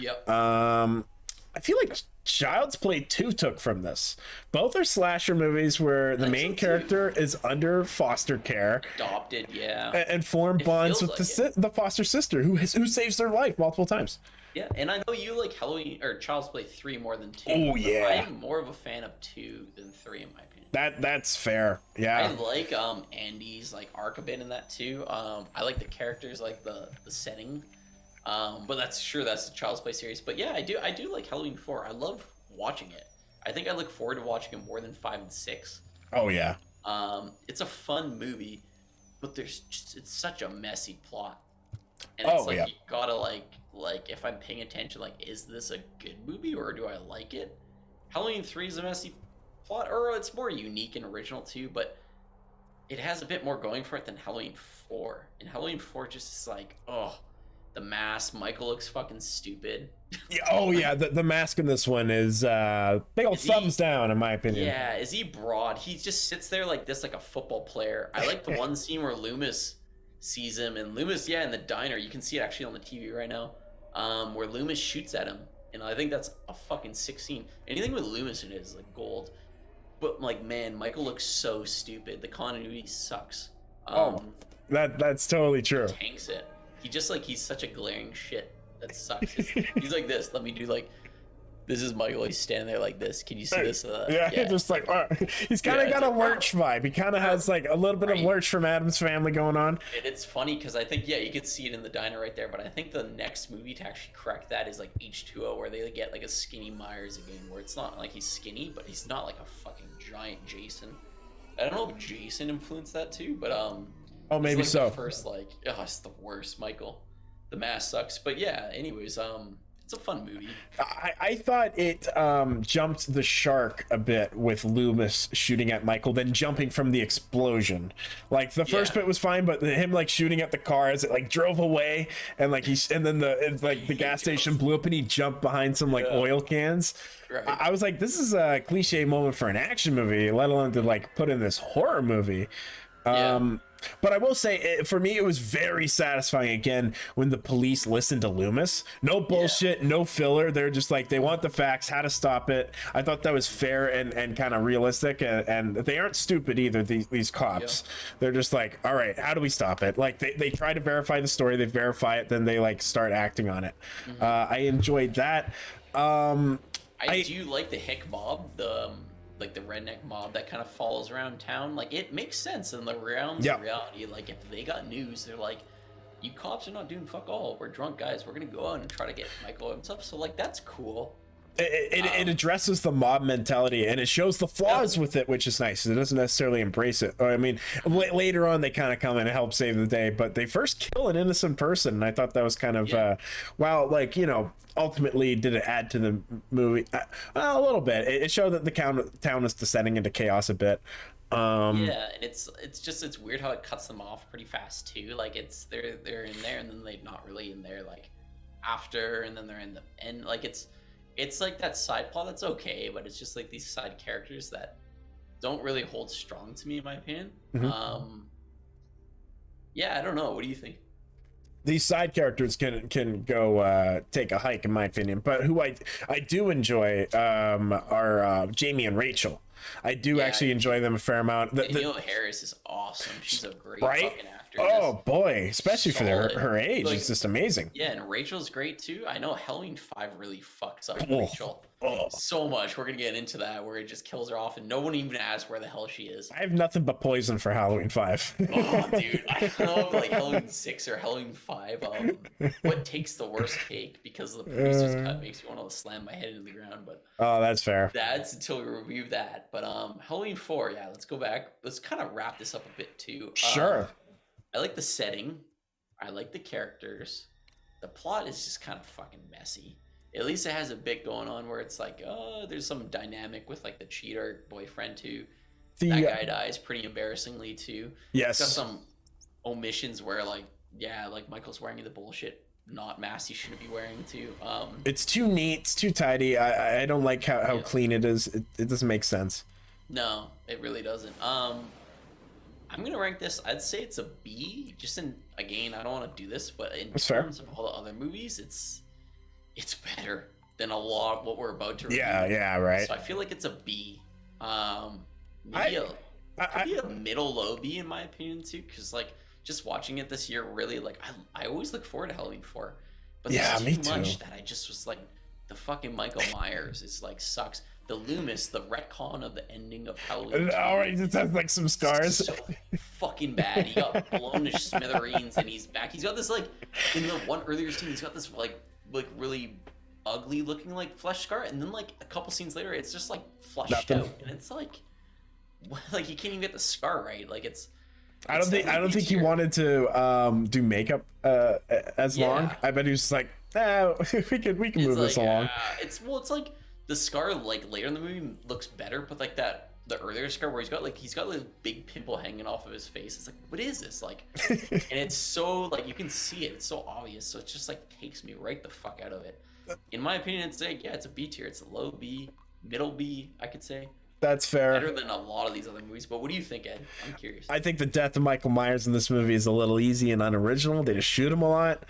Yep. I feel like Child's Play 2 took from this. Both are slasher movies where the main character is under foster care, adopted, and form bonds with the foster sister who saves their life multiple times. Yeah, and I know you like Halloween or Child's Play 3 more than 2. Oh yeah, I'm more of a fan of 2 than 3 in my opinion. That's fair. Yeah, I like Andy's like arc a bit in that too. I like the characters, like the setting. But that's the Child's Play series. But yeah, I do like Halloween 4. I love watching it. I think I look forward to watching it more than 5 and 6. Oh yeah. It's a fun movie, but it's such a messy plot. And it's you gotta like if I'm paying attention, like, is this a good movie or do I like it? Halloween 3 is a messy plot, or it's more unique and original too, but it has a bit more going for it than Halloween 4. And Halloween 4 just is like, oh, the mask, Michael looks fucking stupid. Yeah, the mask in this one is big old thumbs down in my opinion. Yeah, is he broad? He just sits there like this, like a football player. I like the one scene where Loomis sees him, and Loomis, in the diner, you can see it actually on the TV right now, where Loomis shoots at him, and I think that's a fucking 16. Anything with Loomis in it is like gold. But like, man, Michael looks so stupid. The continuity sucks. That's totally true. Tanks it. He just like he's such a glaring shit that sucks. He's like this. Let me do like. This is Michael. He's standing there like this. Can you see this? Yeah, just like he's kind of got a Lurch vibe. He kind of has like a little bit of Lurch from Addams Family going on. And it's funny because I think you could see it in the diner right there. But I think the next movie to actually correct that is like H2O, where they get like a skinny Myers again, where it's not like he's skinny, but he's not like a fucking giant Jason. I don't know if Jason influenced that too, but maybe like so. The first it's the worst, Michael. The mask sucks, but yeah. Anyways, it's a fun movie. I thought it jumped the shark a bit with Loomis shooting at Michael, then jumping from the explosion. Like the first bit was fine, but him like shooting at the car as it like drove away, and like then the gas station blew up and he jumped behind some like oil cans. Right. I was like, this is a cliche moment for an action movie, let alone to like put in this horror movie. But I will say, for me, it was very satisfying again when the police listened to Loomis. No bullshit, no filler. They're just like, they want the facts, how to stop it. I thought that was fair and kind of realistic. And they aren't stupid either, these cops. They're just like, all right, how do we stop it? Like, they try to verify the story, they verify it, then they like start acting on it. I enjoyed that. I do like the hick mob, like the redneck mob that kind of follows around town. Like, it makes sense in the realms of reality. Like, if they got news, they're like, you cops are not doing fuck all. We're drunk guys. We're gonna go out and try to get Michael and stuff. So like, that's cool. It addresses the mob mentality and it shows the flaws with it, which is nice. It doesn't necessarily embrace it. I mean, later on they kind of come in and help save the day, but they first kill an innocent person, and I thought that was kind of like, you know, ultimately did it add to the movie? A little bit. It showed that the town is descending into chaos a bit. It's weird how it cuts them off pretty fast too. Like, it's they're in there and then they're not really in there like after, and then they're in the end. Like, it's like that side plot that's okay, but it's just like these side characters that don't really hold strong to me, in my opinion. I don't know. What do you think? These side characters can go take a hike, in my opinion. But who I do enjoy are Jamie and Rachel. I do actually enjoy them a fair amount. Neil Harris is awesome. She's a great fucking actor. Oh boy, especially for her age, like, it's just amazing. Yeah, and Rachel's great too. I know Halloween 5 really fucks up Rachel so much. We're gonna get into that, where it just kills her off and no one even asks where the hell she is. I have nothing but poison for Halloween 5. Oh dude, I don't know if like Halloween 6 or Halloween 5 what takes the worst cake, because the producer's cut makes me want to slam my head into the ground. But that's fair. That's until we review that. But Halloween 4, let's go back. Let's kind of wrap this up a bit too. Sure. I like the setting. I like the characters. The plot is just kind of fucking messy. At least it has a bit going on where it's like, there's some dynamic with like the cheater boyfriend too. That guy dies pretty embarrassingly too. Yes. It's got some omissions where like Michael's wearing the bullshit not mask he shouldn't be wearing too. It's too neat. It's too tidy. I don't like how clean it is. It doesn't make sense. No, it really doesn't. I'm gonna rank this. I'd say it's a B. Just again, I don't want to do this, but in terms of all the other movies, it's better than a lot of what we're about to review. Yeah, right. So I feel like it's a B. Maybe a middle low B in my opinion too, because like just watching it this year, really like I always look forward to Halloween 4, but there's too much that I just was like, the fucking Michael Myers is like sucks. The Loomis, the retcon of the ending of Halloween. All right, it has like some scars. So fucking bad. He got blown to smithereens, and he's back. He's got this like in the one earlier scene. He's got this like really ugly looking like flesh scar, and then like a couple scenes later, it's just like flushed out, and it's like you can't even get the scar right. Like it's. I don't think he wanted to do makeup as long. I bet he was just like, we can move this along. It's like. The scar, like later in the movie, looks better, but like the earlier scar where he's got this big pimple hanging off of his face. It's like, what is this? Like, and it's so like you can see it. It's so obvious. So it just like takes me right the fuck out of it. In my opinion, it's like it's a B tier. It's a low B, middle B, I could say. That's fair. Better than a lot of these other movies. But what do you think, Ed? I'm curious. I think the death of Michael Myers in this movie is a little easy and unoriginal. They just shoot him a lot.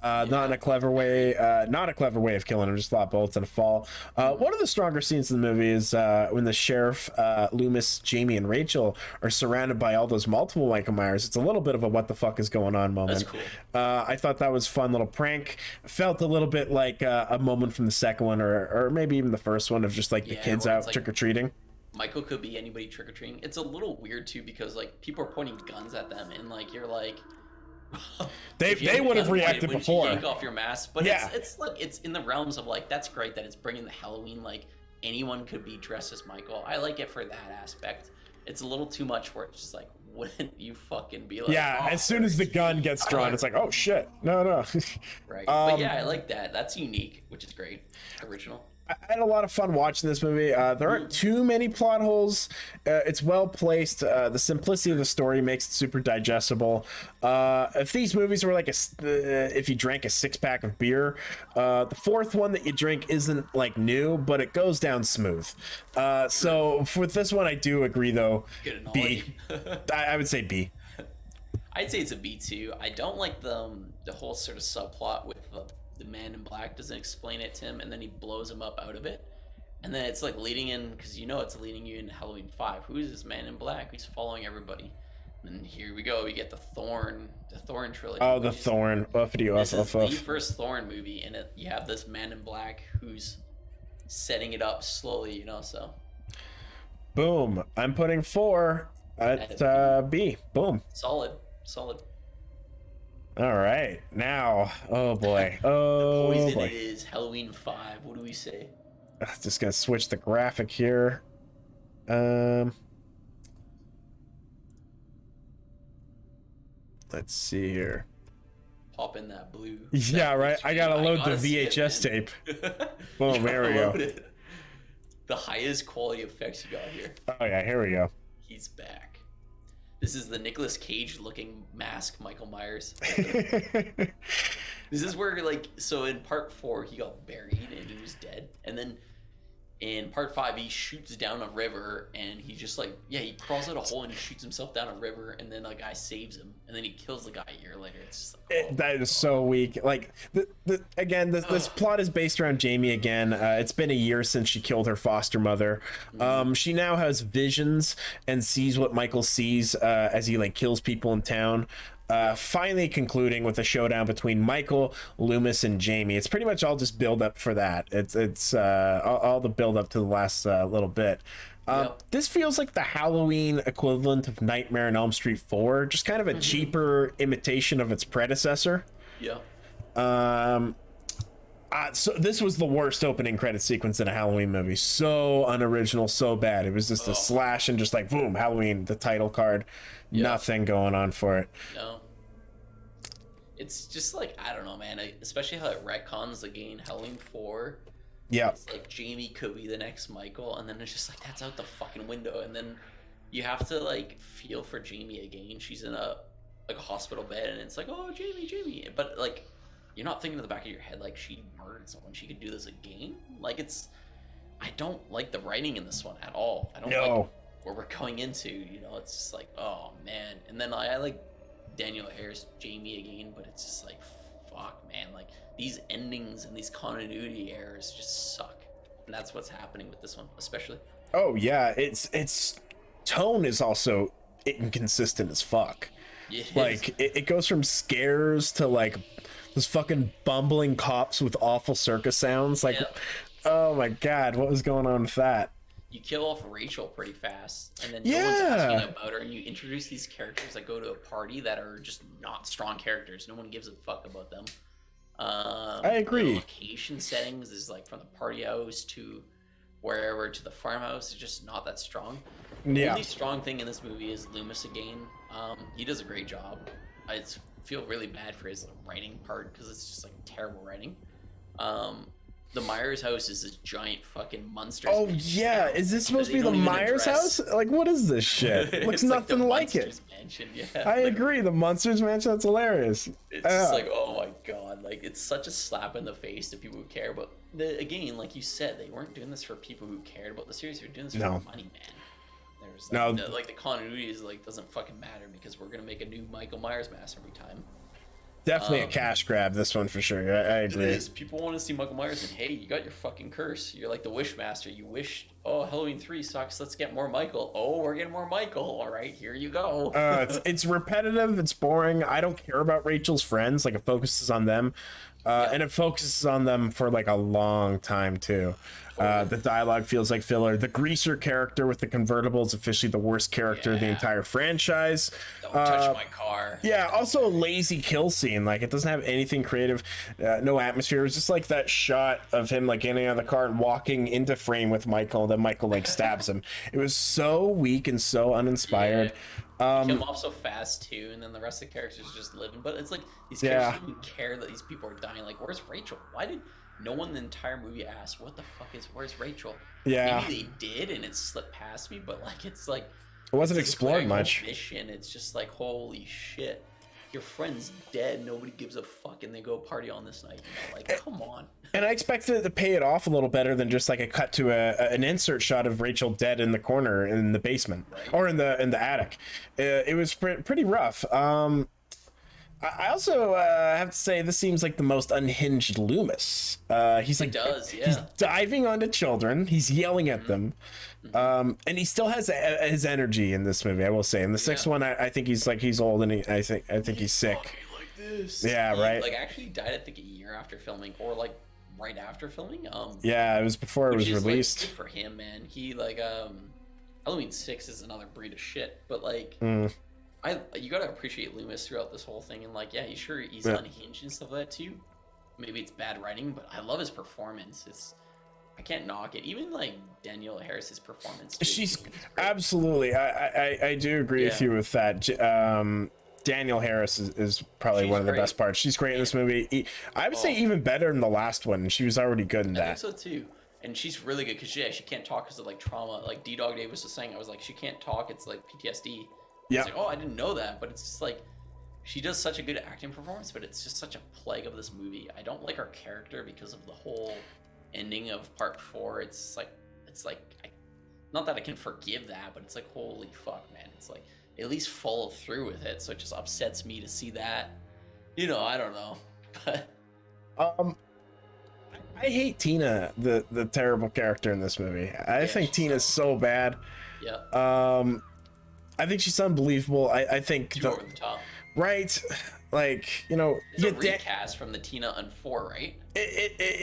Not in a clever way. Not a clever way of killing him. Just a lot of bullets and a fall. One of the stronger scenes in the movie is when the sheriff, Loomis, Jamie, and Rachel are surrounded by all those multiple Michael Myers. It's a little bit of a what the fuck is going on moment. That's cool. I thought that was a fun little prank. Felt a little bit like a moment from the second one, or maybe even the first one, of just like the kids out like, trick or treating. Michael could be anybody trick or treating. It's a little weird too because like people are pointing guns at them and like you're like. They would have reacted before. You yank off your mask, but Yeah. it's like it's in the realms of like that's great that it's bringing the Halloween, like anyone could be dressed as Michael. I like it for that aspect. It's a little too much where it's just like, wouldn't you fucking be like? Yeah, as soon as the gun gets drawn, it's like, oh shit, no. Right, but yeah, I like that. That's unique, which is great. Original. I had a lot of fun watching this movie. There aren't too many plot holes. It's well placed. The simplicity of the story makes it super digestible. If these movies were like if you drank a 6-pack of beer, the fourth one that you drink isn't like new, but it goes down smooth. So with this one, I do agree though. Good B. I would say B. I'd say it's a B too. I don't like the whole sort of subplot with the man in black doesn't explain it to him, and then he blows him up out of it, and then it's like leading in because it's leading you into Halloween 5. Who is this man in black who's following everybody? And here we go. We get the Thorn trilogy. Oh, the Thorn. This is the first Thorn movie, and you have this man in black who's setting it up slowly. So. Boom. I'm putting 4 at B. Boom. Solid. All right, now, oh boy, The poison boy. it is Halloween 5. What do we say? Just gonna switch the graphic here. Let's see here. Pop in that blue. Yeah, right. I gotta load the VHS tape. Boom, there we go. The highest quality effects you got here. Oh yeah, here we go. He's back. This is the Nicolas Cage looking mask Michael Myers. This is where so in part 4 he got buried and he was dead, and then in part 5 he shoots down a river and he just he crawls out a hole and he shoots himself down a river, and then a guy saves him, and then he kills the guy a year later. It's just like, that is so weak. Like this plot is based around Jamie again. It's been a year since she killed her foster mother. She now has visions and sees what Michael sees as he kills people in town. Finally concluding with a showdown between Michael, Loomis, and Jamie. It's pretty much all just build up for that. It's all the build up to the last little bit. This feels like the Halloween equivalent of Nightmare on Elm Street 4, just kind of a cheaper imitation of its predecessor. Yeah. So this was the worst opening credit sequence in a Halloween movie. So unoriginal, so bad. It was just a slash and just boom, Halloween, the title card. Nothing going on for it. No. It's just I don't know, man. Especially how it retcons again Halloween 4. Yeah. It's Jamie could be the next Michael, and then it's just that's out the fucking window, and then you have to feel for Jamie again. She's in a hospital bed, and it's oh, Jamie, but you're not thinking in the back of your head she murdered someone. She could do this again. I don't like the writing in this one at all. I don't like where we're going into. It's just oh man. And then I like Daniel Harris Jamie again, but it's just fuck, man. These endings and these continuity errors just suck, and that's what's happening with this one, especially. Oh yeah, its tone is also inconsistent as fuck. It goes from scares to those fucking bumbling cops with awful circus sounds. Oh my god, what was going on with that? You kill off Rachel pretty fast, and then no one's asking about her, and you introduce these characters that go to a party that are just not strong characters. No one gives a fuck about them. I agree. The location settings is from the party house to wherever to the farmhouse is just not that strong. The only strong thing in this movie is Loomis again. He does a great job. I feel really bad for his writing part because it's just terrible writing. The Myers house is this giant fucking monster. Oh yeah, is this supposed to be the Myers house? What is this shit? It looks nothing like it. Mansion. I agree. The Monsters Mansion. That's hilarious. It's just oh my god, it's such a slap in the face to people who care. But again, like you said, they weren't doing this for people who cared about the series. They were doing this for money, man. There's the continuity is doesn't fucking matter because we're gonna make a new Michael Myers mask every time. Definitely a cash grab, this one for sure. I It agree. is. People want to see Michael Myers, and hey, you got your fucking curse. You're like the wish master. You wish, oh, Halloween 3 sucks. Let's get more Michael. Oh, we're getting more Michael. All right, here you go. It's repetitive. It's boring. I don't care about Rachel's friends. Like, it focuses on them, and it focuses on them for like a long time too. The dialogue feels like filler. The greaser character with the convertible is officially the worst character of the entire franchise. Don't touch my car. Yeah, also a lazy kill scene. Like, it doesn't have anything creative, no atmosphere. It was just like that shot of him like getting out of the car and walking into frame with Michael. Then Michael like stabs him. It was so weak and so uninspired. Kill him off so fast too, and then the rest of the characters just living. But it's like these characters don't even care that these people are dying. Like, where's Rachel? Why did no one in the entire movie ask, "What the fuck where's Rachel?" Yeah, maybe they did, and it slipped past me. But like, it's like it wasn't it's explored like much. Mission. It's just like, holy shit, your friend's dead. Nobody gives a fuck, and they go party on this night. You know, like, come on. And I expected it to pay it off a little better than just like a cut to an insert shot of Rachel dead in the corner in the basement or in the attic. It was pretty rough. I also have to say this seems like the most unhinged Loomis. He's like, he's diving onto children. He's yelling at them, and he still has his energy in this movie. I will say. In the sixth one, I think he's old, and I think he's sick. Yeah, right. Like, actually died, I think, a year after filming, or like right after filming. Yeah, it was before it was released. Like, good for him, man. He like Halloween 6 is another breed of shit, but like you gotta appreciate Loomis throughout this whole thing, and like, yeah, he's unhinged and stuff like that too. Maybe it's bad writing, but I love his performance. I can't knock it. Even like Danielle Harris's performance too. She's absolutely. I do agree with you with that. Danielle Harris is probably one of the best parts. She's great in this movie. I would say even better than the last one. She was already good in that. I think so too. And she's really good because she can't talk because of like trauma. Like D-Dog Davis was saying, I was like, she can't talk. It's like PTSD. Yeah. It's like, oh, I didn't know that, but it's just like she does such a good acting performance, but it's just such a plague of this movie. I don't like her character because of the whole ending of part 4. It's like not that I can forgive that, but it's like, holy fuck, man. It's like, at least follow through with it. So it just upsets me to see that. You know, I don't know. But I hate Tina, the terrible character in this movie. I think Tina's so bad. Yeah. I think she's unbelievable. I think over the top. Right. Like, you know, it's a recast from the Tina on 4, right?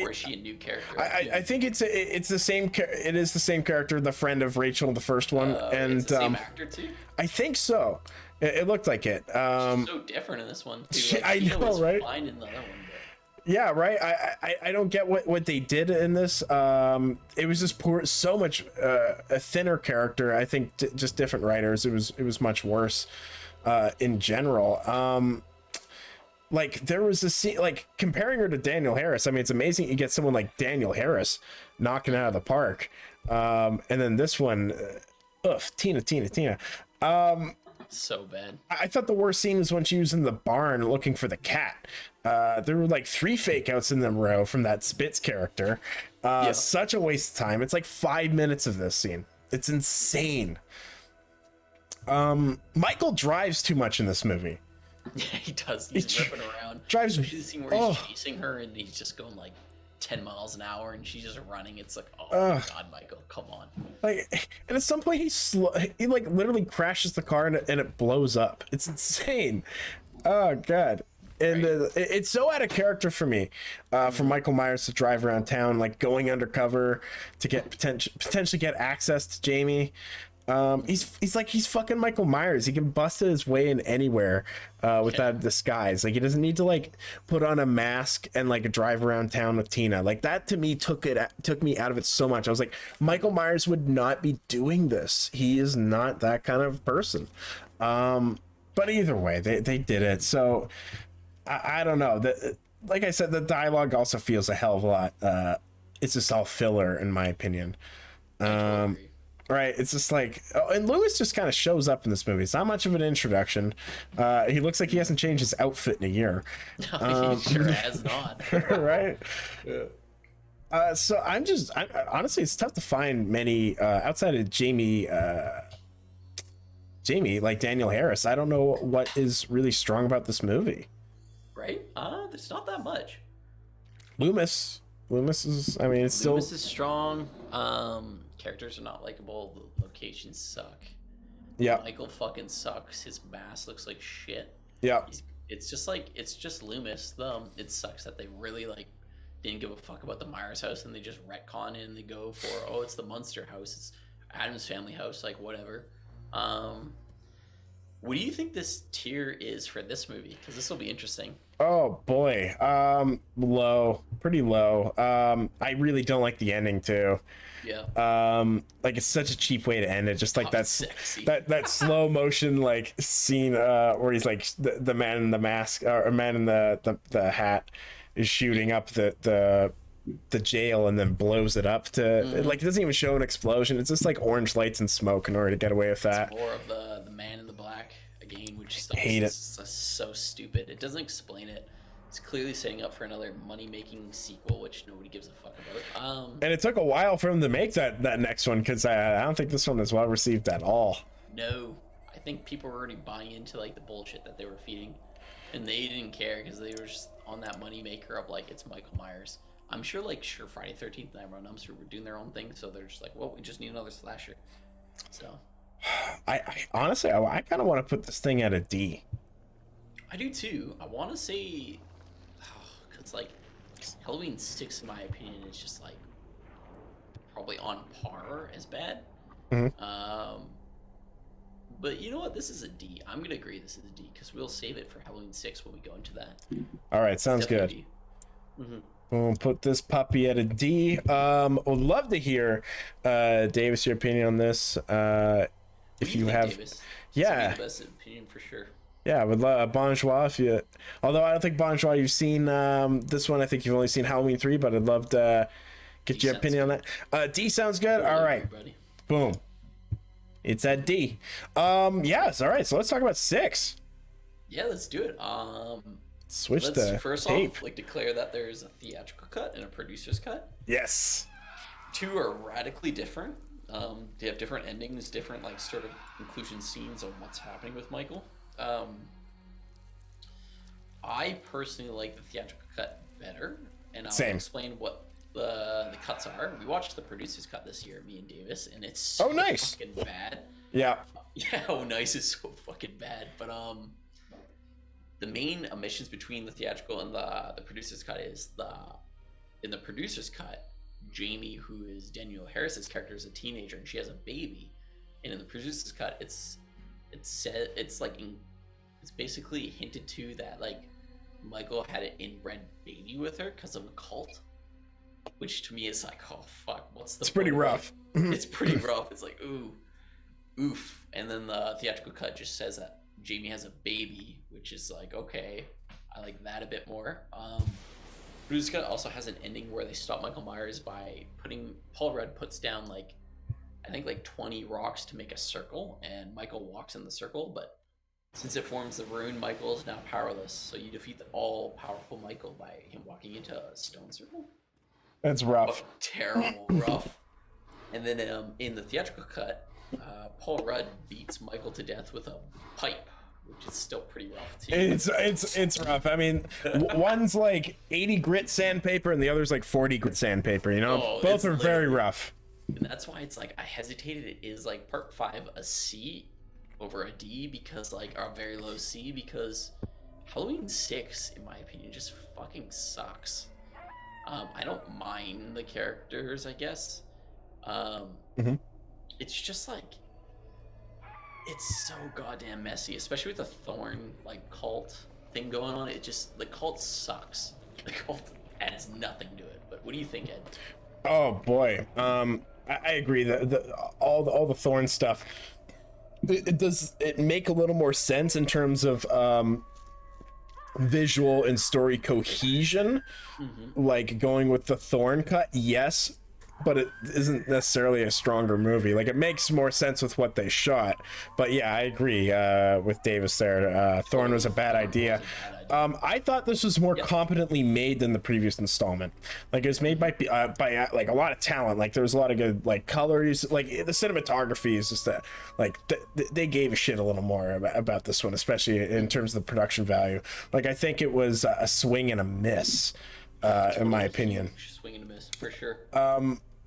Or is she a new character? I think it's the same. It is the same character, the friend of Rachel, the first one, and it's the same actor too. I think so. It looked like it. She's so different in this one too. Like, I know, was right? Fine in the other one, but... Yeah, right. I don't get what they did in this. It was just so much a thinner character. I think just different writers. It was much worse in general. Like, there was a scene, like, comparing her to Danielle Harris. I mean, it's amazing you get someone like Danielle Harris knocking out of the park. And then this one, Tina. So bad. I thought the worst scene was when she was in the barn looking for the cat. There were like 3 fake outs in the row from that Spitz character. Such a waste of time. It's like 5 minutes of this scene. It's insane. Michael drives too much in this movie. Yeah, he does. He's ripping around. Drives. Especially the scene where he's chasing her and he's just going like 10 miles an hour and she's just running. It's like, oh my god, Michael, come on. Like, and at some point he like literally crashes the car and it blows up. It's insane. Oh god. And it's so out of character for me, for Michael Myers to drive around town, like going undercover to get potentially get access to Jamie. He's fucking Michael Myers. He can bust his way in anywhere without disguise. Like, he doesn't need to like put on a mask and like drive around town with Tina. Like, that to me took me out of it so much. I was like, Michael Myers would not be doing this. He is not that kind of person. But either way, they did it. So I don't know. Like I said, the dialogue also feels a hell of a lot. It's just all filler in my opinion. Right, it's just like, and Lewis just kind of shows up in this movie. It's not much of an introduction. He looks like he hasn't changed his outfit in a year. No, he sure has not. Right. Yeah. So honestly, it's tough to find many outside of Jamie, like Danielle Harris. I don't know what is really strong about this movie. right? There's not that much. Loomis is, I mean, it's still. Loomis is strong. Characters are not likable. The locations suck. Yeah. Michael fucking sucks. His mask looks like shit. Yeah. It's just Loomis. It sucks that they really like didn't give a fuck about the Myers house and they just retcon it and they go for it's the Munster house. It's Adam's family house. Like whatever. What do you think this tier is for this movie? Because this will be interesting. Oh boy, low, pretty low. I really don't like the ending too. Yeah. Like it's such a cheap way to end it. Just like Sexy. that slow motion like scene where he's like the man in the mask or man in the hat is shooting up the jail and then blows it up to like it doesn't even show an explosion. It's just like orange lights and smoke in order to get away with that. It's more of the man in the black again, which Hate it. is so stupid. It doesn't explain it. It's clearly setting up for another money-making sequel, which nobody gives a fuck about. And it took a while for him to make that next one because I don't think this one is well received at all. No, I think people were already buying into like the bullshit that they were feeding, and they didn't care because they were just on that moneymaker of like it's Michael Myers. I'm sure Friday 13th, Nightmare on Elm Street were doing their own thing, so they're just like, well, we just need another slasher. So. I honestly, I kind of want to put this thing at a D. I do too. I want to say, cause like Halloween 6, in my opinion, is just like probably on par as bad. Mm-hmm. But you know what? This is a D. I'm gonna agree this is a D because we'll save it for Halloween 6 when we go into that. All right, sounds good. Mm-hmm. We'll put this puppy at a D. Would love to hear, Davis, your opinion on this. If you have, Davis? yeah, The best opinion for sure. yeah, would love Bonjour. If you, although I don't think Bonjour you've seen this one. I think you've only seen Halloween 3, but I'd love to get your opinion on that. D sounds good. All right, everybody. Boom. It's at D. Yes. All right. So let's talk about 6. Yeah, let's do it. Switch Let's the first tape. off declare that there's a theatrical cut and a producer's cut. Yes. Two are radically different. They have different endings, different like sort of conclusion scenes of what's happening with Michael. I personally like the theatrical cut better, and I'll Same. explain what the cuts are. We watched the producer's cut this year, me and Davis, and it's so nice. fucking bad. Yeah. Yeah, oh nice is so fucking bad. But the main omissions between the theatrical and the producer's cut is in the producer's cut, Jamie, who is Danielle Harris's character, is a teenager and she has a baby, and in the producer's cut, it's basically hinted to that like Michael had an inbred baby with her because of a cult, which to me is like, oh fuck, what's the? It's pretty point? rough. Like, it's pretty rough. It's like oof, and then the theatrical cut just says that Jamie has a baby, which is like, okay, I like that a bit more. Producer's cut also has an ending where they stop Michael Myers by Paul Rudd puts down like I think like 20 rocks to make a circle, and Michael walks in the circle, but since it forms the rune, Michael is now powerless, so you defeat the all-powerful Michael by him walking into a stone circle. That's rough. Oh, terrible, rough. And then in the theatrical cut, Paul Rudd beats Michael to death with a pipe, which is still pretty rough too. It's rough. I mean, one's like 80 grit sandpaper and the other's like 40 grit sandpaper, you know? Oh, Both are very rough. And that's why it's like I hesitated. It is like part 5 a C over a D because like a very low C because Halloween 6, in my opinion, just fucking sucks. I don't mind the characters, I guess. It's just like it's so goddamn messy, especially with the Thorn like cult thing going on. It just the cult sucks. The cult adds nothing to it. But what do you think, Ed? Oh boy, I agree. All the Thorn stuff. Does it make a little more sense in terms of visual and story cohesion? Like going with the Thorn cut, yes, but it isn't necessarily a stronger movie. Like, it makes more sense with what they shot. But yeah, I agree with Davis there. Thorn was a bad idea. I thought this was more competently made than the previous installment. Like, it was made by like a lot of talent. Like, there was a lot of good like colors. Like, the cinematography is just that. Like, they gave a shit a little more about this one, especially in terms of the production value. Like, I think it was a swing and a miss, in my opinion. Swing and a miss for sure.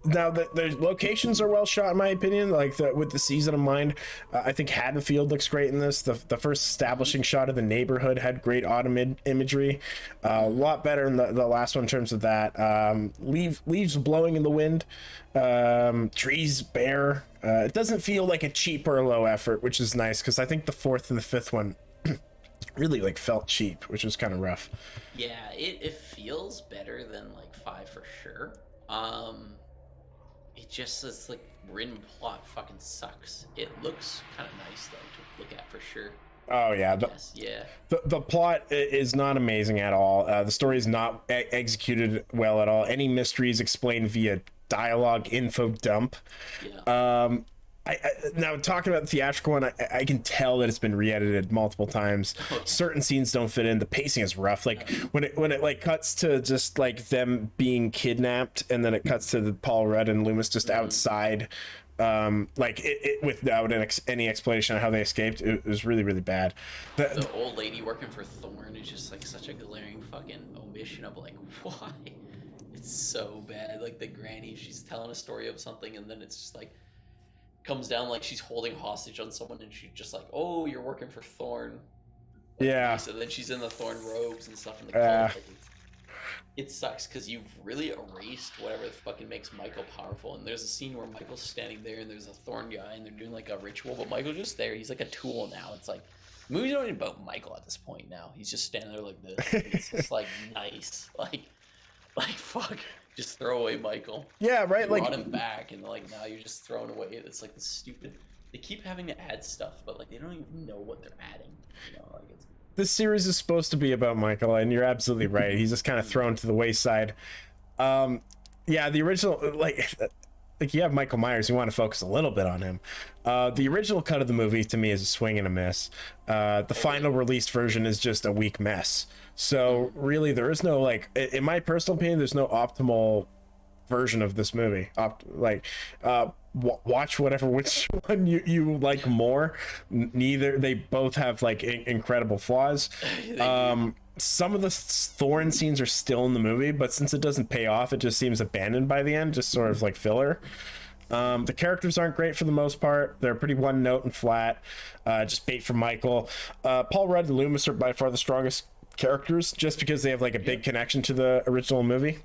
Now the locations are well shot in my opinion, like with the season in mind. I think Haddonfield looks great in this. The first establishing shot of the neighborhood had great autumn imagery, a lot better than the last one in terms of that. Leaves blowing in the wind, trees bare. It doesn't feel like a cheap or a low effort, which is nice, because I think the fourth and the fifth one really like felt cheap, which was kind of rough. Yeah, it feels better than like 5 for sure. It just, it's like written plot fucking sucks. It looks kind of nice though to look at for sure. Oh yeah, the plot is not amazing at all. The story is not executed well at all. Any mysteries explained via dialogue info dump. Yeah. I now talking about the theatrical one, I can tell that it's been re-edited multiple times. Certain scenes don't fit in. The pacing is rough. Like when it like cuts to just like them being kidnapped, and then it cuts to the Paul Rudd and Loomis just outside, like it without any explanation of how they escaped. It was really, really bad. The old lady working for Thorn is just like such a glaring fucking omission of like, why? It's so bad. Like the granny, she's telling a story of something, and then it's just like comes down like she's holding hostage on someone, and she's just like, oh, you're working for Thorn. Like, yeah. So then she's in the Thorn robes and stuff in the cult. It sucks because you've really erased whatever the fucking makes Michael powerful. And there's a scene where Michael's standing there and there's a Thorn guy and they're doing like a ritual, but Michael's just there. He's like a tool now. It's like, movies aren't even about Michael at this point now. He's just standing there like this. It's just like nice. Like fuck. Just throw away Michael. Yeah, right. You like brought him back, and like now you're just throwing away. It's like the stupid. They keep having to add stuff, but like they don't even know what they're adding. You know, like it's. This series is supposed to be about Michael, and you're absolutely right. He's just kind of thrown to the wayside. Yeah, the original like you have Michael Myers, you want to focus a little bit on him. The original cut of the movie to me is a swing and a miss. The final released version is just a weak mess. So really, there is no like, in my personal opinion, there's no optimal version of this movie. Watch which one you like more. Neither, they both have like incredible flaws. Some of the Thorn scenes are still in the movie, but since it doesn't pay off, it just seems abandoned by the end, just sort of like filler. The characters aren't great for the most part. They're pretty one note and flat, just bait for Michael. Paul Rudd and Loomis are by far the strongest characters, just because they have like a big connection to the original movie.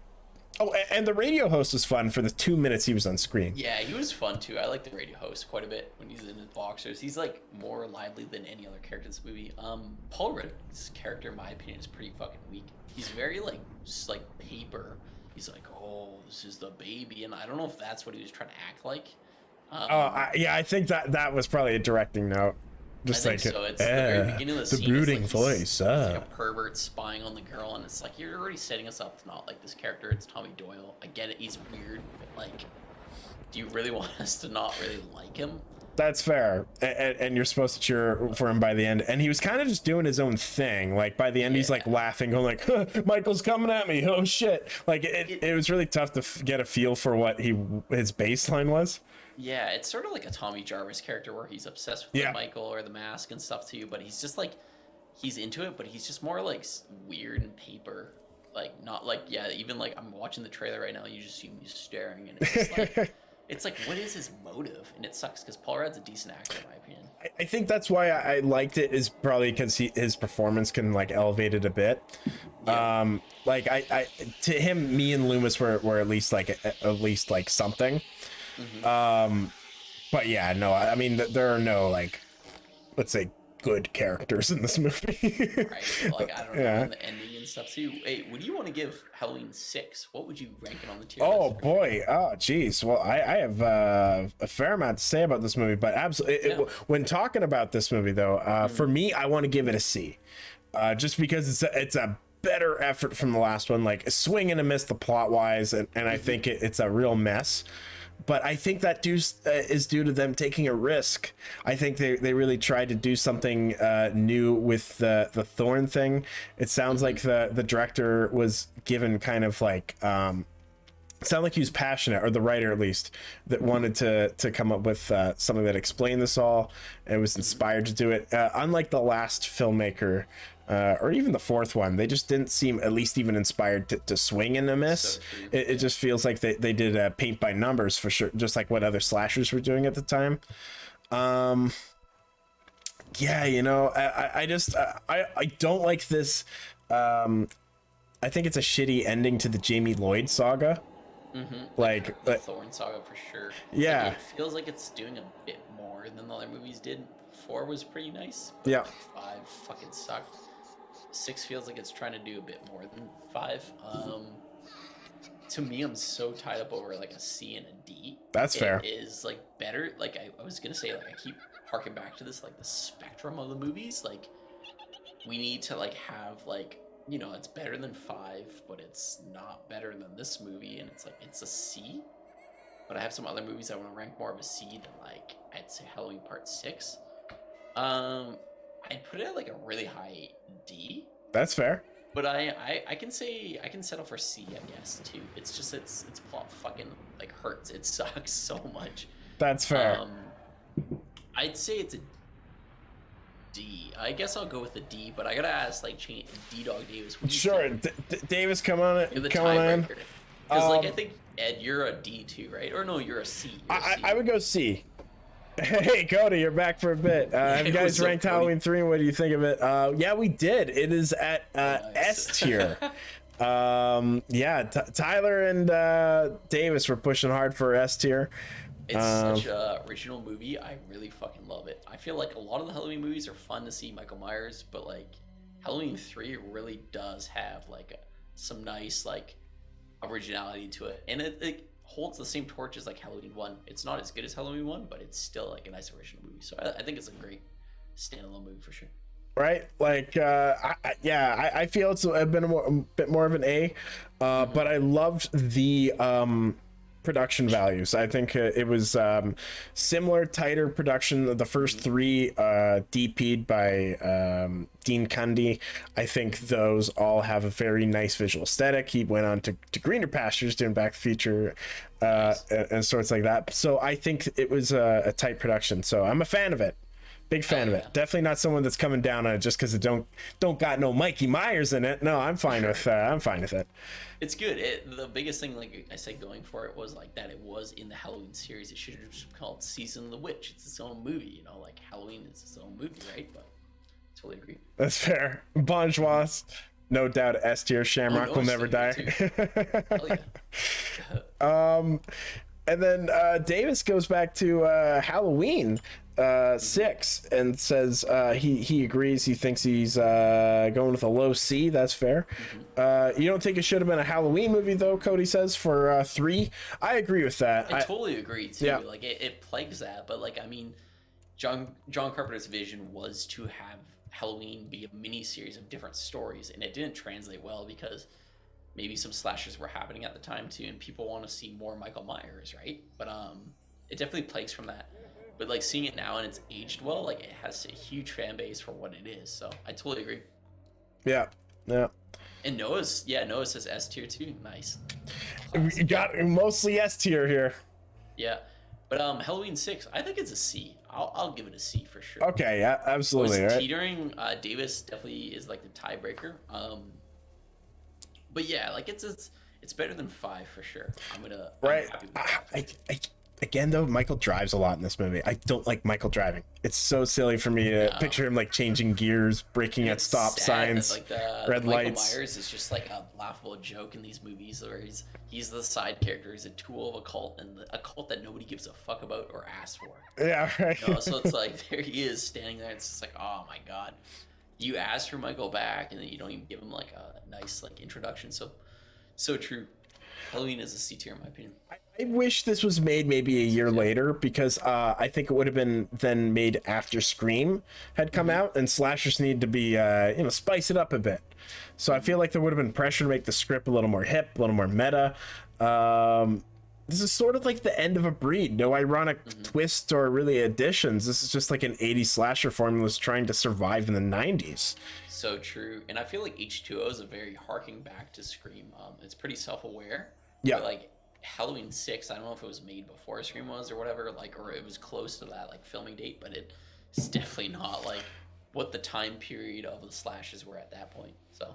Oh, and the radio host was fun for the 2 minutes he was on screen. Yeah, he was fun too. I like the radio host quite a bit when he's in his boxers. He's like more lively than any other character in this movie. Paul Rudd's character, in my opinion, is pretty fucking weak. He's very like just like paper. He's like, oh, this is the baby, and I don't know if that's what he was trying to act like. I think that was probably a directing note. Just I think so. It's the very beginning of the scene. Brooding like voice. He's like a pervert spying on the girl, and it's like you're already setting us up to not like this character. It's Tommy Doyle. I get it. He's weird, but like, do you really want us to not really like him? That's fair, and you're supposed to cheer for him by the end. And he was kind of just doing his own thing. Like by the end, he's like laughing, going like, huh, "Michael's coming at me! Oh shit!" Like it was really tough to get a feel for what his baseline was. Yeah, it's sort of like a Tommy Jarvis character where he's obsessed with Michael or the mask and stuff too, but he's just like, he's into it, but he's just more like weird and paper. Like, not like, even like I'm watching the trailer right now, you just see me staring, and it's just like, it's like, what is his motive? And it sucks because Paul Rudd's a decent actor, in my opinion. I think that's why I liked it, is probably because his performance can like elevate it a bit. Yeah. Like I to him, me and Loomis were at least like something. Mm-hmm. But yeah, no, I mean there are no like, let's say, good characters in this movie. Right, like I don't know, and the ending and stuff too. Hey, what do you want to give Halloween 6? What would you rank it on the tier list? Oh boy, geez. Well, I have a fair amount to say about this movie, but absolutely, when talking about this movie though, for me, I want to give it a C, just because it's a better effort from the last one, like a swing and a miss the plot wise, and I think it's a real mess. But I think that is due to them taking a risk. I think they really tried to do something new with the Thorn thing. It sounds like the director was given kind of like sound like he was passionate, or the writer at least, that wanted to come up with something that explained this all and was inspired to do it. Unlike the last filmmaker, or even the fourth one, they just didn't seem at least even inspired to swing and a miss. So It just feels like they did paint by numbers for sure, just like what other slashers were doing at the time. Yeah, you know, I just I don't like this. I think it's a shitty ending to the Jamie Lloyd saga. Like the Thorn saga for sure. Yeah. Like, it feels like it's doing a bit more than the other movies did. 4 was pretty nice. But Yeah. like 5 fucking sucked. 6 feels like it's trying to do a bit more than 5. To me, I'm so tied up over like a C and a D. That's fair. It is like better. Like I was gonna say, like I keep harking back to this, like the spectrum of the movies. Like we need to like have like, you know, it's better than 5, but it's not better than this movie, and it's like it's a C. But I have some other movies I want to rank more of a C than like I'd say Halloween Part 6. I'd put it at like a really high D. That's fair. But I can say I can settle for C, I guess, too. It's just its plot fucking like hurts. It sucks so much. That's fair. I'd say it's a D. I guess I'll go with a D, but I gotta ask like D Dog Davis. What do you Sure, think? Davis, come on You're the come on in. tiebreaker. Because like I think Ed, you're a D too, right? Or no, you're a C. You're a C. I would go C. Hey Cody, you're back for a bit. Have you guys what's up, ranked Cody? Halloween 3, and what do you think of it? Yeah, we did. It is at Nice. S tier. Yeah, Tyler and Davis were pushing hard for S tier. It's such a original movie. I really fucking love it. I feel like a lot of the Halloween movies are fun to see Michael Myers, but like Halloween 3 really does have like some nice like originality to it, and it holds the same torch as like Halloween 1. It's not as good as Halloween 1, but it's still like a nice original movie. So I think it's a great standalone movie for sure. Right, like I feel it's a bit more of an A, but I loved the production values. I think it was similar, tighter production. The first 3 DP'd by Dean Cundy. I think those all have a very nice visual aesthetic. He went on to greener pastures doing Back to the Future and sorts like that. So I think it was a tight production. So I'm a fan of it. Big fan of it. Definitely not someone that's coming down on it just because it don't got no Mikey Myers in it. No, I'm fine with it. It's good. The biggest thing, like I said, going for it was like that it was in the Halloween series. It should have just been called Season of the Witch. It's its own movie, you know, like Halloween is its own movie, right? But I totally agree. That's fair. Bonjois, no doubt S tier. Shamrock no, will never die. Hell yeah. And then Davis goes back to Halloween 6 and says he agrees. He thinks he's going with a low C. That's fair. You don't think it should have been a Halloween movie though, Cody says, for 3? I agree with that. I totally agree too. Yeah. Like it plagues that, but like I mean, John Carpenter's vision was to have Halloween be a mini series of different stories, and it didn't translate well because maybe some slashers were happening at the time too, and people want to see more Michael Myers, right? But it definitely plagues from that. But like seeing it now and it's aged well, like it has a huge fan base for what it is. So I totally agree. Yeah. And Noah says S tier too. Nice. You got mostly S tier here. Yeah. But Halloween 6, I think it's a C. I'll give it a C for sure. Okay, yeah, absolutely. Was Right. teetering. Davis definitely is like the tiebreaker. But yeah, like it's better than 5 for sure. I'm Right. happy with that. Again, though, Michael drives a lot in this movie. I don't like Michael driving. It's so silly for me to picture him like changing gears, braking at It's stop sad that, signs, like red Michael lights. Myers is just like a laughable joke in these movies where he's the side character. He's a tool of a cult, and a cult that nobody gives a fuck about or asks for. Yeah, right. You know? So it's like there he is standing there. It's just like, oh my god, you asked for Michael back, and then you don't even give him like a nice like introduction. So true. Halloween is a C tier in my opinion. I wish this was made maybe a year later because I think it would have been then made after Scream had come out, and slashers need to be spice it up a bit. So I feel like there would have been pressure to make the script a little more hip, a little more meta. This is sort of like the end of a breed. No ironic twist or really additions. This is just like an 80s slasher formula trying to survive in the 90s. So true. And I feel like H2O is a very harking back to Scream. It's pretty self-aware. Yeah. But like Halloween 6, I don't know if it was made before Scream was or whatever, like, or it was close to that like filming date, but it's definitely not like what the time period of the slashes were at that point. So.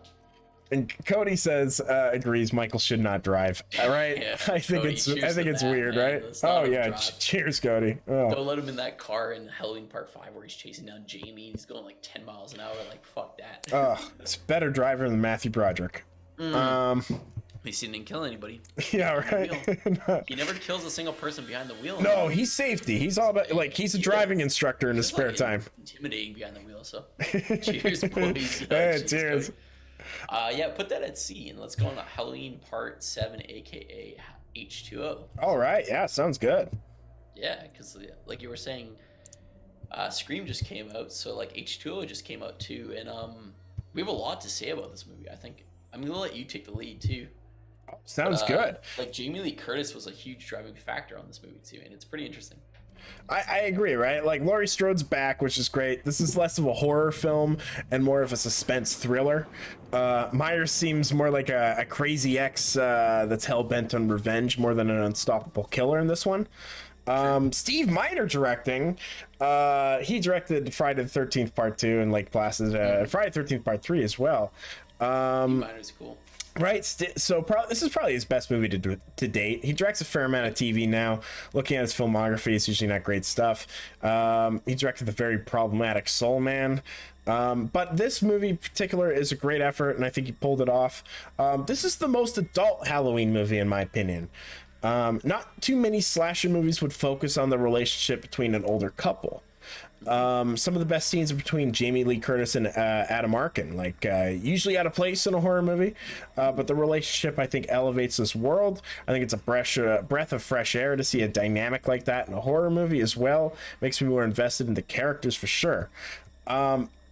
And Cody says agrees Michael should not drive. All right. Yeah, I think Cody, it's cheers to that, weird, man. right? Let's not Oh yeah. drive. Cheers, Cody. Oh. Don't let him in that car in Halloween Part 5 where he's chasing down Jamie and he's going like 10 miles an hour. Like, fuck that. It's better driver than Matthew Broderick. At least he didn't kill anybody. Yeah, right. He never kills a single person behind the wheel. No, he's safety. He's all about like he's a driving instructor in his He's, spare like, time. Intimidating behind the wheel. So, cheers, boys. Hey, cheers. Yeah, put that at C and let's go on to Halloween Part 7, aka H2O. All right. Yeah, sounds good. Yeah, because like you were saying, Scream just came out, so like H2O just came out too, and we have a lot to say about this movie. I think I'm gonna let you take the lead too. Sounds good. Like Jamie Lee Curtis was a huge driving factor on this movie too, and it's pretty interesting. I agree, right? Like Laurie Strode's back, which is great. This is less of a horror film and more of a suspense thriller. Myers seems more like a crazy ex that's hell-bent on revenge more than an unstoppable killer in this one. Steve Miner directing. He directed Friday the 13th Part 2 and Lake Placid, Friday the 13th Part 3 as well. Miner's cool. Right, so this is probably his best movie to date. He directs a fair amount of TV now. Looking at his filmography, it's usually not great stuff. He directed the very problematic Soul Man. But this movie in particular is a great effort, and I think he pulled it off. This is the most adult Halloween movie, in my opinion. Not too many slasher movies would focus on the relationship between an older couple. Some of the best scenes are between Jamie Lee Curtis and Adam Arkin, like usually out of place in a horror movie, but the relationship I think elevates this world. I think it's a breath of fresh air to see a dynamic like that in a horror movie as well. Makes me more invested in the characters for sure.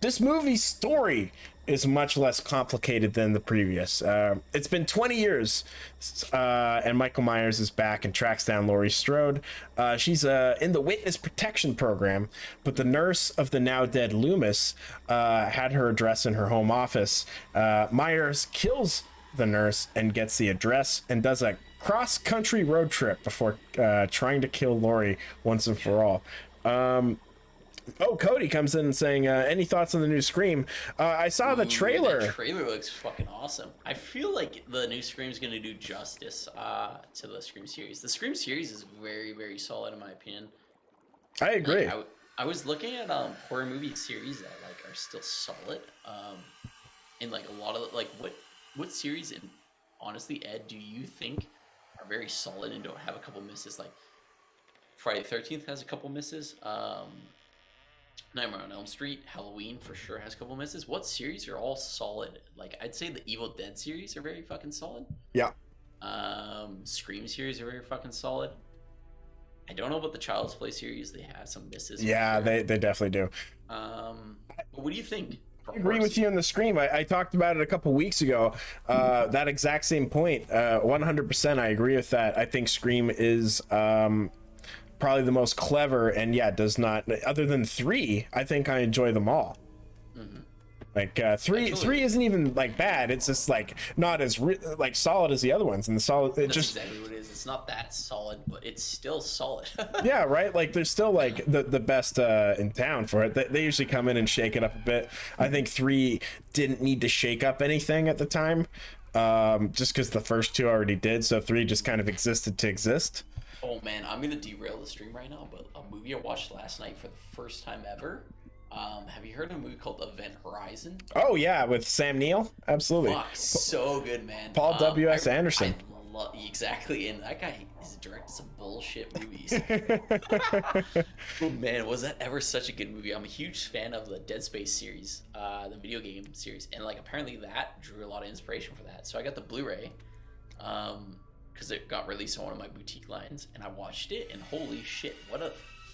This movie's story is much less complicated than the previous. It's been 20 years and Michael Myers is back and tracks down Laurie Strode. She's in the witness protection program, but the nurse of the now dead Loomis had her address in her home office. Myers kills the nurse and gets the address and does a cross-country road trip before trying to kill Laurie once and for all. Cody comes in saying, any thoughts on the new Scream? I saw the trailer. The trailer looks fucking awesome. I feel like the new Scream's going to do justice to the Scream series. The Scream series is very, very solid in my opinion. I agree. Like, I was looking at horror movie series that like are still solid. And like a lot of like what series, and honestly, Ed, do you think are very solid and don't have a couple misses? Like Friday the 13th has a couple misses. Nightmare on Elm Street, Halloween for sure has a couple misses. What series are all solid? Like I'd say the Evil Dead series are very fucking solid. Yeah. Scream series are very fucking solid. I don't know about the Child's Play series. They have some misses. Yeah, sure. they definitely do. But what do you think? I agree with you on the Scream. I talked about it a couple weeks ago. That exact same point. 100%. I agree with that. I think Scream is probably the most clever, and does not, other than 3, I think I enjoy them all. Like 3 isn't even like bad. It's just like not as like solid as the other ones, and the solid That's exactly what it is. It's not that solid, but it's still solid. Yeah, right. Like there's still like the best in town for it. They usually come in and shake it up a bit. I think 3 didn't need to shake up anything at the time, just because the first 2 already did. So 3 just kind of existed to exist. Oh man, I'm gonna derail the stream right now, but a movie I watched last night for the first time ever. Have you heard of a movie called Event Horizon? Oh yeah, with Sam Neill, absolutely. Fuck, so good, man. Paul W.S. Anderson. Exactly, and that guy has directed some bullshit movies. Oh man, was that ever such a good movie? I'm a huge fan of the Dead Space series, the video game series, and like apparently that drew a lot of inspiration for that. So I got the Blu-ray. because it got released on one of my boutique lines, and I watched it, and holy shit, what a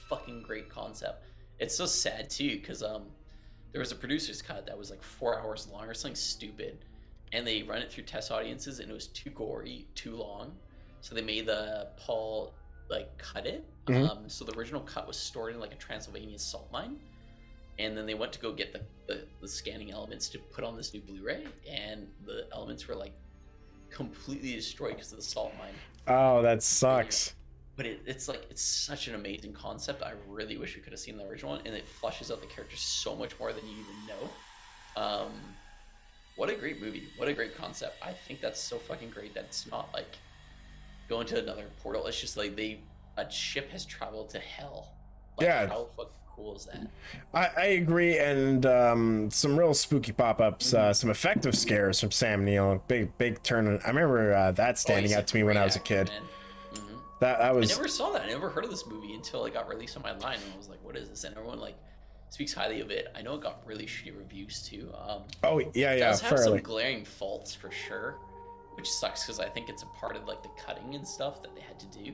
fucking great concept. It's so sad too, because there was a producer's cut that was like 4 hours long or something stupid, and they run it through test audiences, and it was too gory, too long, so they made Paul like cut it. So the original cut was stored in like a Transylvania salt mine, and then they went to go get the scanning elements to put on this new Blu-ray, and the elements were like completely destroyed because of the salt mine. Oh, that sucks. But it's such an amazing concept. I really wish we could have seen the original one, and it flushes out the characters so much more than you even know. What a great movie. What a great concept. I think that's so fucking great that it's not like going to another portal. It's just like a ship has traveled to hell. Like, Yeah. How fucking cool is that? I agree, and some real spooky pop-ups, some effective scares from Sam Neill. Big turn. I remember that standing he's out to me when I was a great kid. actor, man. That was. I never saw that. I never heard of this movie until it got released on my line, and I was like, "What is this?" And everyone like speaks highly of it. I know it got really shitty reviews too. Oh yeah, It does have fairly. some glaring faults for sure, which sucks because I think it's a part of like the cutting and stuff that they had to do.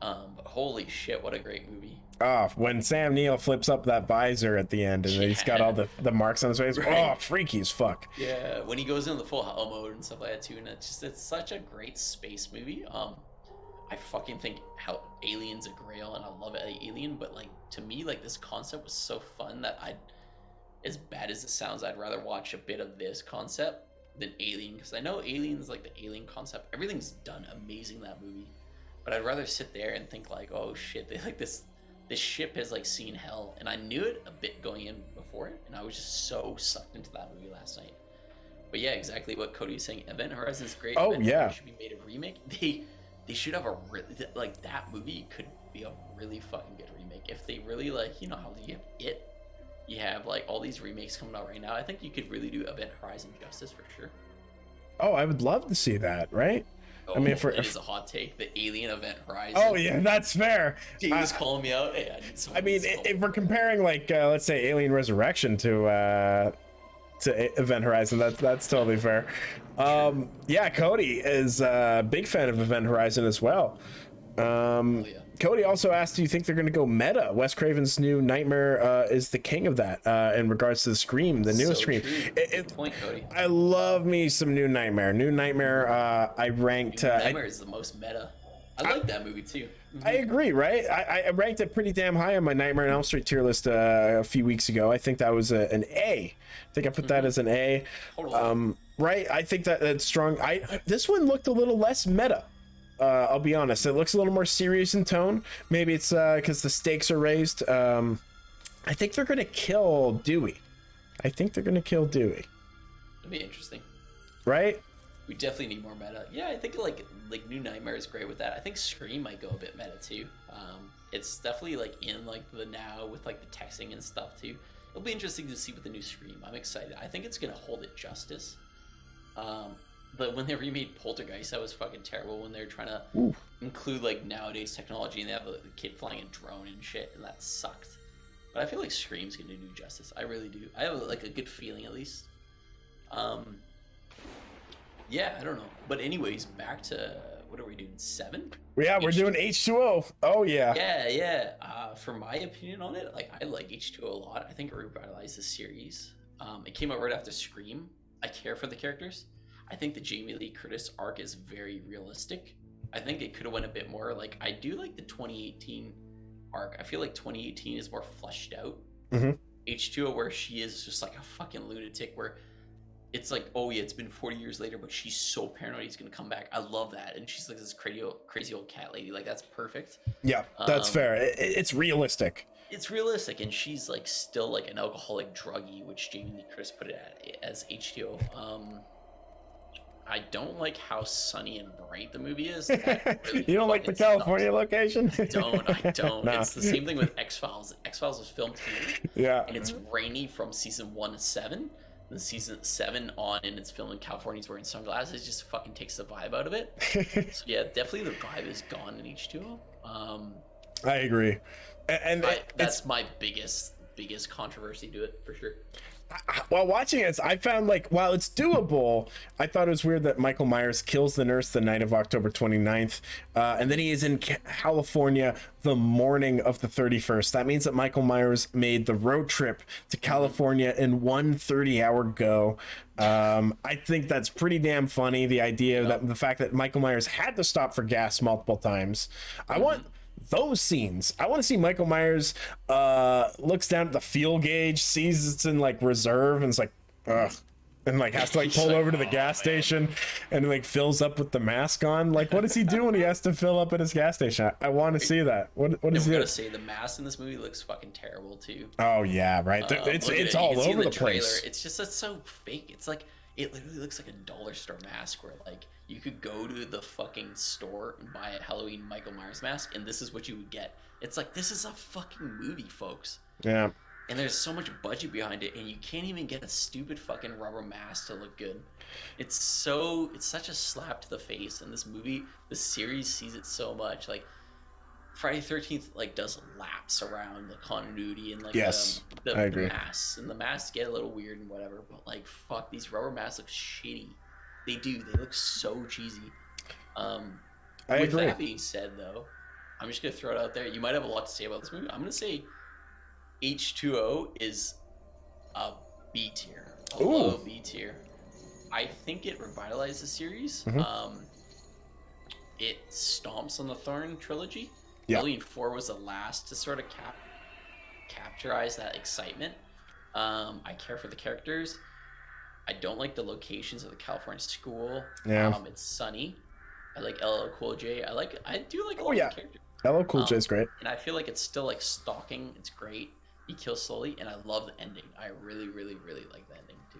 But holy shit, what a great movie! Oh, when Sam Neill flips up that visor at the end, and he's got all the marks on his face. Right. Oh, freaky as fuck. Yeah, when he goes into the full hell mode and stuff like that too, and it's such a great space movie. I fucking think how Alien's a grail, and I love Alien, but like to me, like this concept was so fun that as bad as it sounds, I'd rather watch a bit of this concept than Alien, because I know Alien's like the Alien concept, everything's done amazing in that movie, but I'd rather sit there and think like, oh shit, they like this ship has like seen hell, and I knew it a bit going in before it, and I was just so sucked into that movie last night. But yeah, exactly what Cody was saying. Event Horizon is great. Oh, Event yeah. Horizon should be made a remake. They should have a really, like that movie could be a really fucking good remake if they really like, you know how you have it, you have like all these remakes coming out right now. I think you could really do Event Horizon justice for sure. Oh, I would love to see that. Right? Oh, I mean, it is a hot take. The Alien Event Horizon. Oh yeah, that's fair. He was calling me out. Hey, I need someone I mean, to call if me. we're comparing like let's say Alien Resurrection to Event Horizon, that's totally fair. Yeah, Cody is a big fan of Event Horizon as well. Oh, yeah. Cody also asked, do you think they're going to go meta? Wes Craven's new Nightmare is the king of that in regards to the Scream, the newest So Scream. true. Good point, Cody. I love me some new Nightmare. New Nightmare, I ranked. Nightmare is the most meta. I like that movie too. I agree, right? I ranked it pretty damn high on my Nightmare on Elm Street tier list a few weeks ago. I think that was an A. I think I put that as an A. Totally. Right? I think that's strong. This one looked a little less meta. I'll be honest. It looks a little more serious in tone. Maybe it's because the stakes are raised. I think they're gonna kill Dewey. It'd be interesting. Right? We definitely need more meta. Yeah, I think like New Nightmare is great with that. I think Scream might go a bit meta too. It's definitely like in like the now with like the texting and stuff too. It'll be interesting to see with the new Scream. I'm excited. I think it's gonna hold it justice. But when they remade Poltergeist, that was fucking terrible when they were trying to include like nowadays technology, and they have the kid flying a drone and shit, and that sucked. But I feel like Scream's gonna do justice. I really do. I have like a good feeling at least. Yeah, I don't know. But anyways, back to what are we doing? 7? Yeah, we're doing H2O. Oh yeah. Yeah. For my opinion on it, like I like H2O a lot. I think it revitalized the series. It came out right after Scream. I care for the characters. I think the Jamie Lee Curtis arc is very realistic. I think it could have went a bit more. Like I do like the 2018 arc. I feel like 2018 is more fleshed out. H2O, where she is just like a fucking lunatic, where it's like, oh yeah, it's been 40 years later, but she's so paranoid he's gonna come back. I love that, and she's like this crazy old cat lady. Like that's perfect. Yeah, that's fair. It's realistic. It's realistic, and she's like still like an alcoholic druggie, which Jamie Lee Curtis put it as H2O. I don't like how sunny and bright the movie is. That really You don't like the fucking California location? sucks. I don't. No. It's the same thing with X-Files. X-Files was filmed here, Yeah. and it's rainy from season 1 to 7. Then season 7 on, and it's filmed in California. He's wearing sunglasses. Just fucking takes the vibe out of it. So yeah, definitely the vibe is gone in H2O. I agree. And That's my biggest controversy to it for sure. while watching it, I found like while it's doable, I thought it was weird that Michael Myers kills the nurse the night of October 29th, and then he is in California the morning of the 31st. That means that Michael Myers made the road trip to California in one 30-hour go. I think that's pretty damn funny. The idea that the fact that Michael Myers had to stop for gas multiple times. I want those scenes. I want to see Michael Myers looks down at the fuel gauge, sees it's in like reserve, and it's like, ugh, and like has to like pull over to the gas station and like fills up with the mask on. Like, what does he do when he has to fill up at his gas station? I want to see that. What is I'm it? gonna say the mask in this movie looks fucking terrible too. Oh yeah, right. It's all over the place. It's just it's so fake. It's like it literally looks like a dollar store mask where like you could go to the fucking store and buy a Halloween Michael Myers mask, and this is what you would get. It's like this is a fucking movie, folks. Yeah. And there's so much budget behind it, and you can't even get a stupid fucking rubber mask to look good. It's such a slap to the face. And this movie, the series sees it so much. Like Friday 13th, like does laps around the continuity and like yes, the I agree. masks, and the masks get a little weird and whatever. But like, fuck, these rubber masks look shitty. They do. They look so cheesy. I with agree. that being said, though, I'm just gonna throw it out there. You might have a lot to say about this movie. I'm gonna say H2O is a B tier, a low B tier. I think it revitalized the series. It stomps on the Thorn trilogy. Yeah. Halloween 4 was the last to sort of capturize that excitement. I care for the characters. I don't like the locations of the California school. Yeah. It's sunny. I like LL Cool J. I do like a lot of the characters. LL Cool J is great. And I feel like it's still like stalking. It's great. He kills slowly, and I love the ending. I really, really, really like the ending too.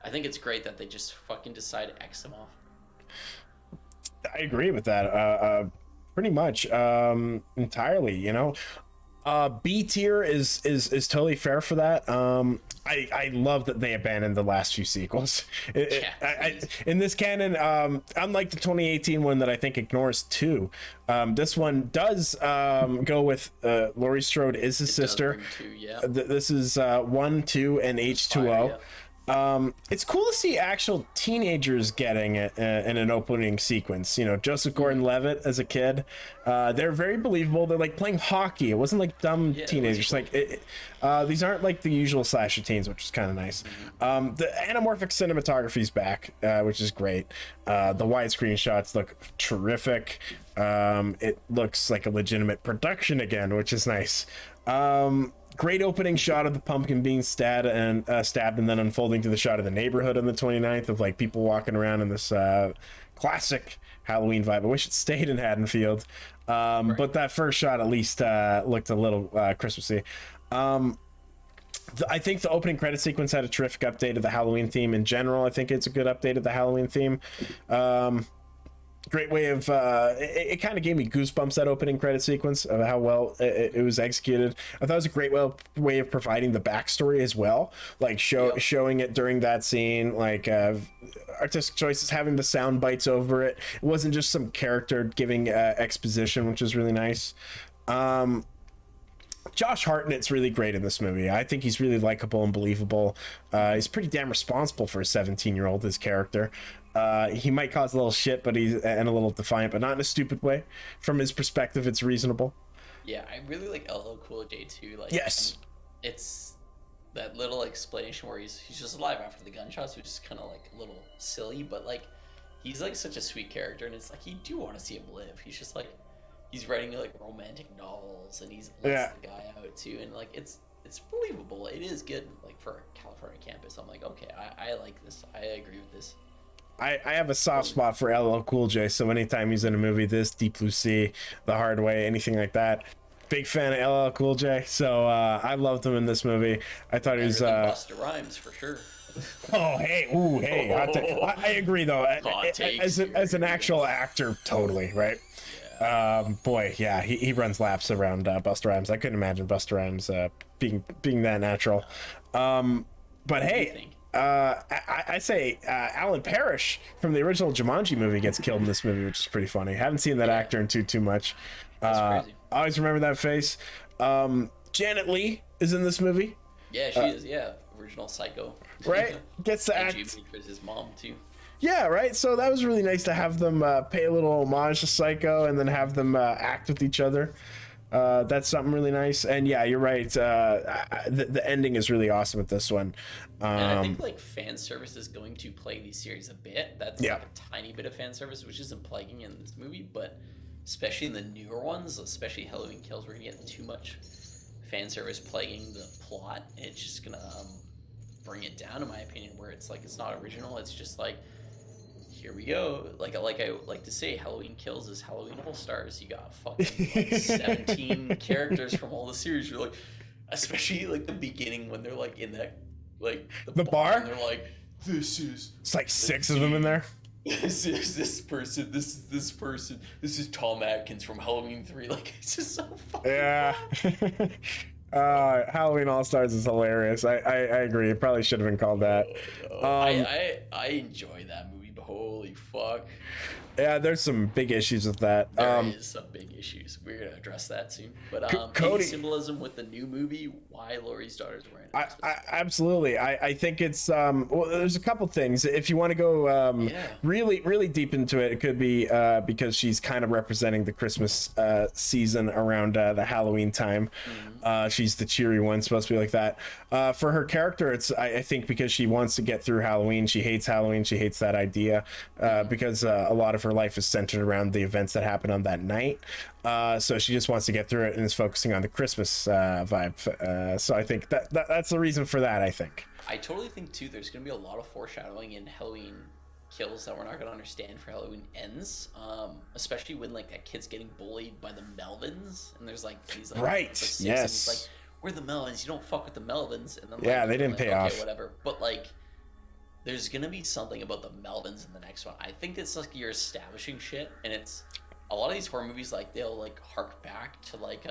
I think it's great that they just fucking decide to X him off. I agree with that. Pretty much, entirely. You know, B tier is totally fair for that. I love that they abandoned the last few sequels. In this canon, unlike the 2018 one that I think ignores 2, this one does go with Laurie Strode is his sister. This is 1, 2, and H2O. It's cool to see actual teenagers getting it in an opening sequence. You know, Joseph Gordon-Levitt as a kid, they're very believable. They're like playing hockey. It wasn't like dumb teenagers. Cool. Like these aren't like the usual slasher teens, which is kind of nice. The anamorphic cinematography is back, which is great. The widescreen shots look terrific. It looks like a legitimate production again, which is nice. Great opening shot of the pumpkin being stabbed and then unfolding to the shot of the neighborhood on the 29th of like people walking around in this classic Halloween vibe. I wish it stayed in Haddonfield, but that first shot at least looked a little Christmassy. I think the opening credit sequence had a terrific update of the Halloween theme in general. I think it's a good update of the Halloween theme. Great way of it kind of gave me goosebumps, that opening credit sequence, of how well it was executed. I thought it was a great way of providing the backstory as well, like showing it during that scene, like artistic choices, having the sound bites over it. It wasn't just some character giving exposition, which is really nice. Josh Hartnett's really great in this movie. I think he's really likable and believable. He's pretty damn responsible for a 17-year-old, his character. He might cause a little shit, but he's and a little defiant, but not in a stupid way. From his perspective, it's reasonable. Yeah, I really like LL Cool J too. Like, yes, it's that little explanation where he's just alive after the gunshots, which is kind of like a little silly, but like he's like such a sweet character, and it's like you do want to see him live. He's just like he's writing like romantic novels, and he's lets the guy out too, and like it's believable. It is good, like for a California campus. I'm like, okay, I like this. I agree with this. I have a soft spot for LL Cool J, so anytime he's in a movie, this, Deep Blue Sea, The Hard Way, anything like that, big fan of LL Cool J. So I loved him in this movie. I thought he was Busta Rhymes for sure. Oh hey, ooh hey, I agree though. As an actual actor, totally right. Boy, yeah, he runs laps around Busta Rhymes. I couldn't imagine Busta Rhymes being that natural. But hey. I say Alan Parrish from the original Jumanji movie gets killed in this movie, which is pretty funny. Haven't seen that actor in too much. That's crazy. I always remember that face. Janet Leigh is in this movie. Yeah, she is. Yeah, original Psycho. Right? Gets to And act. Jamie Lee Curtis's mom too. Yeah, right. So that was really nice to have them pay a little homage to Psycho and then have them act with each other. That's something really nice. And yeah, you're right. The ending is really awesome with this one. And I think like fan service is going to plague these series a bit. That's Yeah. like a tiny bit of fan service, which isn't plaguing in this movie, but especially in the newer ones, especially Halloween Kills, we're gonna get too much fan service plaguing the plot. And it's just gonna bring it down, in my opinion, where it's like it's not original. It's just like, here we go. Like I like to say, Halloween Kills is Halloween All Stars. You got fucking like 17 characters from all the series. You're like, especially like the beginning when they're like in that like The bar? and they're like, this is It's like 6 of them in there. this is this person, this is this person, this is Tom Atkins from Halloween 3. Like it's just so fucking Yeah. Halloween All Stars is hilarious. I agree. It probably should have been called that. I enjoy that movie, but holy fuck. Yeah, there's some big issues with that. There is some big issues. We're gonna address that soon. But Cody- any symbolism with the new movie, why Laurie's daughter's wearing it. Absolutely. I think it's well, there's a couple things. If you want to go really deep into it, it could be because she's kind of representing the Christmas season around the Halloween time. She's the cheery one, supposed to be like that. For her character, it's I think because she wants to get through Halloween. She hates Halloween. She hates that idea because a lot of her life is centered around the events that happen on that night. So she just wants to get through it and is focusing on the Christmas vibe. So I think that's the reason for that, I think. I totally think too there's gonna be a lot of foreshadowing in Halloween Kills that we're not gonna understand for Halloween Ends. Especially when like that kid's getting bullied by the Melvins and there's like these like Right, like, six, yes. and he's like, we're the Melvins, you don't fuck with the Melvins, and then like, Yeah, they didn't like, pay okay, off. whatever. But like there's gonna be something about the Melvins in the next one. I think it's like you're establishing shit, and it's a lot of these horror movies like they'll like hark back to like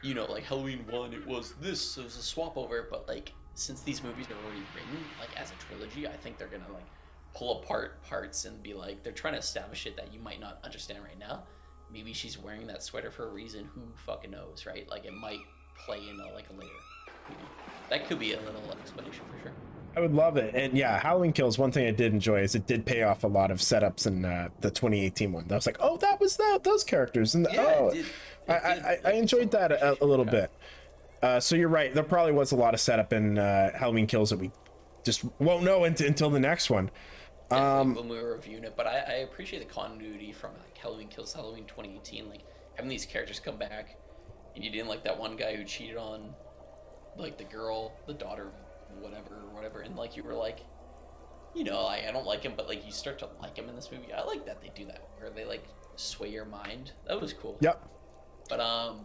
you know, like Halloween 1 it was this, it was a swap over, but like since these movies are already written like as a trilogy, I think they're gonna like pull apart parts and be like they're trying to establish it that you might not understand right now. Maybe she's wearing that sweater for a reason, who fucking knows, right? Like it might play in like a later maybe. That could be a little explanation for sure. I would love it. And yeah, Halloween Kills, one thing I did enjoy is it did pay off a lot of setups in the 2018 one. I was like, oh, that was those characters. And I enjoyed that a little bit. So you're right. There probably was a lot of setup in Halloween Kills that we just won't know until the next one. When we were reviewing it, but I appreciate the continuity from like Halloween Kills, Halloween 2018, like having these characters come back, and you didn't like that one guy who cheated on like the girl, the daughter, whatever, and like you were like, you know, like, I don't like him, but like you start to like him in this movie. I like that they do that, where they like sway your mind. That was cool. Yep. But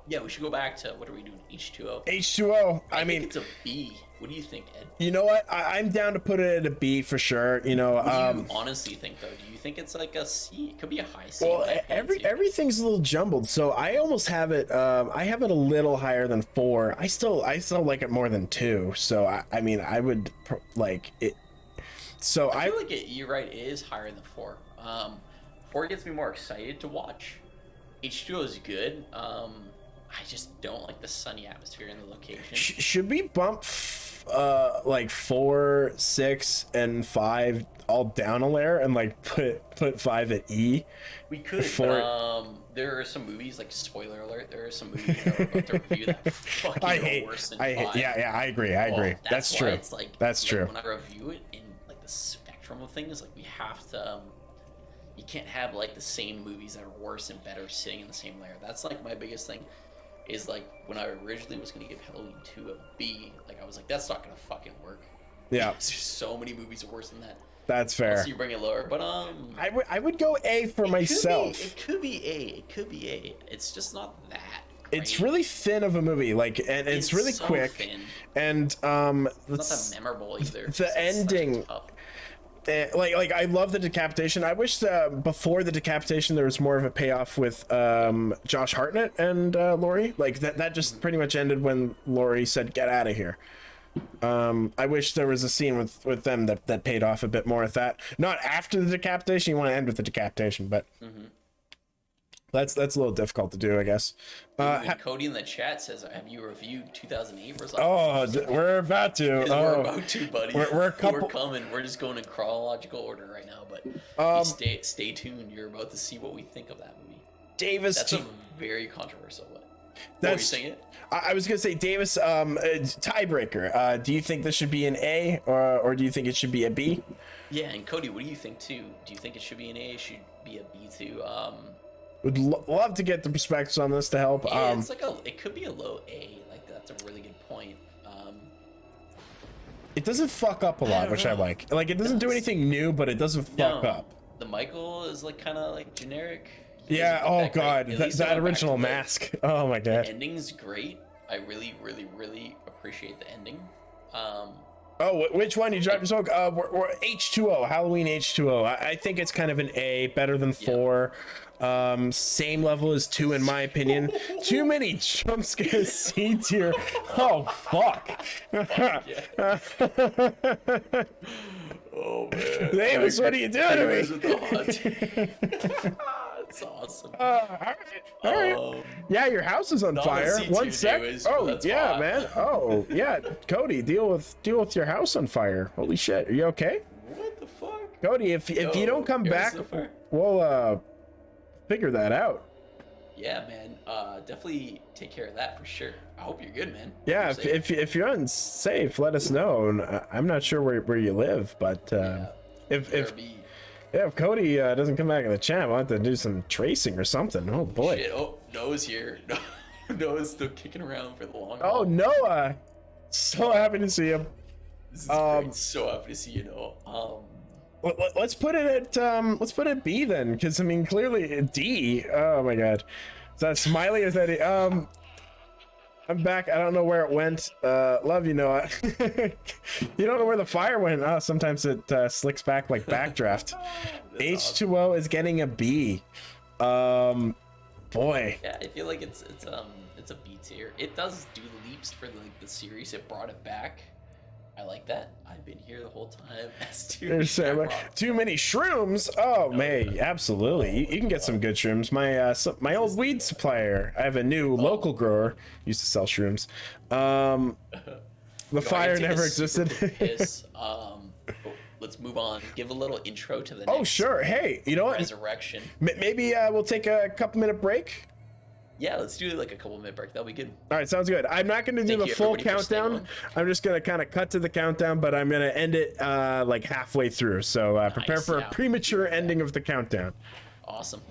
yeah, we should go back to what are we doing? H2O. H2O. I mean, think it's a B. What do you think, Ed? you know what? I'm down to put it at a B for sure. You know, What do you honestly think, though? Do you think it's like a C? It could be a high C. well, in my opinion, too. everything's a little jumbled, so I almost have it. I have it a little higher than 4. I still like it more than 2. So I mean, I would like it. So I feel like you're right. It is higher than 4. 4 gets me more excited to watch. H2O is good. I just don't like the sunny atmosphere in the location. should we bump like 4, 6, and 5 all down a layer and like put 5 at E? We could. There are some movies, like spoiler alert. There are some movies that we're about to review that fucking are worse than 5. Yeah, I agree. That's why true. It's like That's true. When I review it in like the spectrum of things, like we have to. You can't have like the same movies that are worse and better sitting in the same layer. That's like my biggest thing. Is like when I originally was gonna give Halloween 2 a B, like I was like, that's not gonna fucking work. Yeah. There's so many movies worse than that. That's fair. So you bring it lower, but I would go A for myself. It could be A. It could be A. It's just not that. It's great. really thin of a movie, like, and it's really so quick. thin. And It's not that memorable either. the ending. Like I love the decapitation. I wish before the decapitation there was more of a payoff with Josh Hartnett and Laurie. Like that just pretty much ended when Laurie said, "Get out of here." I wish there was a scene with them that paid off a bit more at that. Not after the decapitation. You want to end with the decapitation, but That's a little difficult to do, I guess. And Cody in the chat says, "Have you reviewed 2008 versus?" We're about to. We're about to, buddy. We're coming. We're just going in chronological order right now, but you stay tuned. You're about to see what we think of that movie. Davis. That's a very controversial one. That's, what were you saying? I was gonna say, Davis. Tiebreaker. Do you think this should be an A, or do you think it should be a B? Yeah, and Cody, what do you think too? Do you think it should be an A? Should be a B too? Would love to get the perspectives on this to help. Yeah, it's like it could be a low A. Like that's a really good point. It doesn't fuck up a lot, which I like. Like it doesn't do anything new, but it doesn't fuck up. The Michael is like kind of like generic. Yeah. Oh god, that original mask. Oh my god. The ending's great. I really, really, really appreciate the ending. Oh, which one you dropped? We're H2O, Halloween H2O. I think it's kind of an A, better than 4. Same level as 2 in my opinion. Too many jump scare scenes here. Oh fuck. Oh man. Davis, what are you doing to me? That's awesome. All right. Yeah, your house is on fire. One sec. Davis, oh yeah, man. Oh yeah, Cody, deal with your house on fire. Holy shit, are you okay? What the fuck? Cody, if you don't come back, we'll figure that out. Yeah, man. Definitely take care of that for sure. I hope you're good, man. Yeah, if you're unsafe, let us know. I'm not sure where you live, but if Cody doesn't come back in the chat, we'll have to do some tracing or something. Oh boy. Shit. Oh, Noah's here. Noah's still kicking around for the long Oh, haul. Noah. So happy to see him. This is great. So happy to see you, Noah. Let's put it at B then, because I mean clearly D. Oh my god. Is that Smiley or is that I'm back. I don't know where it went. Love you, Noah. You don't know where the fire went. Oh, sometimes it slicks back like backdraft. H2O awesome. Is getting a B. Boy. Yeah, I feel like it's a B tier. It does do leaps for the series. It brought it back. I like that. I've been here the whole time. Too many shrooms. Oh, man, absolutely. You can get some good shrooms. My old weed supplier. I have a new local grower. Used to sell shrooms. The fire never existed. Let's move on. Give a little intro to the. Oh sure. Hey, you know what? Resurrection. Maybe we'll take a couple-minute break. Yeah, let's do like a couple-minute break. That'll be good. All right, sounds good. I'm not going to do the full countdown. I'm just going to kind of cut to the countdown, but I'm going to end it like halfway through. So prepare for a premature ending of the countdown. Awesome.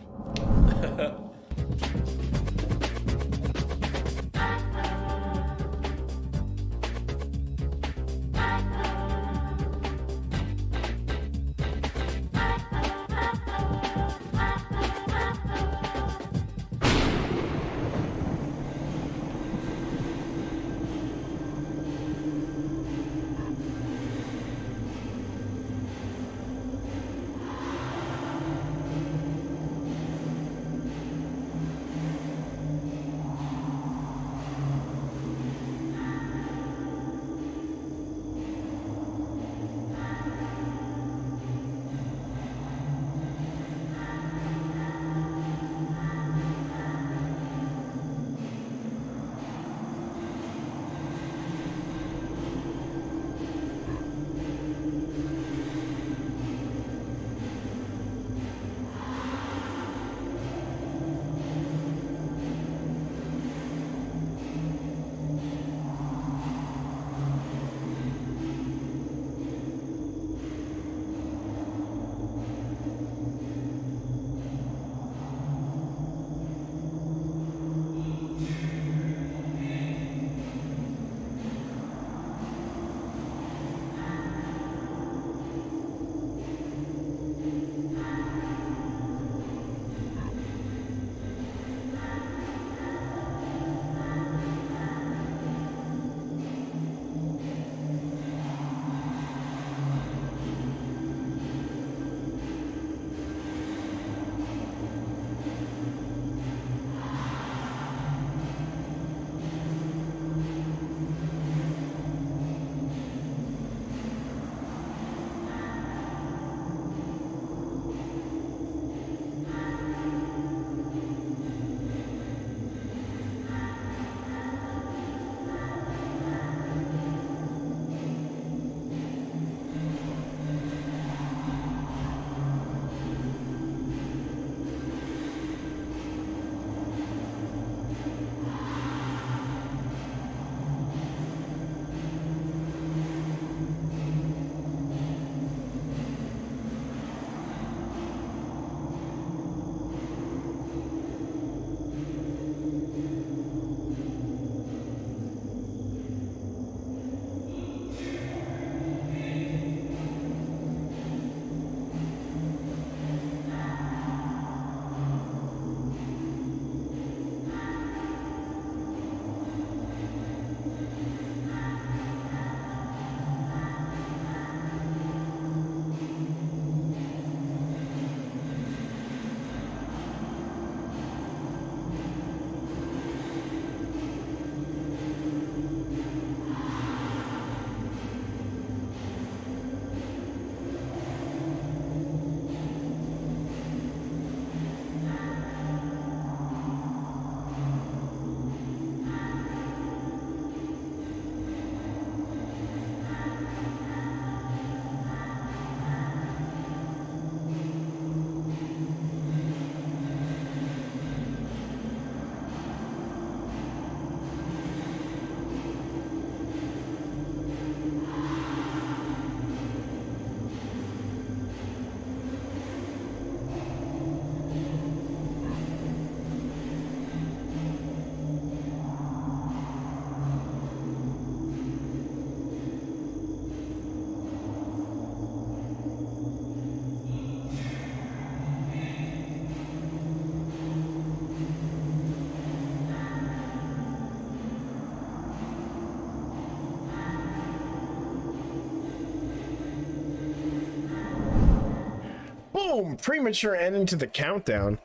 Oh, premature ending to the countdown.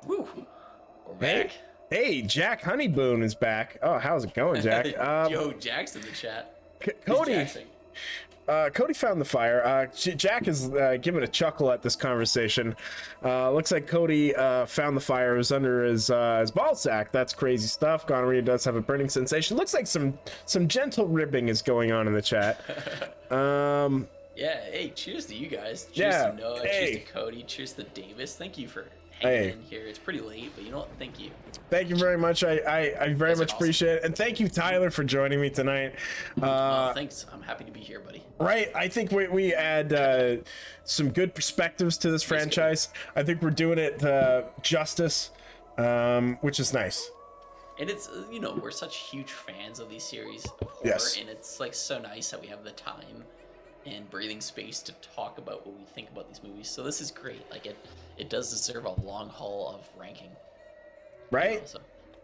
Woo. We're Hey, back. hey, Jack Honeyboon is back. Oh, how's it going, Jack? Yo, Jack's in the chat. Cody. Who's Jackson? Cody found the fire. Jack is giving a chuckle at this conversation. Looks like Cody found the fire. It was under his ball sack. That's crazy stuff. Gonorrhea does have a burning sensation. Looks like some gentle ribbing is going on in the chat. Yeah, hey, cheers to you guys. Cheers Yeah, to Noah, hey. cheers to Cody, cheers to Davis. Thank you for hanging Hey. in here. It's pretty late, but you know what? Thank you. Thank you very much. I very That's much awesome. appreciate it. And thank you, Tyler, for joining me tonight. Thanks. I'm happy to be here, buddy. Right, I think we add some good perspectives to this franchise. I think we're doing it justice, which is nice. And it's, you know, we're such huge fans of these series of horror, Yes. and it's like so nice that we have the time and breathing space to talk about what we think about these movies. So this is great. Like it does deserve a long haul of ranking. Right? So,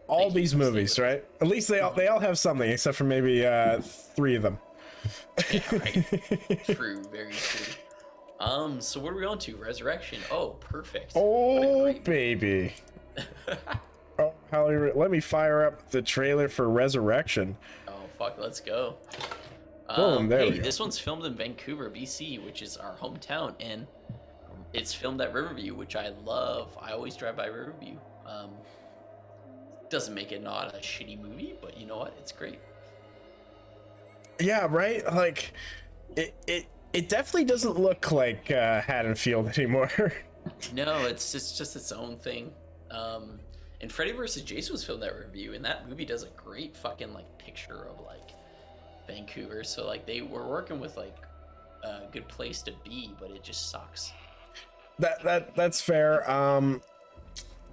All thank you these for staying movies, with right? At least they all have something, except for maybe 3 of them. Yeah, right. True, very true. So what are we on to? Resurrection. Oh, perfect. What a Oh, great- baby. Oh, Holly, let me fire up the trailer for Resurrection. Oh, fuck, let's go. Boom, there hey, we go. this one's filmed in Vancouver, BC, which is our hometown, and it's filmed at Riverview, which I love. I always drive by Riverview. Doesn't make it not a shitty movie, but you know what? It's great. Yeah, right? Like, it definitely doesn't look like Haddonfield anymore. No, it's just its own thing. And Freddy vs. Jason was filmed at Riverview, and that movie does a great fucking like picture of like Vancouver. So like they were working with like a good place to be, but it just sucks. That's fair.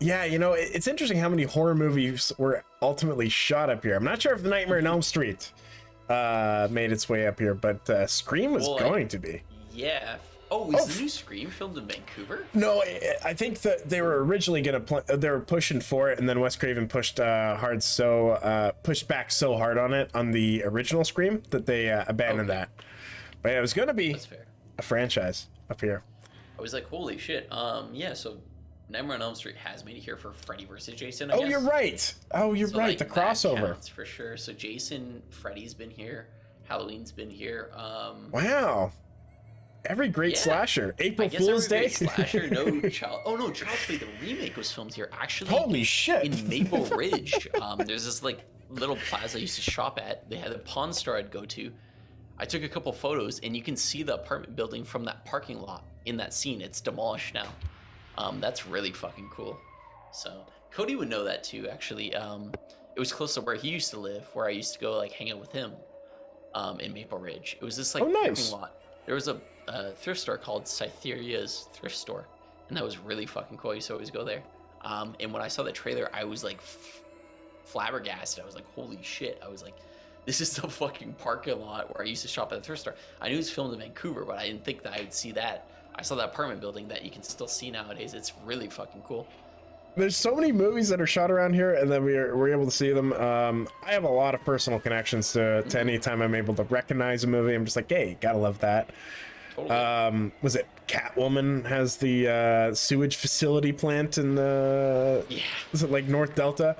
Yeah, you know, it's interesting how many horror movies were ultimately shot up here. I'm not sure if Nightmare on Elm Street made its way up here, but Scream was Well, going to be. Yeah. Oh, is the new Scream filmed in Vancouver? No, I think that they were originally they were pushing for it, and then Wes Craven pushed pushed back so hard on the original Scream that they abandoned Okay. that. But yeah, it was gonna be That's fair. a franchise up here. I was like, holy shit. Yeah. So Nightmare on Elm Street has made it here for Freddy vs. Jason. I Oh, guess. you're right. Oh, you're So, right. like, The that crossover. counts for sure. So Jason, Freddy's been here. Halloween's been here. Wow. Every great Yeah. slasher. I April guess Fool's every Day. great slasher. No child. Oh no, Child's Play the remake was filmed here. Actually, Holy shit. in Maple Ridge. There's this like little plaza I used to shop at. They had a pawn store I'd go to. I took a couple photos, and you can see the apartment building from that parking lot in that scene. It's demolished now. That's really fucking cool. So Cody would know that too. Actually, it was close to where he used to live, where I used to go like hang out with him. In Maple Ridge, it was this like Oh, nice. parking lot. There was a thrift store called Cytheria's Thrift Store, and that was really fucking cool. I used to always go there. And when I saw the trailer, I was like flabbergasted. I was like, holy shit. I was like, this is the fucking parking lot where I used to shop at the thrift store. I knew it was filmed in Vancouver, but I didn't think that I would see that. I saw that apartment building that you can still see nowadays. It's really fucking cool. There's so many movies that are shot around here, and then we're able to see them. I have a lot of personal connections to any time I'm able to recognize a movie. I'm just like, hey, gotta love that. Totally. Was it Catwoman has the sewage facility plant in the? Yeah. Is it like North Delta?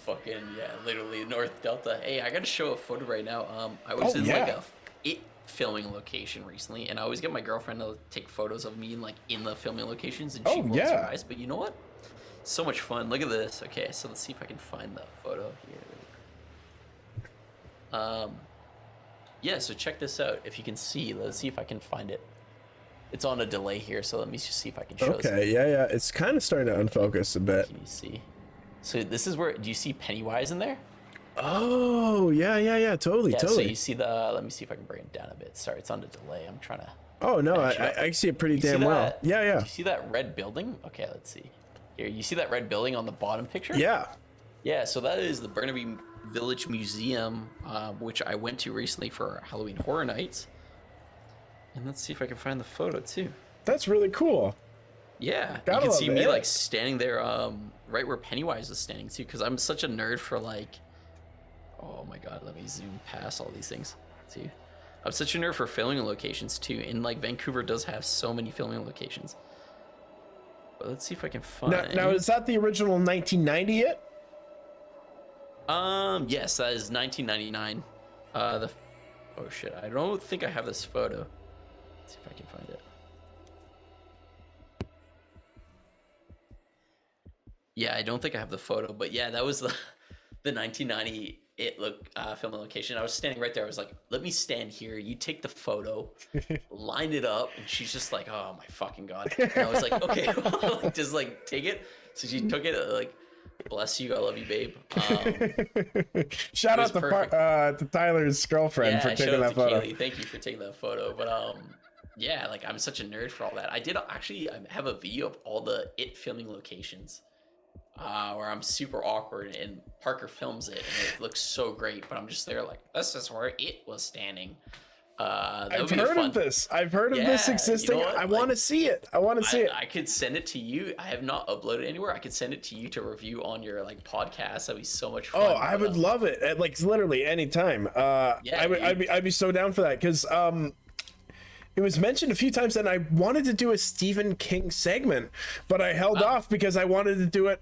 Fucking yeah, literally North Delta. Hey, I gotta show a photo right now. I was Oh, in like yeah. it filming location recently, and I always get my girlfriend to take photos of me like in the filming locations, and she Oh, rolls yeah. her eyes. But you know what? So much fun. Look at this. Okay, so let's see if I can find the photo here. Yeah. So check this out. If you can see, let's see if I can find it. It's on a delay here, so let me just see if I can show this. Okay, yeah. It's kind of starting to unfocus a bit. Can you see? So this is where. Do you see Pennywise in there? Oh, yeah. Totally, Yeah, so totally. you see the, let me see if I can bring it down a bit. Sorry, it's on the delay. I'm trying to, Oh no, Actually, I see it pretty you see damn well. that? Yeah. Do you see that red building? Okay, let's see. Here, you see that red building on the bottom picture? Yeah. Yeah, so that is the Burnaby Village Museum, which I went to recently for Halloween Horror Nights. And let's see if I can find the photo too. That's really cool. Yeah, Gotta you can love see me it. like standing there, right where Pennywise was standing too, because I'm such a nerd for like, oh my god, let me zoom past all these things too. I'm such a nerd for filming locations too, and like Vancouver does have so many filming locations. But let's see if I can find. Now is that the original 1990 it? Yes, that is 1999. Oh shit, I don't think I have this photo. Let's see if I can find it. Yeah, I don't think I have the photo, but yeah, that was the 1990 filming location. I was standing right there. I was like, let me stand here. You take the photo, line it up, and she's just like, oh my fucking god. And I was like, okay, like, just like take it. So she took it, like, bless you, I love you, babe. Shout out to Tyler's girlfriend for taking that photo. Kaylee. Thank you for taking that photo. But yeah, like I'm such a nerd for all that. I have a video of all the It filming locations. Where I'm super awkward and Parker films it and it looks so great, but I'm just there like, this is where it was standing. I've heard of this. I've heard of this existing. You know, I want to see it. I could send it to you. I have not uploaded it anywhere. I could send it to you to review on your like podcast. That'd be so much fun. Oh, I would love it. At, like literally anytime. I'd be so down for that because it was mentioned a few times that I wanted to do a Stephen King segment, but I held off because I wanted to do it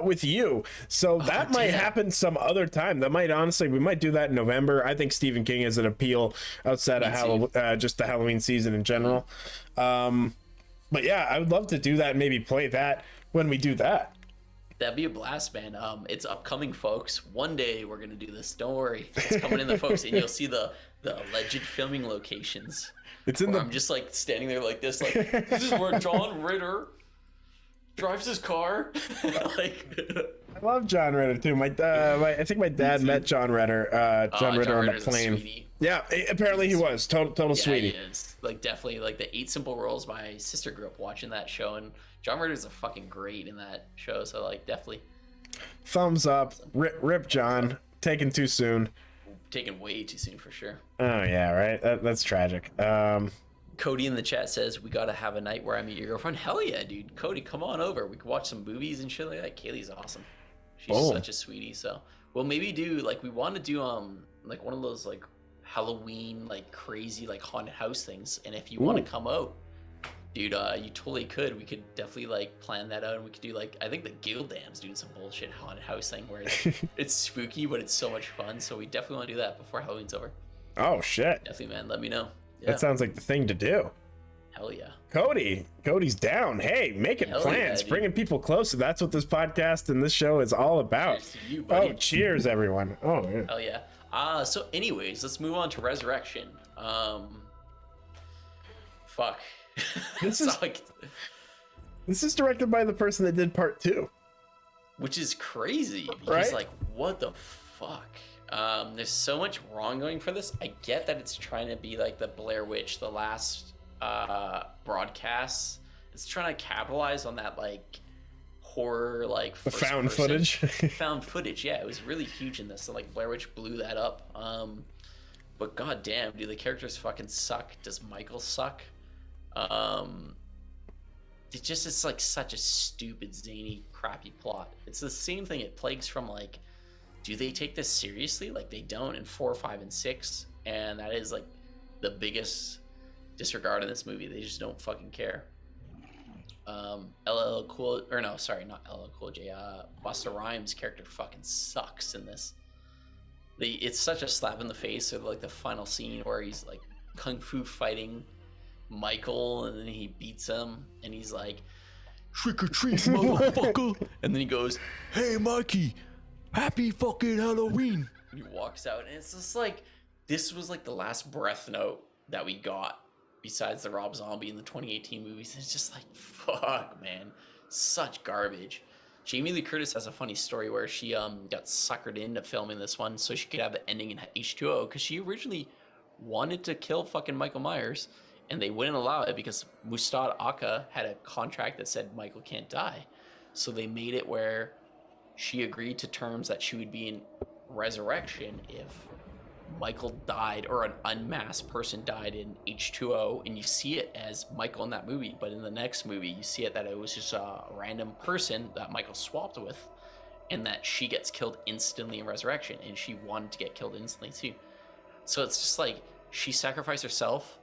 with you. So that might happen some other time. That might we might do that in November. I think Stephen King has an appeal outside of just the Halloween season in general. But yeah, I would love to do that and maybe play that when we do that. That'd be a blast, man. It's upcoming, folks. One day we're gonna do this. Don't worry, it's coming in the folks, and you'll see the alleged filming locations. It's in I'm just like standing there like this, like this is where John Ritter drives his car. Like, I love John Ritter too. I think my dad met John Ritter. John Ritter on a plane. Yeah, apparently he was total sweetie. He is. Like definitely like the 8 Simple Rules. My sister grew up watching that show, and John Ritter's a fucking great in that show. So like definitely. Thumbs up. Rip John. Taken too soon. Taken way too soon for sure. Oh yeah, right. That's tragic. Cody in the chat says we gotta have a night where I meet your girlfriend. Hell yeah, dude. Cody, come on over. We can watch some movies and shit like that. Kaylee's awesome. She's such a sweetie. So we'll maybe do like we want to do like one of those like Halloween like crazy like haunted house things. And if you want to come out, dude, you totally could. We could definitely like plan that out, and we could do like I think the Gildam's doing some bullshit haunted house thing where it's spooky, but it's so much fun. So we definitely want to do that before Halloween's over. Oh shit! Definitely, man. Let me know. Yeah. That sounds like the thing to do. Hell yeah. Cody's down. Hey, making plans, bringing people closer. That's what this podcast and this show is all about. Cheers to you, buddy. Oh, cheers, everyone. Oh yeah. Hell yeah. So anyways, let's move on to Resurrection. Fuck. This is directed by the person that did part 2, which is crazy because right? like what the fuck. There's so much wrong going for this. I get that it's trying to be like the Blair Witch, the last broadcast. It's trying to capitalize on that like horror, like the found footage. Found footage, yeah, it was really huge in this. So like Blair Witch blew that up. But goddamn, dude, the characters fucking suck. Does Michael suck? It's like such a stupid, zany, crappy plot. It's the same thing at Plagues from like, do they take this seriously? Like they don't in 4, 5, and 6, and that is like the biggest disregard in this movie. They just don't fucking care. LL Cool, or no, sorry, not LL Cool J. Busta Rhymes' character fucking sucks in this. It's such a slap in the face of like the final scene where he's like kung fu fighting Michael, and then he beats him, and he's like, "Trick or treat, motherfucker!" And then he goes, "Hey, Mikey, happy fucking Halloween!" And he walks out, and it's just like this was like the last breath note that we got besides the Rob Zombie in the 2018 movies. And it's just like, fuck, man, such garbage. Jamie Lee Curtis has a funny story where she got suckered into filming this one so she could have the ending in H2O, because she originally wanted to kill fucking Michael Myers, and they wouldn't allow it because Mustad Aka had a contract that said Michael can't die. So they made it where she agreed to terms that she would be in Resurrection if Michael died, or an unmasked person died in H2O, and you see it as Michael in that movie, but in the next movie you see it that it was just a random person that Michael swapped with, and that she gets killed instantly in Resurrection, and she wanted to get killed instantly too. So it's just like she sacrificed herself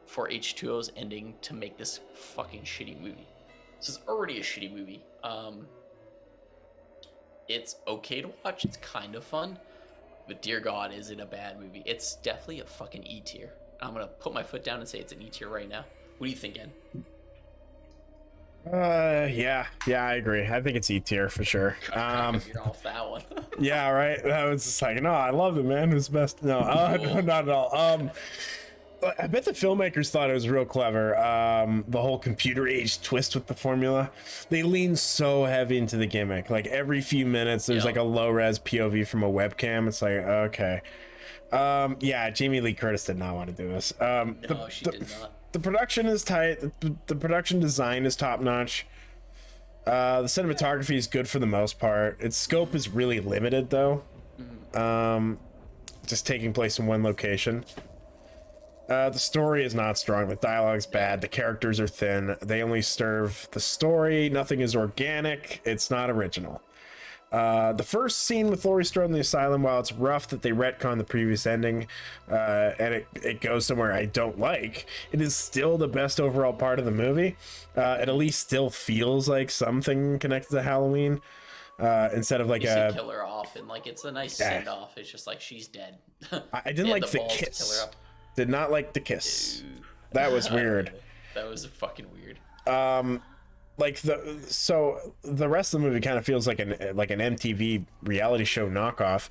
for H2O's ending to make this fucking shitty movie. This is already a shitty movie. It's okay to watch. It's kind of fun. But dear God, is it a bad movie? It's definitely a fucking E tier. I'm going to put my foot down and say it's an E tier right now. What do you think, Ed? Yeah, I agree. I think it's E tier for sure. You're off that one. Yeah, right. I was just like, no, I loved it, man. It was best. No, no, not at all. I bet the filmmakers thought it was real clever. The whole computer age twist with the formula. They lean so heavy into the gimmick. Like every few minutes, there's like a low res POV from a webcam. It's like, okay. Yeah, Jamie Lee Curtis did not want to do this. No, she did not. The production is tight. The production design is top notch. The cinematography is good for the most part. Its scope is really limited though. Just taking place in one location. The story is not strong. The dialogue's bad. The characters are thin. They only serve the story. Nothing is organic. It's not original. The first scene with Laurie Strode in the asylum, while it's rough that they retcon the previous ending, and it goes somewhere I don't like, it is still the best overall part of the movie. It at least still feels like something connected to Halloween, instead of like a kill her off, and like it's a nice send off. It's just like she's dead. I didn't like the kiss. Did not like the kiss. Dude. That was weird. That was fucking weird. Like the rest of the movie kind of feels like an MTV reality show knockoff.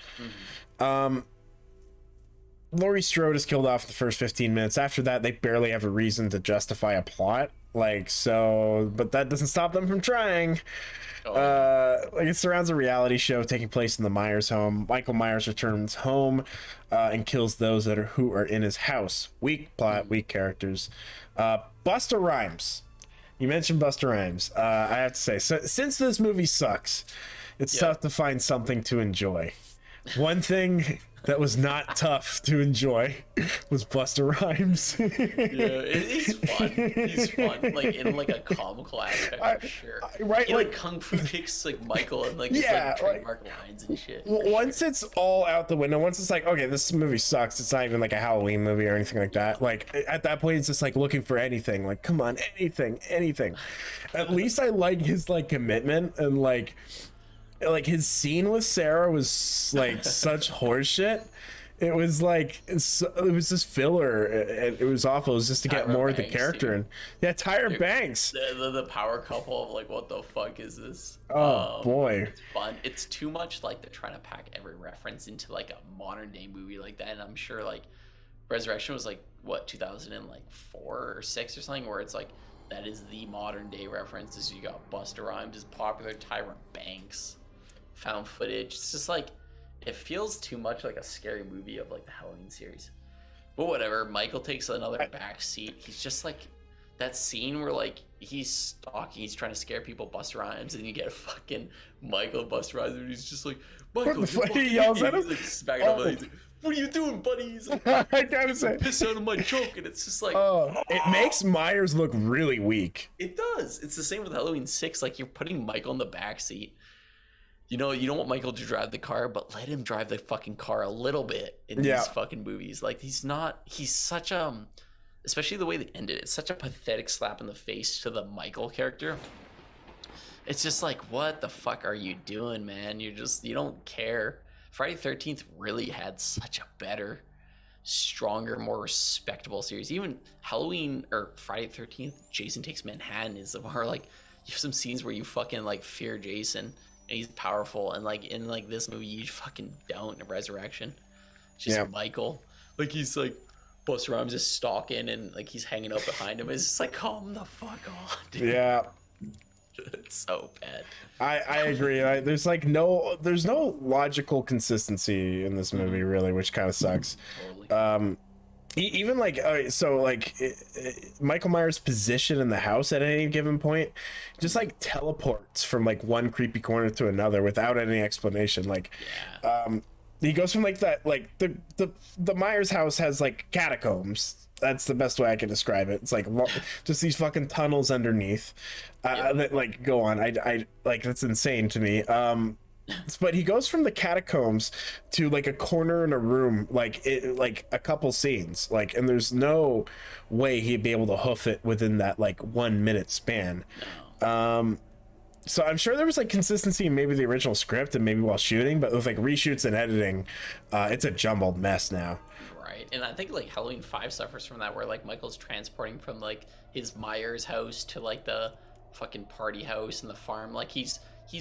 Laurie Strode is killed off in the first 15 minutes. After that, they barely have a reason to justify a plot. But that doesn't stop them from trying. It surrounds a reality show taking place in the Myers home. Michael Myers returns home and kills those who are in his house. Weak plot, weak characters. Busta Rhymes. You mentioned Busta Rhymes. I have to say, since this movie sucks, it's tough to find something to enjoy. One thing that was not tough to enjoy was Busta Rhymes. He's fun. He's fun, like in like a comical aspect, for sure. Right, he like kung fu kicks like Michael and like his, like trademark lines and shit. Once it's all out the window, once it's like, okay, this movie sucks. It's not even like a Halloween movie or anything like that. Like at that point, it's just like looking for anything. Like, come on, anything. At least I like his like commitment and like his scene with Sarah was like such horseshit. It was like it was just filler. It was awful. It was just to get more of the character. And Tyra Banks. The power couple of like, what the fuck is this? Oh boy, it's fun. It's too much. Like they're trying to pack every reference into like a modern day movie like that. And I'm sure like Resurrection was like what 2004 or 6 or something, where it's like that is the modern day references. You got Busta Rhymes is popular, Tyra Banks. Found footage. It's just like it feels too much like a scary movie of like the Halloween series. But whatever. Michael takes another back seat. He's just like that scene where like he's stalking, he's trying to scare people, Busta Rhymes, and you get a fucking Michael Busta Rhymes, and he's just like, Michael, he yells at him. He's like smacking him. He's like, what are you doing, buddy? He's like, I gotta say, piss out of my joke, and it's just like, it makes Myers look really weak. It does. It's the same with Halloween 6. Like you're putting Michael in the back seat. You know, you don't want Michael to drive the car, but let him drive the fucking car a little bit in these fucking movies. Like he's such especially the way they ended it, it's such a pathetic slap in the face to the Michael character. It's just like, what the fuck are you doing, man? You don't care. Friday the 13th really had such a better, stronger, more respectable series. Even Halloween or Friday the 13th, Jason Takes Manhattan is more like, you have some scenes where you fucking like fear Jason. And he's powerful, and like in like this movie, you fucking don't. In Resurrection, just Michael, like he's like Busta Rhymes is stalking, and like he's hanging out behind him. It's just like, calm the fuck on, dude. Yeah, it's so bad. I agree. There's no logical consistency in this movie, really, which kind of sucks. Totally. Even like Michael Myers' position in the house at any given point just like teleports from like one creepy corner to another without any explanation. Like he goes from like that, like the Myers house has like catacombs. That's the best way I can describe it. It's like just these fucking tunnels underneath that like go on. I like, that's insane to me. but he goes from the catacombs to like a corner in a room, like a couple scenes, like, and there's no way he'd be able to hoof it within that like 1 minute span. So I'm sure there was like consistency in maybe the original script and maybe while shooting, but with like reshoots and editing, it's a jumbled mess now. Right, and I think like Halloween 5 suffers from that, where like Michael's transporting from like his Myers house to like the fucking party house and the farm. Like he's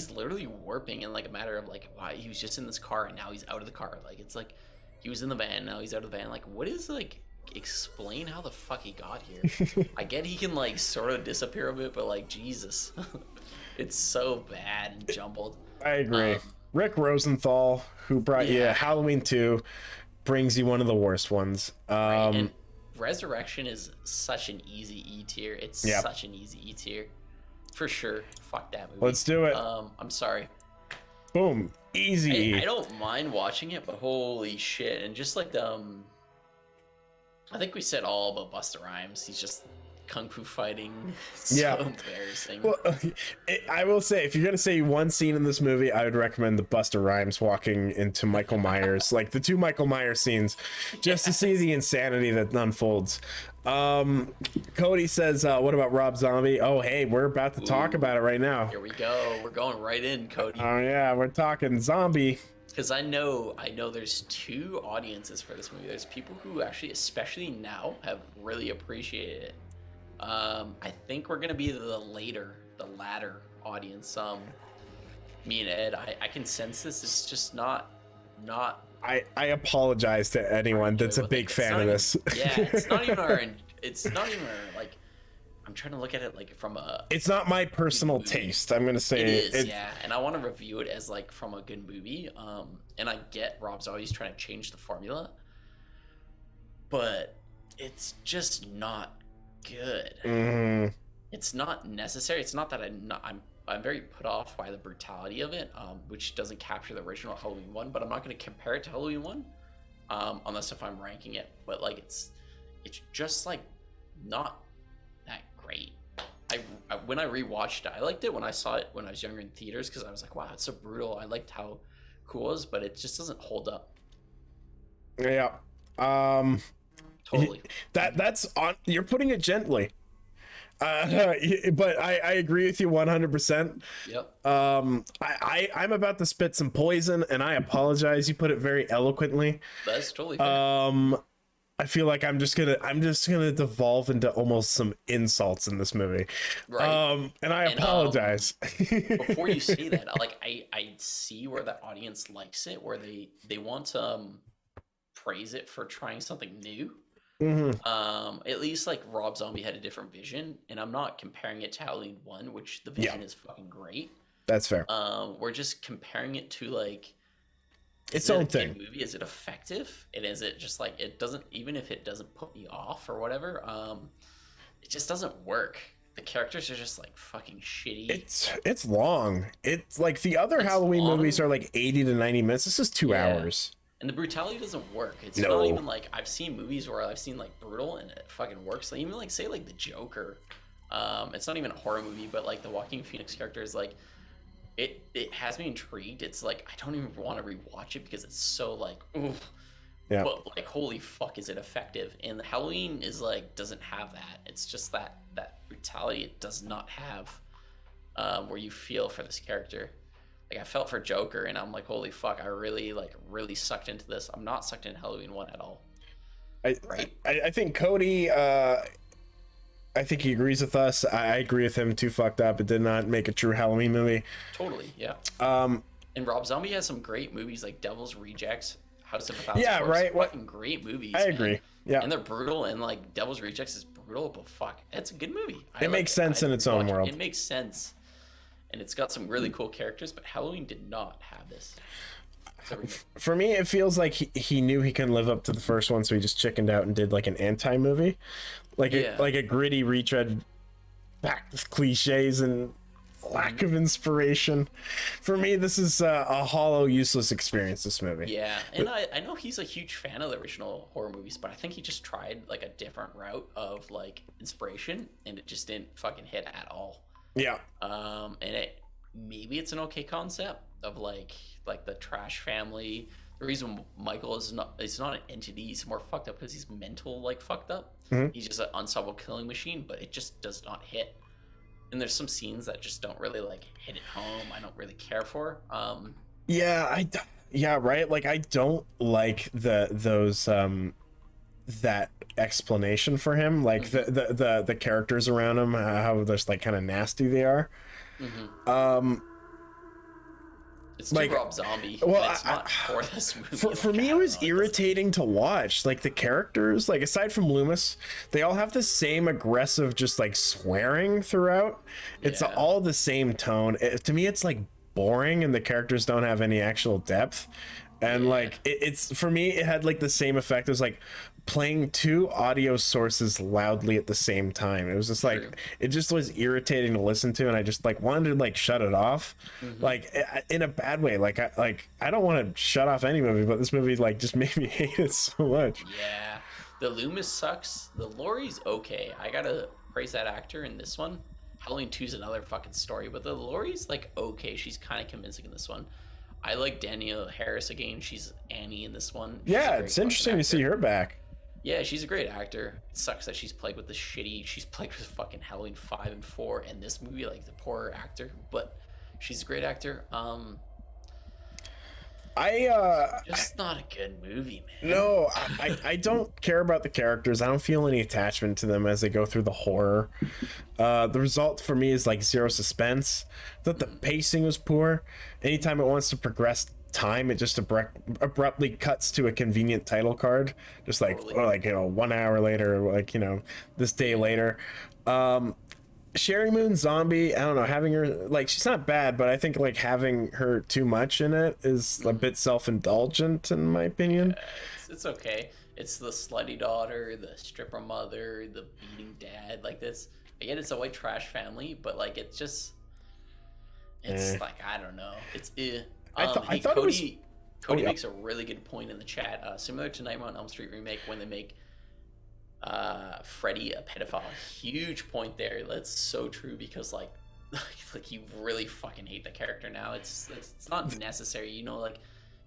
literally warping in like a matter of like, why he was just in this car and now he's out of the car. Like it's like he was in the van, now he's out of the van. Like what is like, explain how the fuck he got here. I get he can like sort of disappear a bit, but like Jesus. It's so bad and jumbled. I agree. Rick Rosenthal, who brought you Halloween 2, brings you one of the worst ones. Right, and Resurrection is such an easy E tier. It's such an easy E tier. For sure. Fuck that movie. Let's do it. I'm sorry. Boom. Easy. I don't mind watching it, but holy shit. And just like I think we said all about Busta Rhymes. He's just kung fu fighting. So embarrassing. Well, I will say, if you're gonna say one scene in this movie, I would recommend the Busta Rhymes walking into Michael Myers, like the 2 Michael Myers scenes, just to see the insanity that unfolds. Cody says, what about Rob Zombie? Oh, hey, we're about to talk about it right now. Here we go. We're going right in, Cody. Oh yeah, we're talking zombie. Because I know there's 2 audiences for this movie. There's people who actually, especially now, have really appreciated it. I think we're gonna be the latter audience. Me and Ed, I can sense this. It's just not. I apologize to anyone that's a big fan of this. Yeah, it's not even our. It's not even our, like. I'm trying to look at it like from a. It's not my personal taste. I'm gonna say it is. Yeah, and I want to review it as like from a good movie. And I get Rob's always trying to change the formula, but it's just not good. It's not necessary. It's not that I'm very put off by the brutality of it, which doesn't capture the original Halloween 1, but I'm not going to compare it to Halloween 1 unless if I'm ranking it. But like it's just like not that great. I when I rewatched it, I liked it when I saw it when I was younger in theaters, because I was like, wow, it's so brutal. I liked how cool it was, but it just doesn't hold up. Yeah. Totally. That's on. You're putting it gently. But I agree with you 100%. Yep. I'm about to spit some poison, and I apologize. You put it very eloquently. That's totally fair. I feel like I'm just gonna devolve into almost some insults in this movie. Right. And I apologize. Before you say that, like I see where the audience likes it, where they want to praise it for trying something new. At least like Rob Zombie had a different vision, and I'm not comparing it to Halloween 1, which the vision is fucking great. That's fair. We're just comparing it to like its own thing. Movie, is it effective? And is it just like, it doesn't, even if it doesn't put me off or whatever, it just doesn't work. The characters are just like fucking shitty. It's long. It's like the other Halloween movies are like 80 to 90 minutes. This is 2 hours. And the brutality doesn't work. It's not even like, I've seen movies where I've seen like brutal and it fucking works. Like, even like say like The Joker. It's not even a horror movie, but like the Joaquin Phoenix character is like, it has me intrigued. It's like I don't even want to rewatch it because it's so like, oof. Yeah. But like, holy fuck, is it effective? And Halloween is like, doesn't have that. It's just that brutality it does not have, where you feel for this character. Like I felt for Joker, and I'm like, holy fuck, I really sucked into this. I'm not sucked into Halloween 1 at all. I think Cody, I think he agrees with us. I agree with him. Too fucked up. It did not make a true Halloween movie. Totally, yeah. And Rob Zombie has some great movies like Devil's Rejects, House of a Thousand Corpses. Right. Fucking great movies. I agree. Yeah. And they're brutal, and like Devil's Rejects is brutal, but fuck, it's a good movie. It makes sense in its own world. It makes sense. And it's got some really cool characters, but Halloween did not have this. For me, it feels like he knew he couldn't live up to the first one, so he just chickened out and did like an anti-movie, like a gritty retread back with cliches and lack of inspiration. For me, this is a hollow, useless experience, this movie. Yeah, and I know he's a huge fan of the original horror movies, but I think he just tried like a different route of like inspiration, and it just didn't fucking hit at all. Yeah. And maybe it's an okay concept, of like the trash family. The reason Michael is not an entity, he's more fucked up because he's mental like fucked up. He's just an unstoppable killing machine, but it just does not hit. And there's some scenes that just don't really like hit it home. I don't really care for. Yeah, right. Like I don't like those that explanation for him, like the characters around him, how just like kind of nasty they are. It's like, too Rob Zombie. well, It's not for this movie. For me, it was irritating to watch. Like the characters, like aside from Loomis, they all have the same aggressive, just like swearing throughout. It's all the same tone. To me, it's like boring, and the characters don't have any actual depth. And like it's for me, it had like the same effect as like playing two audio sources loudly at the same time. It was just like it just was irritating to listen to, and I just like wanted to like shut it off, like in a bad way. Like I don't want to shut off any movie, but this movie like just made me hate it so much. Yeah, the Loomis sucks. The Laurie's okay. I gotta praise that actor in this one. Halloween 2 is another fucking story, but the Laurie's like okay. She's kind of convincing in this one. I like Danielle Harris again. She's Annie in this one. Yeah, it's interesting to see her back. Yeah, she's a great actor. It sucks that she's played with she's played with fucking Halloween 5 and 4 and this movie, like the poor actor, but she's a great actor. Just not a good movie, man. No, I don't care about the characters. I don't feel any attachment to them as they go through the horror. The result for me is like zero suspense. I thought the pacing was poor. Anytime it wants to progress time, it just abruptly cuts to a convenient title card, just like or like 1 hour later, like this day later. Sherry Moon Zombie, I don't know, having her like she's not bad, but I think like having her too much in it is a bit self-indulgent in my opinion. It's okay. It's the slutty daughter, the stripper mother, the beating dad, like this. Again, it's a white trash family, but like it's like I don't know. It's I thought Cody makes a really good point in the chat, similar to Nightmare on Elm Street remake when they make Freddy a pedophile. Huge point there. That's so true because like you really fucking hate the character now. It's not necessary, like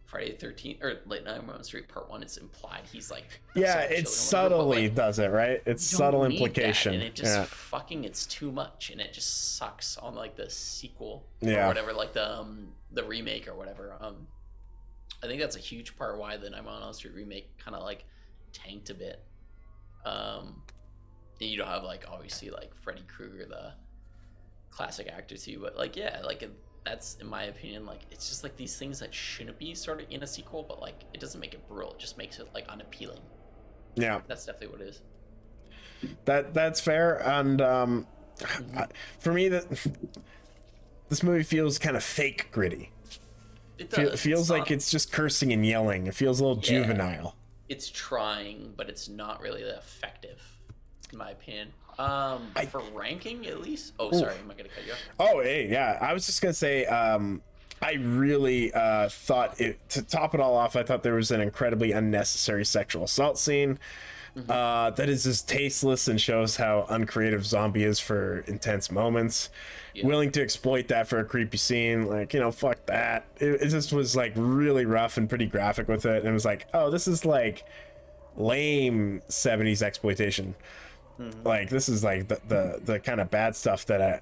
Friday the 13th or Late Nightmare on Elm Street Part 1. It's implied he's like it subtly does it right. It's subtle implication, and it just fucking it's too much, and it just sucks on like the sequel or whatever, like the remake or whatever. I think that's a huge part why the Nightmare on Elm Street remake kind of like tanked a bit. You don't have like obviously like Freddy Krueger, the classic actor too, but like that's in my opinion like it's just like these things that shouldn't be sort of in a sequel, but like it doesn't make it brutal, it just makes it like unappealing. Yeah, that's definitely what it is. That's fair. And for me, this movie feels kind of fake gritty. It does. It feels like it's just cursing and yelling. It feels a little juvenile. It's trying, but it's not really that effective, in my opinion. For ranking, at least. Oh, sorry, am I gonna cut you off? Oh, hey, yeah. I was just gonna say, I really thought to top it all off, I thought there was an incredibly unnecessary sexual assault scene. That is just tasteless and shows how uncreative Zombie is for intense moments. Willing to exploit that for a creepy scene, like fuck that. It just was like really rough and pretty graphic with it, and it was like, oh, this is like lame 70s exploitation. Like this is like the kind of bad stuff that I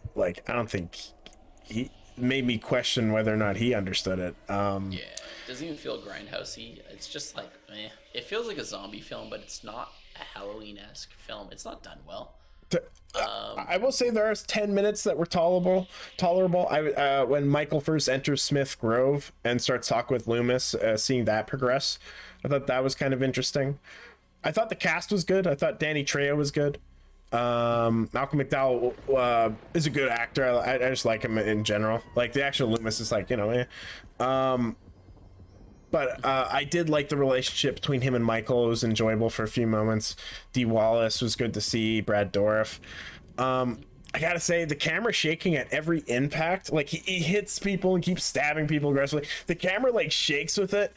don't think he made me question whether or not he understood it. It doesn't even feel grindhousey. It's just like it feels like a zombie film, but it's not a Halloween-esque film. It's not done well. I will say there are 10 minutes that were tolerable. When Michael first enters Smith Grove and starts talking with Loomis, seeing that progress, I thought that was kind of interesting. I thought the cast was good. I thought Danny Trejo was good. Malcolm McDowell is a good actor. I just like him in general. Like the actual Loomis is like but I did like the relationship between him and Michael. It was enjoyable for a few moments. Dee Wallace was good to see. Brad Dourif. I gotta say, the camera shaking at every impact. Like he hits people and keeps stabbing people aggressively. The camera like shakes with it.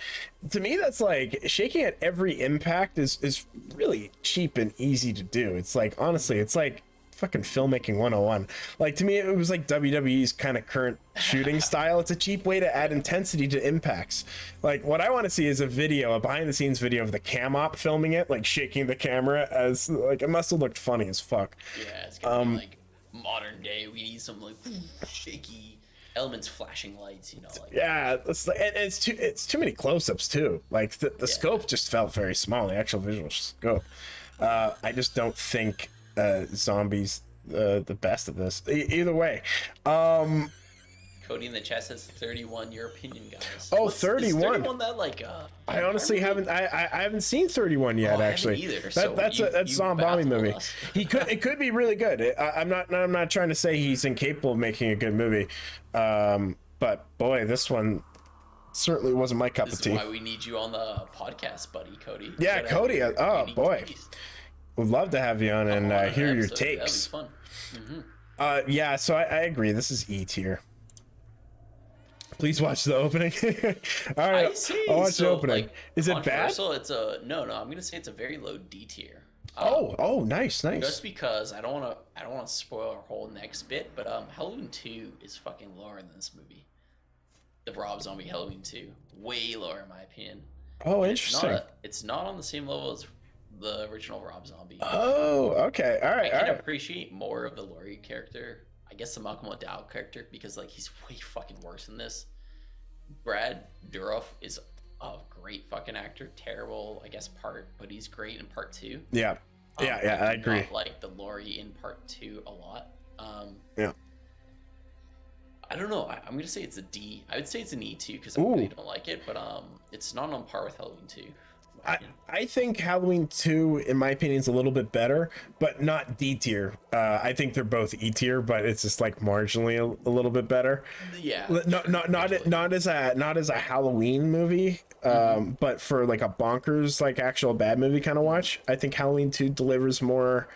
To me, that's like shaking at every impact is really cheap and easy to do. It's like honestly, it's like fucking filmmaking 101. Like, to me, it was like WWE's kind of current shooting style. It's a cheap way to add intensity to impacts. Like, what I want to see is a behind the scenes video of the cam op filming it, like shaking the camera as like, it must have looked funny as fuck. Yeah, it's gonna be like modern day. We need some like shaky elements, flashing lights, you know. Like, Yeah, it's too many close-ups too. Like the scope just felt very small. The actual visual scope. I just don't think zombies the best of this. Either way. Cody in the chat says 31. Your opinion, guys. Oh, Is 31. 31 that like? I honestly haven't. I haven't seen 31 yet. I actually, haven't either, that, so that's you a zombie baffled movie. us. It could be really good. I'm not trying to say he's incapable of making a good movie, but boy, this one certainly wasn't my cup This of is tea. why we need you on the podcast, buddy, Cody. Yeah, You gotta Cody, have your oh, unique boy. takes. Would love to have you on and Come on, hear your episode. That'd be takes. fun. Yeah, so I agree. This is E tier. Please watch the opening. All right, I see. I'll watch the So, opening. like, Is it bad? controversial, It's a no. I'm gonna say it's a very low D tier. Nice. Just because I don't want to spoil our whole next bit, but Halloween 2 is fucking lower than this movie. The Rob Zombie Halloween 2, way lower in my opinion. Oh, It's interesting. it's not on the same level as the original Rob Zombie. Oh, okay. All I right. can appreciate more of the Laurie character. I guess the Malcolm McDowell character, because like he's way fucking worse in this. Brad Dourif is a great fucking actor. Terrible, I guess, part, but he's great in part 2. Yeah. Yeah, I do agree. not like the Laurie in part 2 a lot. Yeah. I don't know. I'm gonna say it's a D. I would say it's an E too because I really don't like it, but it's not on par with Halloween 2. I think Halloween 2, in my opinion, is a little bit better, but not D tier. I think they're both E tier, but it's just like marginally a little bit better. Yeah. Not as a Halloween movie, but for like a bonkers, like actual bad movie kind of watch. I think Halloween 2 delivers more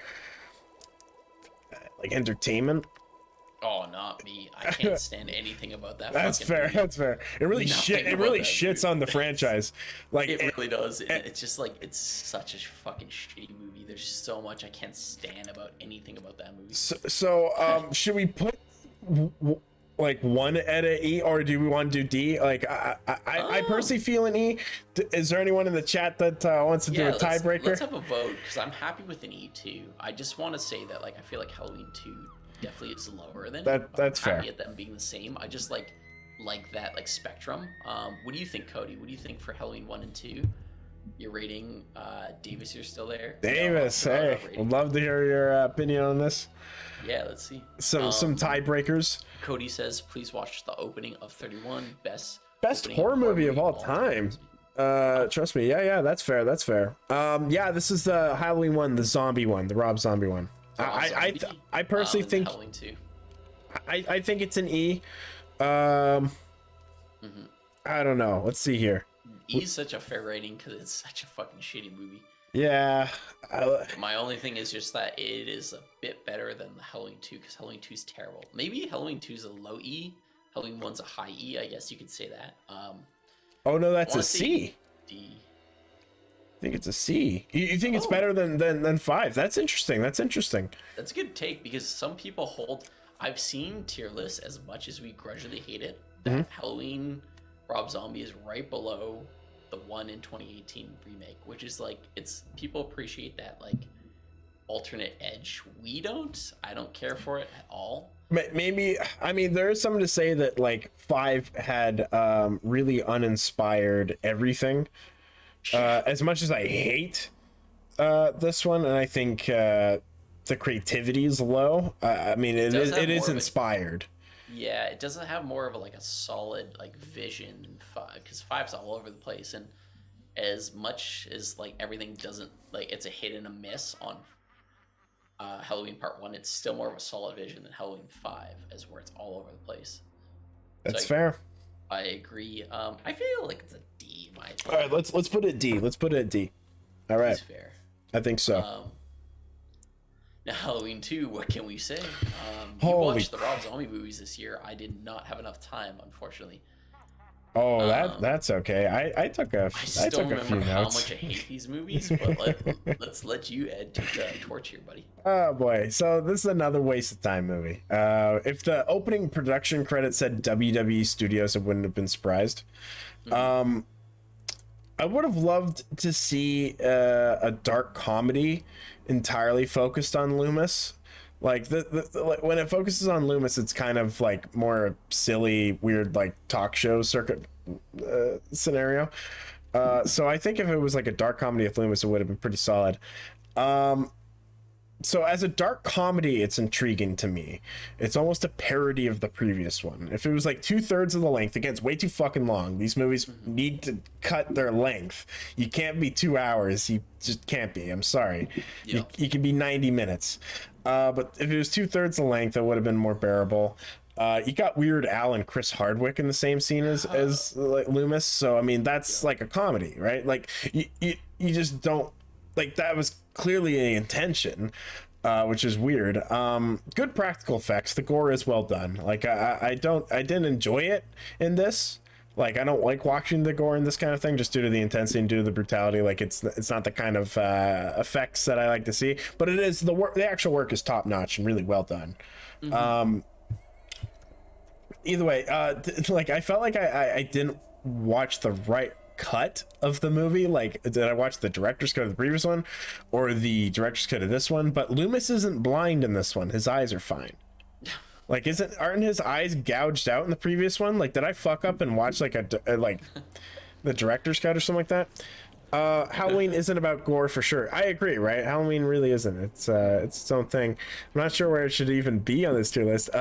like entertainment. Oh, not me. I can't stand anything about that. That's fucking fair. movie. That's fair. It really Nothing It about really that shits movie. on the franchise. Like It really does. It's just like it's such a fucking shitty movie. There's so much I can't stand about anything about that movie. So, should we put like one at a E, or do we want to do D? Like, I personally feel an E. Is there anyone in the chat that wants to do a tiebreaker? Let's have a vote because I'm happy with an E too. I just want to say that like I feel like Halloween 2 definitely is lower than That- it, but that's I'm happy fair. at them being the same. I just like that like spectrum. What do you think, Cody? What do you think for Halloween 1 and 2? Your rating, Davis, you're still there. Davis, No, hey, rating. would love to hear your opinion on this. Yeah, let's see. Some tiebreakers. Cody says, please watch the opening of 31. Best opening Horror movie of all time. time. Trust me. Yeah, that's fair. That's fair. Yeah, this is the Halloween one, the zombie one, the Rob Zombie one. I personally think Halloween 2. I think it's an E. I don't know. Let's see here. E's such a fair rating because it's such a fucking shitty movie. Yeah. My only thing is just that it is a bit better than the Halloween 2 because Halloween 2 is terrible. Maybe Halloween 2 is a low E. Halloween 1's a high E. I guess you could say that. Oh no, that's a wanna say C. D. I think it's a C. You think it's better than 5? That's interesting. That's interesting. That's a good take because some people hold. I've seen tier lists as much as we grudgingly hate it. That Halloween Rob Zombie is right below the one in 2018 remake, which is like it's people appreciate that like alternate edge. We don't. I don't care for it at all. Maybe, I mean, there is something to say that like 5 had really uninspired everything. As much as I hate this one, and I think the creativity is low. I mean, it does have is more of a- inspired. Yeah, it doesn't have more of a solid like vision in 5 because 5's all over the place, and as much as like everything doesn't like it's a hit and a miss on Halloween Part 1, it's still more of a solid vision than Halloween 5, as where it's all over the place. That's So, fair. I agree. I feel like it's a D. In my All right, let's put it D. Let's put it at D. All right, It's fair. I think so. Now Halloween 2, what can we say? We Holy watched the Rob Zombie movies this year. I did not have enough time, unfortunately. Oh, that's okay. I took I I still took don't a few remember how notes. much I hate these movies, but let's let you Ed take the torch here, buddy. Oh boy, so this is another waste of time movie. If the opening production credit said WWE Studios, I wouldn't have been surprised. I would have loved to see a dark comedy entirely focused on Loomis. Like like, when it focuses on Loomis, it's kind of like more silly, weird, like talk show circuit scenario. So I think if it was like a dark comedy with Loomis, it would have been pretty solid. So as a dark comedy, it's intriguing to me. It's almost a parody of the previous one. If it was like 2/3 of the length, again, it's way too fucking long. These movies need to cut their length. You can't be 2 hours. You just can't be. I'm sorry. Yeah. You can be 90 minutes. But if it was 2/3 the length, it would have been more bearable. You got Weird Al and Chris Hardwick in the same scene as like Loomis. So I mean, that's like a comedy, right? Like you just don't, like, that was clearly an intention, which is weird. Good practical effects. The gore is well done. Like I didn't enjoy it in this. Like I don't like watching the gore in this kind of thing just due to the intensity and due to the brutality. Like it's not the kind of effects that I like to see. But it is the actual work is top notch and really well done. Either way, like I felt like I didn't watch the right cut of the movie. Like, did I watch the director's cut of the previous one or the director's cut of this one? But Loomis isn't blind in this one. His eyes are fine. Like, aren't his eyes gouged out in the previous one? Like, did I fuck up and watch like like the director's cut or something like that? Halloween isn't about gore for sure. I agree, right? Halloween really isn't. It's its own thing. I'm not sure where it should even be on this tier list.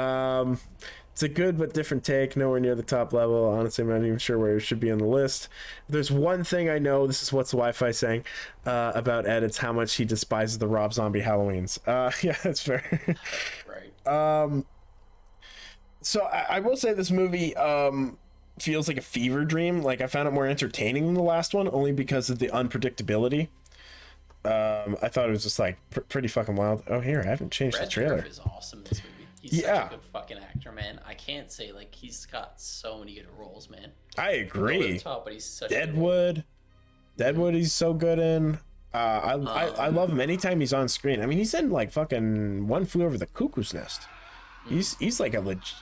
It's a good but different take, nowhere near the top level. Honestly, I'm not even sure where it should be on the list. If there's one thing I know, this is What's the Wi-Fi saying about Ed, it's how much he despises the Rob Zombie Halloweens. Yeah, that's fair. Right. So I will say this movie feels like a fever dream. Like, I found it more entertaining than the last one, only because of the unpredictability. I thought it was just like pretty fucking wild. Oh, here, I haven't changed Brad the trailer. Dourif is awesome in this movie. He's such a good fucking actor, man. I can't say, like, he's got so many good roles, man. I agree. Top, but he's such Deadwood, he's so good in. I love him anytime he's on screen. I mean, he's in like fucking One Flew Over the Cuckoo's Nest. He's like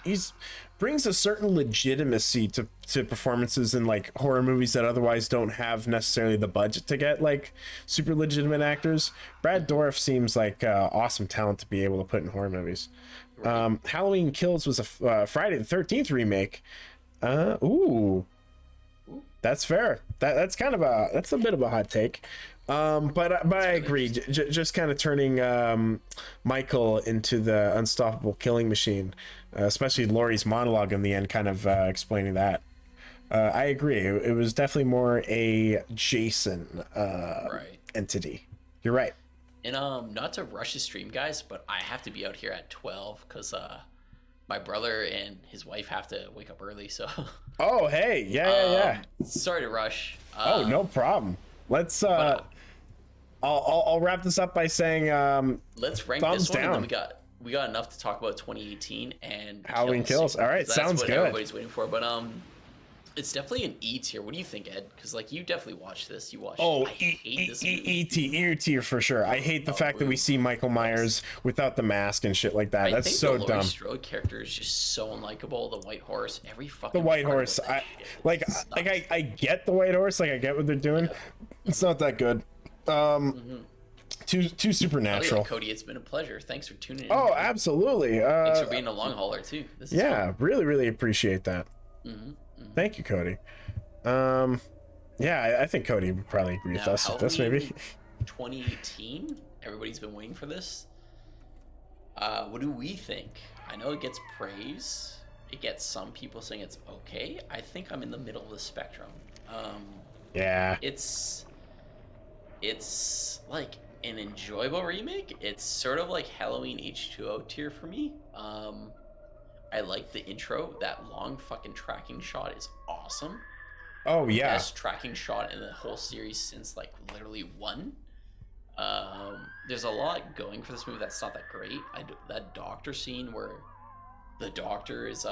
he's brings a certain legitimacy to performances in like horror movies that otherwise don't have necessarily the budget to get like super legitimate actors. Brad Dourif seems like awesome talent to be able to put in horror movies. Halloween Kills was a Friday the 13th remake. Ooh, that's fair. That's kind of that's a bit of a hot take. But I agree. Just kind of turning Michael into the unstoppable killing machine, especially Laurie's monologue in the end, kind of explaining that. I agree. It was definitely more a Jason entity. You're right. And not to rush the stream, guys, but I have to be out here at 12 because my brother and his wife have to wake up early. So. Oh, hey, yeah. Sorry to rush. Oh, no problem. Let's. I'll wrap this up by saying. Let's rank thumbs this one. down. And then we got enough to talk about 2018 and Halloween Kills. All right, that's sounds what good. Everybody's waiting for, but it's definitely an E tier. What do you think, Ed? Because like you definitely watched this. You watched. Oh, I hate this movie. E tier for sure. I hate the fact that we see Michael Myers without the mask and shit like that. That's think so the dumb. Laurie Strode character is just so unlikable. The White Horse, every fucking. The White part of Horse, that shit I get the White Horse, like I get what they're doing. It's not that good. Too supernatural. Like, Cody, it's been a pleasure. Thanks for tuning in. Oh, absolutely. Thanks for being a long hauler too. This is fun. really appreciate that. Thank you, Cody. Yeah, I think Cody would probably agree with us with this, maybe. 2018. Everybody's been waiting for this. What do we think? I know it gets praise. It gets some people saying it's okay. I think I'm in the middle of the spectrum. Yeah. It's like an enjoyable remake. It's sort of like Halloween H2O tier for me. I like the intro. That long fucking tracking shot is awesome. Oh yeah. Best tracking shot in the whole series since like literally one. There's a lot going for this movie that's not that great. That doctor scene where the doctor is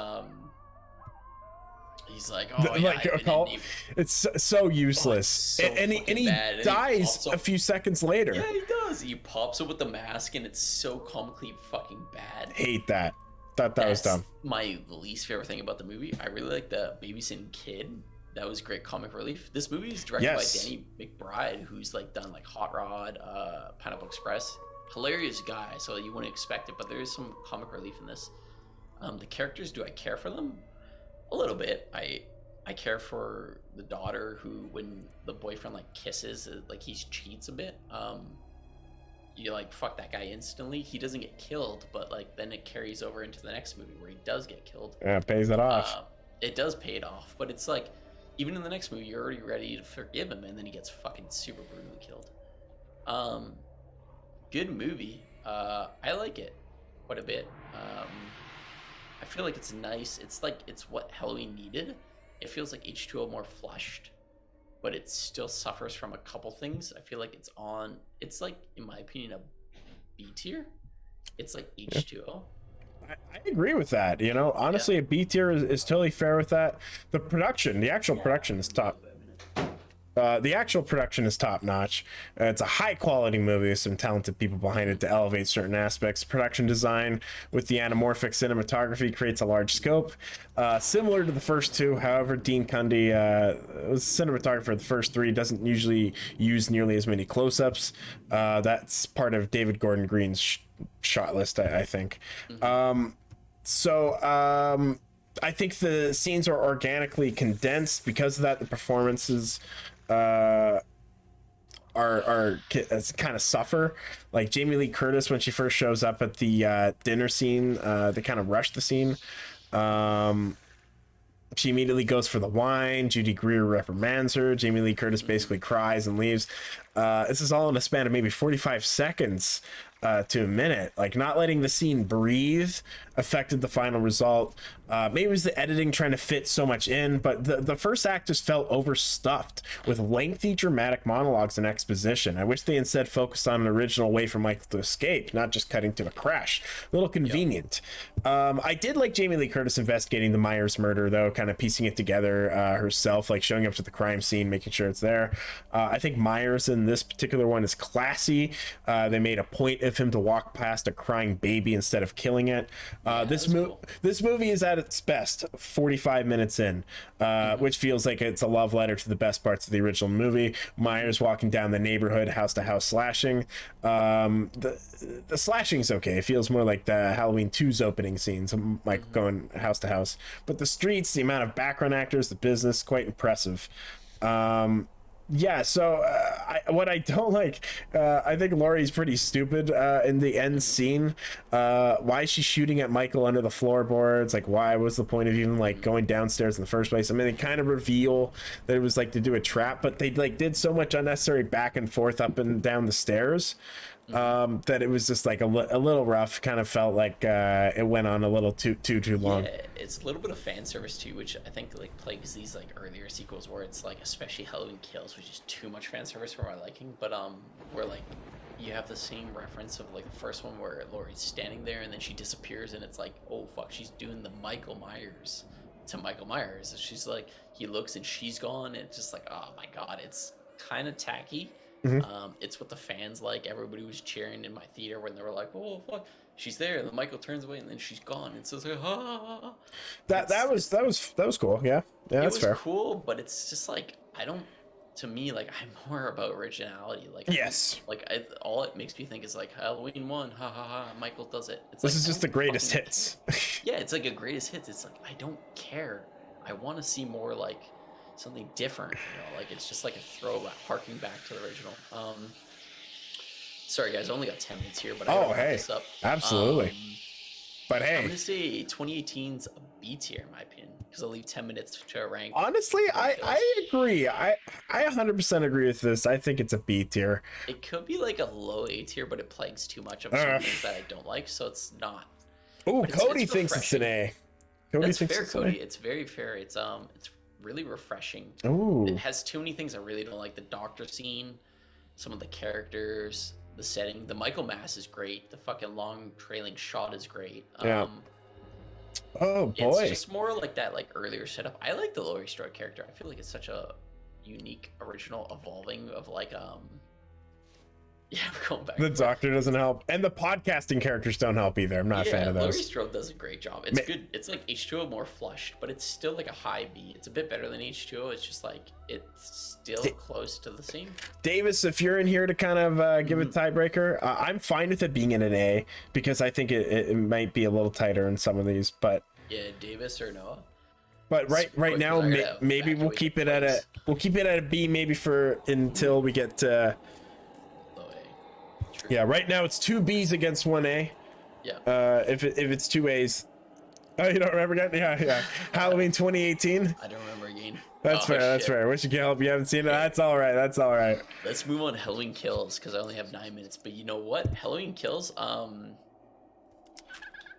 He's like, oh yeah, like a cult. It's so useless, so and he bad. And dies he a few seconds later. Yeah, he does. He pops up with the mask, and it's so comically fucking bad. Hate that. Thought that was dumb. My least favorite thing about the movie. I really like the babysitting kid. That was great comic relief. This movie is directed by Danny McBride, who's like done like Hot Rod, Pineapple Express. Hilarious guy, so you wouldn't expect it, but there is some comic relief in this. The characters, do I care for them? A little bit. I care for the daughter who, when the boyfriend like kisses, like he cheats a bit. You like fuck that guy instantly. He doesn't get killed, but like then it carries over into the next movie where he does get killed. Yeah, it pays it off. It does pay it off, but it's like even in the next movie you're already ready to forgive him, and then he gets fucking super brutally killed. Good movie. I like it quite a bit. I feel like it's nice. It's like it's what Halloween needed. It feels like H2O more flushed, but it still suffers from a couple things. I feel like it's like, in my opinion, a B tier. It's like H2O. I agree with that. You know, honestly, a B tier is totally fair with that. The actual production is top. The actual production is top notch. It's a high quality movie with some talented people behind it to elevate certain aspects. Production design with the anamorphic cinematography creates a large scope. Similar to the first two, however, Dean Cundy, was cinematographer of the first three, doesn't usually use nearly as many close-ups. That's part of David Gordon Green's shot list, I think. I think the scenes are organically condensed. Because of that, the performances are kind of suffer. Like Jamie Lee Curtis, when she first shows up at the dinner scene, they kind of rush the scene. She immediately goes for the wine. Judy Greer reprimands her. Jamie Lee Curtis basically cries and leaves. This is all in a span of maybe 45 seconds to a minute. Like, not letting the scene breathe affected the final result. Maybe it was the editing trying to fit so much in, but the first act just felt overstuffed with lengthy dramatic monologues and exposition. I wish they instead focused on an original way for Michael to escape, not just cutting to a crash. A little convenient. I did like Jamie Lee Curtis investigating the Myers murder, though, kind of piecing it together herself, like showing up to the crime scene, making sure it's there. I think Myers in this particular one is classy. They made a point of him to walk past a crying baby instead of killing it. This movie is at its best 45 minutes in, which feels like it's a love letter to the best parts of the original movie. Myers walking down the neighborhood, house to house slashing. The slashing's okay. It feels more like the Halloween 2's opening scenes, like going house to house. But the streets, the amount of background actors, the business, quite impressive. So what I don't like, I think Laurie's pretty stupid in the end scene. Why is she shooting at Michael under the floorboards? Like, why was the point of even like going downstairs in the first place? I mean, they kind of reveal that it was like to do a trap, but they like did so much unnecessary back and forth up and down the stairs that it was just like a little rough. Kind of felt like it went on a little too long. Yeah, it's a little bit of fan service too, which I think like plagues these like earlier sequels where it's like, especially Halloween Kills, which is too much fan service for my liking. But where like you have the same reference of like the first one where Laurie's standing there and then she disappears, and it's like, oh fuck, she's doing the Michael Myers to Michael Myers. And she's like, he looks and she's gone, and it's just like, oh my god, it's kind of tacky. It's what the fans like. Everybody was cheering in my theater when they were like, oh fuck, she's there, and then Michael turns away and then she's gone, and so it's like, that was cool. Yeah, that's fair. It was cool, but it's just like, to me, like, I'm more about originality. Like, yes, all it makes me think is like Halloween 1, Michael does it. It's this like, is just the greatest hits. Yeah, it's like a greatest hits. It's like, I don't care. I want to see more like something different, like it's just like a throwback, harking back to the original. Sorry guys, I only got 10 minutes here, but I gotta wrap this up. Absolutely. But hey, I'm gonna say 2018's a B tier in my opinion, because I'll leave 10 minutes to rank. Honestly, I agree. I 100% agree with this. I think it's a B tier. It could be like a low A tier, but it plagues too much of some things that I don't like, so it's not. Oh, Cody thinks it's an A. That's fair, Cody. It's very fair. It's really refreshing. Ooh. It has too many things I really don't like. The doctor scene, some of the characters, the setting. The Michael Mass is great. The fucking long trailing shot is great. Yeah. Oh It's boy. just more like that, like earlier setup. I like the Laurie Strode character. I feel like it's such a unique, original evolving of like yeah, we're going back. The and forth. doctor doesn't help, and the podcasting characters don't help either. I'm not a fan of Laurie those. Strode does a great job. It's good. It's like H2O more flushed, but it's still like a high B. It's a bit better than H2O. It's just like it's still close to the same. Davis, if you're in here to kind of give a tiebreaker, I'm fine with it being in an A because I think it might be a little tighter in some of these, but Yeah, Davis or Noah. right now I gotta maybe we'll evacuate keep the it at a B maybe for until we get to Low A. True. yeah. Right now it's 2 Bs against 1 A. Yeah. If it's 2 A's. Oh, you don't remember that? Yeah. Halloween 2018. I don't remember again. That's fair. That's fair. Wish you could help. You haven't seen it. That's all right. That's all right. Let's move on to Halloween Kills because I only have 9 minutes. But you know what? Halloween Kills.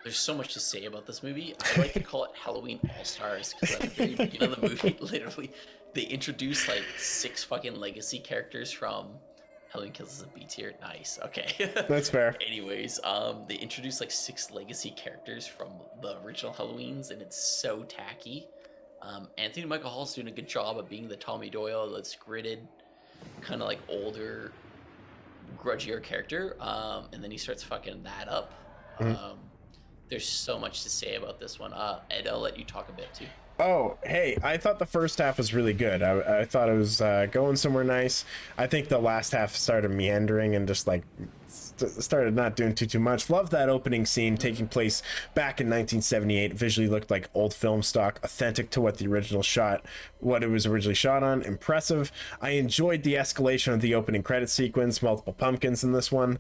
There's so much to say about this movie. I like to call it Halloween All Stars because at the very beginning of the movie, literally, they introduce like 6 fucking legacy characters from Halloween Kills is a B tier. Nice. Okay. That's fair. Anyways, they introduce like 6 legacy characters from the original Halloweens, and it's so tacky. Anthony Michael Hall's doing a good job of being the Tommy Doyle that's gritted, kind of like older, grudgier character. And then he starts fucking that up. There's so much to say about this one. Ed, I'll let you talk a bit too. Oh, hey, I thought the first half was really good. I thought it was going somewhere nice. I think the last half started meandering and just like started not doing too much. Love that opening scene taking place back in 1978. Visually looked like old film stock, authentic to what it was originally shot on. Impressive. I enjoyed the escalation of the opening credit sequence, multiple pumpkins in this one.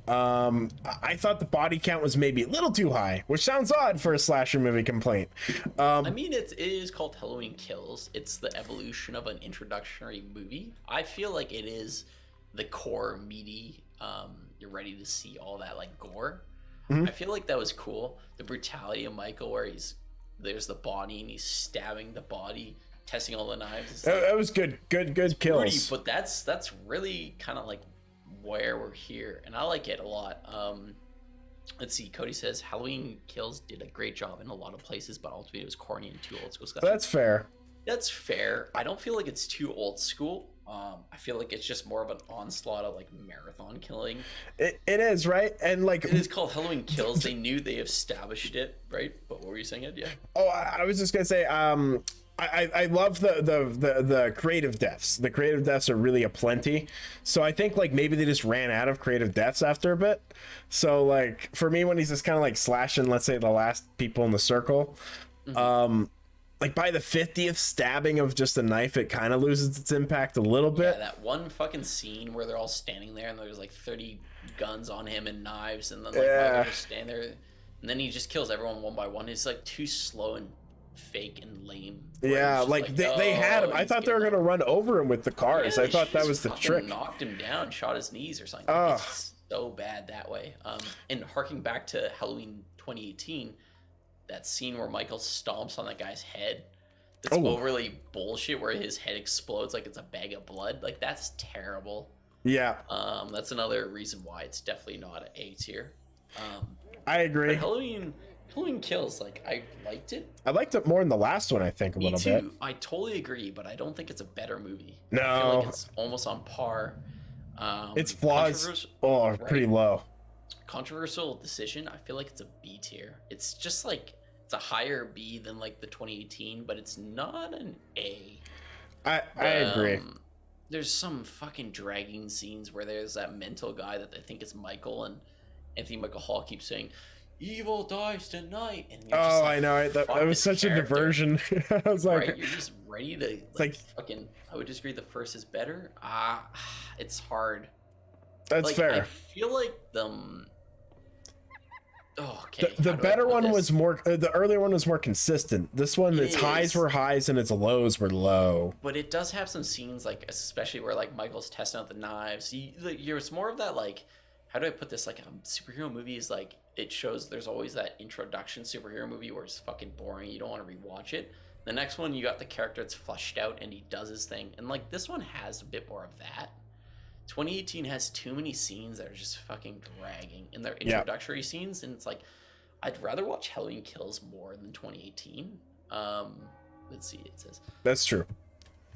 I thought the body count was maybe a little too high, which sounds odd for a slasher movie complaint. I mean, it is called Halloween Kills. It's the evolution of an introductory movie. I feel like it is the core meaty. You're ready to see all that like gore. I feel like that was cool. The brutality of Michael, where there's the body and he's stabbing the body, testing all the knives. That was good kills. Pretty, but that's really kind of like where we're here, and I like it a lot. Let's see. Cody says Halloween Kills did a great job in a lot of places, but ultimately it was corny and too old school stuff. That's fair. That's fair. I don't feel like it's too old school. I feel like it's just more of an onslaught of like marathon killing. It is, right? And like It is called Halloween Kills. They knew they established it, right? But what were you saying, Ed? Yeah. Oh, I was just gonna say, I love the creative deaths. The creative deaths are really aplenty. So I think like maybe they just ran out of creative deaths after a bit. So like for me, when he's just kind of like slashing, let's say the last people in the circle, like by the 50th stabbing of just a knife, it kind of loses its impact a little bit. Yeah, that one fucking scene where they're all standing there and there's like 30 guns on him and knives, and then like Michael just stand there, and then he just kills everyone one by one. It's like too slow and fake and lame. Yeah, like they had him. I thought they were gonna run over him with the cars. Yeah, I thought that just was the fucking trick. Knocked him down, shot his knees or something. Ugh. It's so bad that way. And harking back to Halloween 2018, that scene where Michael stomps on that guy's head. It's overly bullshit where his head explodes like it's a bag of blood. Like that's terrible. Yeah, That's another reason why it's definitely not an A tier. I agree. But Halloween Kills, like I liked it. I liked it more in the last one, I think, a Me little too. bit. I totally agree, but I don't think it's a better movie. No. I feel like it's almost on par. Its flaws are pretty right. low. Controversial decision. I feel like it's a B tier. It's just like it's a higher B than like the 2018, but it's not an A. I agree. There's some fucking dragging scenes where there's that mental guy that they think is Michael, and Anthony Michael Hall keeps saying, "Evil dies tonight," and you're just like, I know. That fuck was this such a character. diversion. I was like, Right, you're just ready to like fucking. I would disagree. The first is better. It's hard. that's Like, fair. I feel like them. Oh, okay. The how do I better put one this? was more. The earlier one was more consistent. This one, It its highs is. were highs and its lows were low. But it does have some scenes, like especially where like Michael's testing out the knives. It's more of that like, how do I put this? Like a superhero movie is like it shows there's always that introduction superhero movie where it's fucking boring. You don't want to rewatch it. The next one you got the character that's fleshed out and he does his thing, and like this one has a bit more of that. 2018 has too many scenes that are just fucking dragging in their introductory scenes, and it's like, I'd rather watch Halloween Kills more than 2018. Let's see. It says That's true.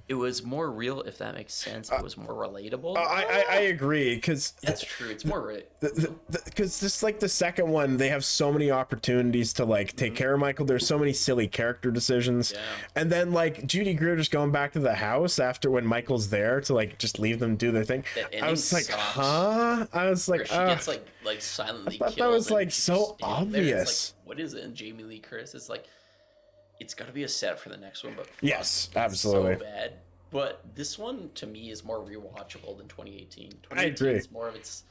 it was more real, if that makes sense. It was more relatable. I agree, because That's true. It's more because just like the second one, they have so many opportunities to like take care of Michael. There's so many silly character decisions. Yeah. And then like Judy Greer just going back to the house after when Michael's there to like just leave them do their thing. That I was like, ending sucks. huh? I was where like, she gets like silently I thought that killed. was, and like, she's so just standing there. It's obvious. like, what is it? And Jamie Lee Curtis is like, it's got to be a set for the next one, but fuck, yes, it's absolutely. so bad. But this one to me is more rewatchable than 2018. 2018 I agree. is more of its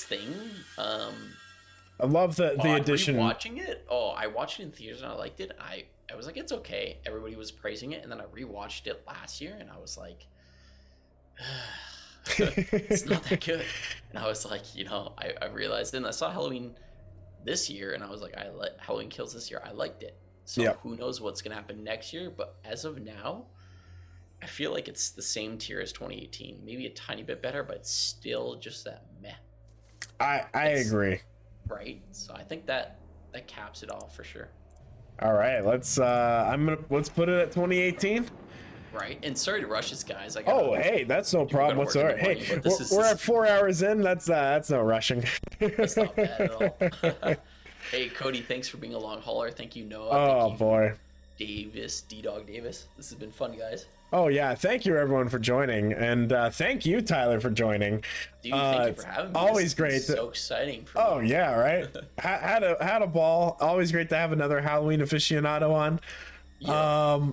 thing. I love the addition. Watching it, I watched it in theaters and I liked it. I was like, it's okay. Everybody was praising it, and then I rewatched it last year and I was like, it's not that good. And I was like, I realized, and I saw Halloween this year and I was like, Halloween Kills this year. I liked it. So Yeah. who knows what's gonna happen next year? But as of now, I feel like it's the same tier as 2018, maybe a tiny bit better, but it's still just that meh, I agree. right? So I think that caps it all for sure, All right, let's put it at 2018. right? And sorry to rush this, guys. Oh, hey, that's no problem gotta work in whatsoever. the Hey, morning, but this we're is- at 4 hours in. That's no rushing. That's not bad at all. Hey, Cody, thanks for being a long hauler. Thank you, Noah. Oh Thank you, boy. Davis, D-Dog Davis. This has been fun, guys. Oh yeah, thank you everyone for joining, and thank you Tyler for joining. Dude, thank you it's for having me. always This has been great to- So exciting. For Oh me. yeah, right. Had a ball. Always great to have another Halloween aficionado on. Yeah.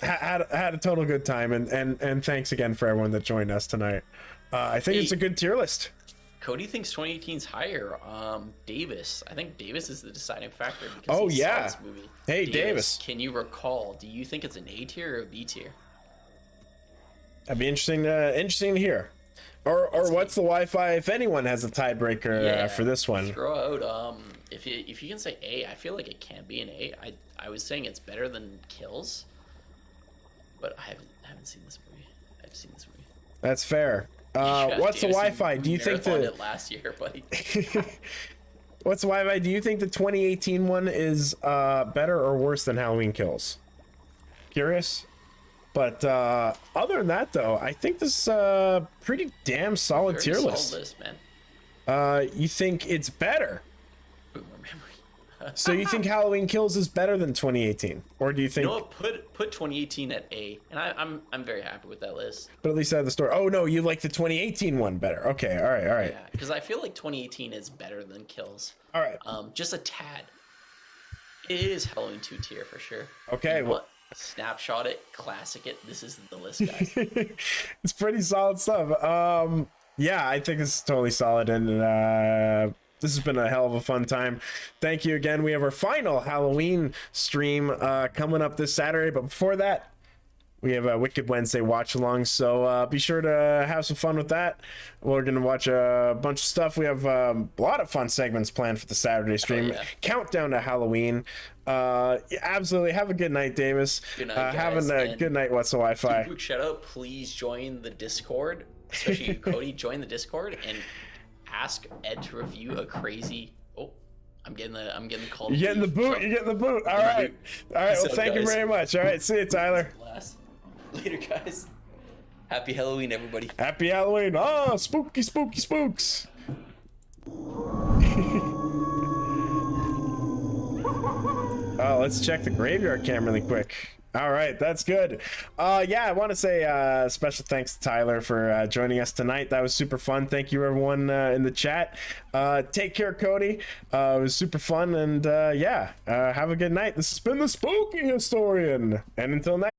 Had a total good time, and thanks again for everyone that joined us tonight. I think it's a good tier list. Cody thinks 2018's higher. Davis, I think Davis is the deciding factor. Because Oh, he saw yeah. this movie. Hey, Davis. Can you recall? Do you think it's an A tier or a B tier? That'd be interesting to hear. Or what's the Wi-Fi if anyone has a tiebreaker for this one? Throw out. If you can say A, I feel like it can be an A. I was saying it's better than Kills, but I haven't seen this movie. I've seen this movie. That's fair. Yeah, What's the Davis, Wi-Fi? Do you think marathoned the it last year, buddy? what's the Wi-Fi? Do you think the 2018 one is better or worse than Halloween Kills? Curious. But other than that, though, I think this is a pretty damn solid Very tier solid list. list, man. You think it's better? Boomer memory. So you think Halloween Kills is better than 2018, or do you think? You know what? Put 2018 at A, and I'm very happy with that list. But at least I have the story. Oh no, you like the 2018 one better. Okay, all right. Yeah, because I feel like 2018 is better than Kills. All right. Just a tad. It is Halloween 2 tier for sure. Okay, You know well- what? Snapshot it, classic it. This is the list, guys. It's pretty solid stuff. Yeah, I think this is totally solid, and this has been a hell of a fun time. Thank you again. We have our final Halloween stream coming up this Saturday, but before that, we have a Wicked Wednesday watch along, so be sure to have some fun with that. We're going to watch a bunch of stuff. We have a lot of fun segments planned for the Saturday stream. yeah. Countdown to Halloween. Yeah, absolutely. Have a good night, Davis. Good night, Having guys, a and- good night. What's the Wi-Fi? Quick shout out, please join the Discord, especially you, Cody. Join the Discord and ask Ed to review a crazy. Oh, I'm getting the call. to You're getting the leave, boot. so- You're getting the boot. All the right. boot. All right. Well, Peace out, thank you guys. very much. All right. See you, Tyler. Last. Later, guys. Happy Halloween, everybody. Happy Halloween. Oh, spooky, spooky, spooks. Oh, let's check the graveyard cam really quick. All right, that's good. Yeah, I want to say special thanks to Tyler for joining us tonight. That was super fun. Thank you, everyone in the chat. Take care, Cody. It was super fun, and yeah, have a good night. This has been the Spooky Historian, and until next.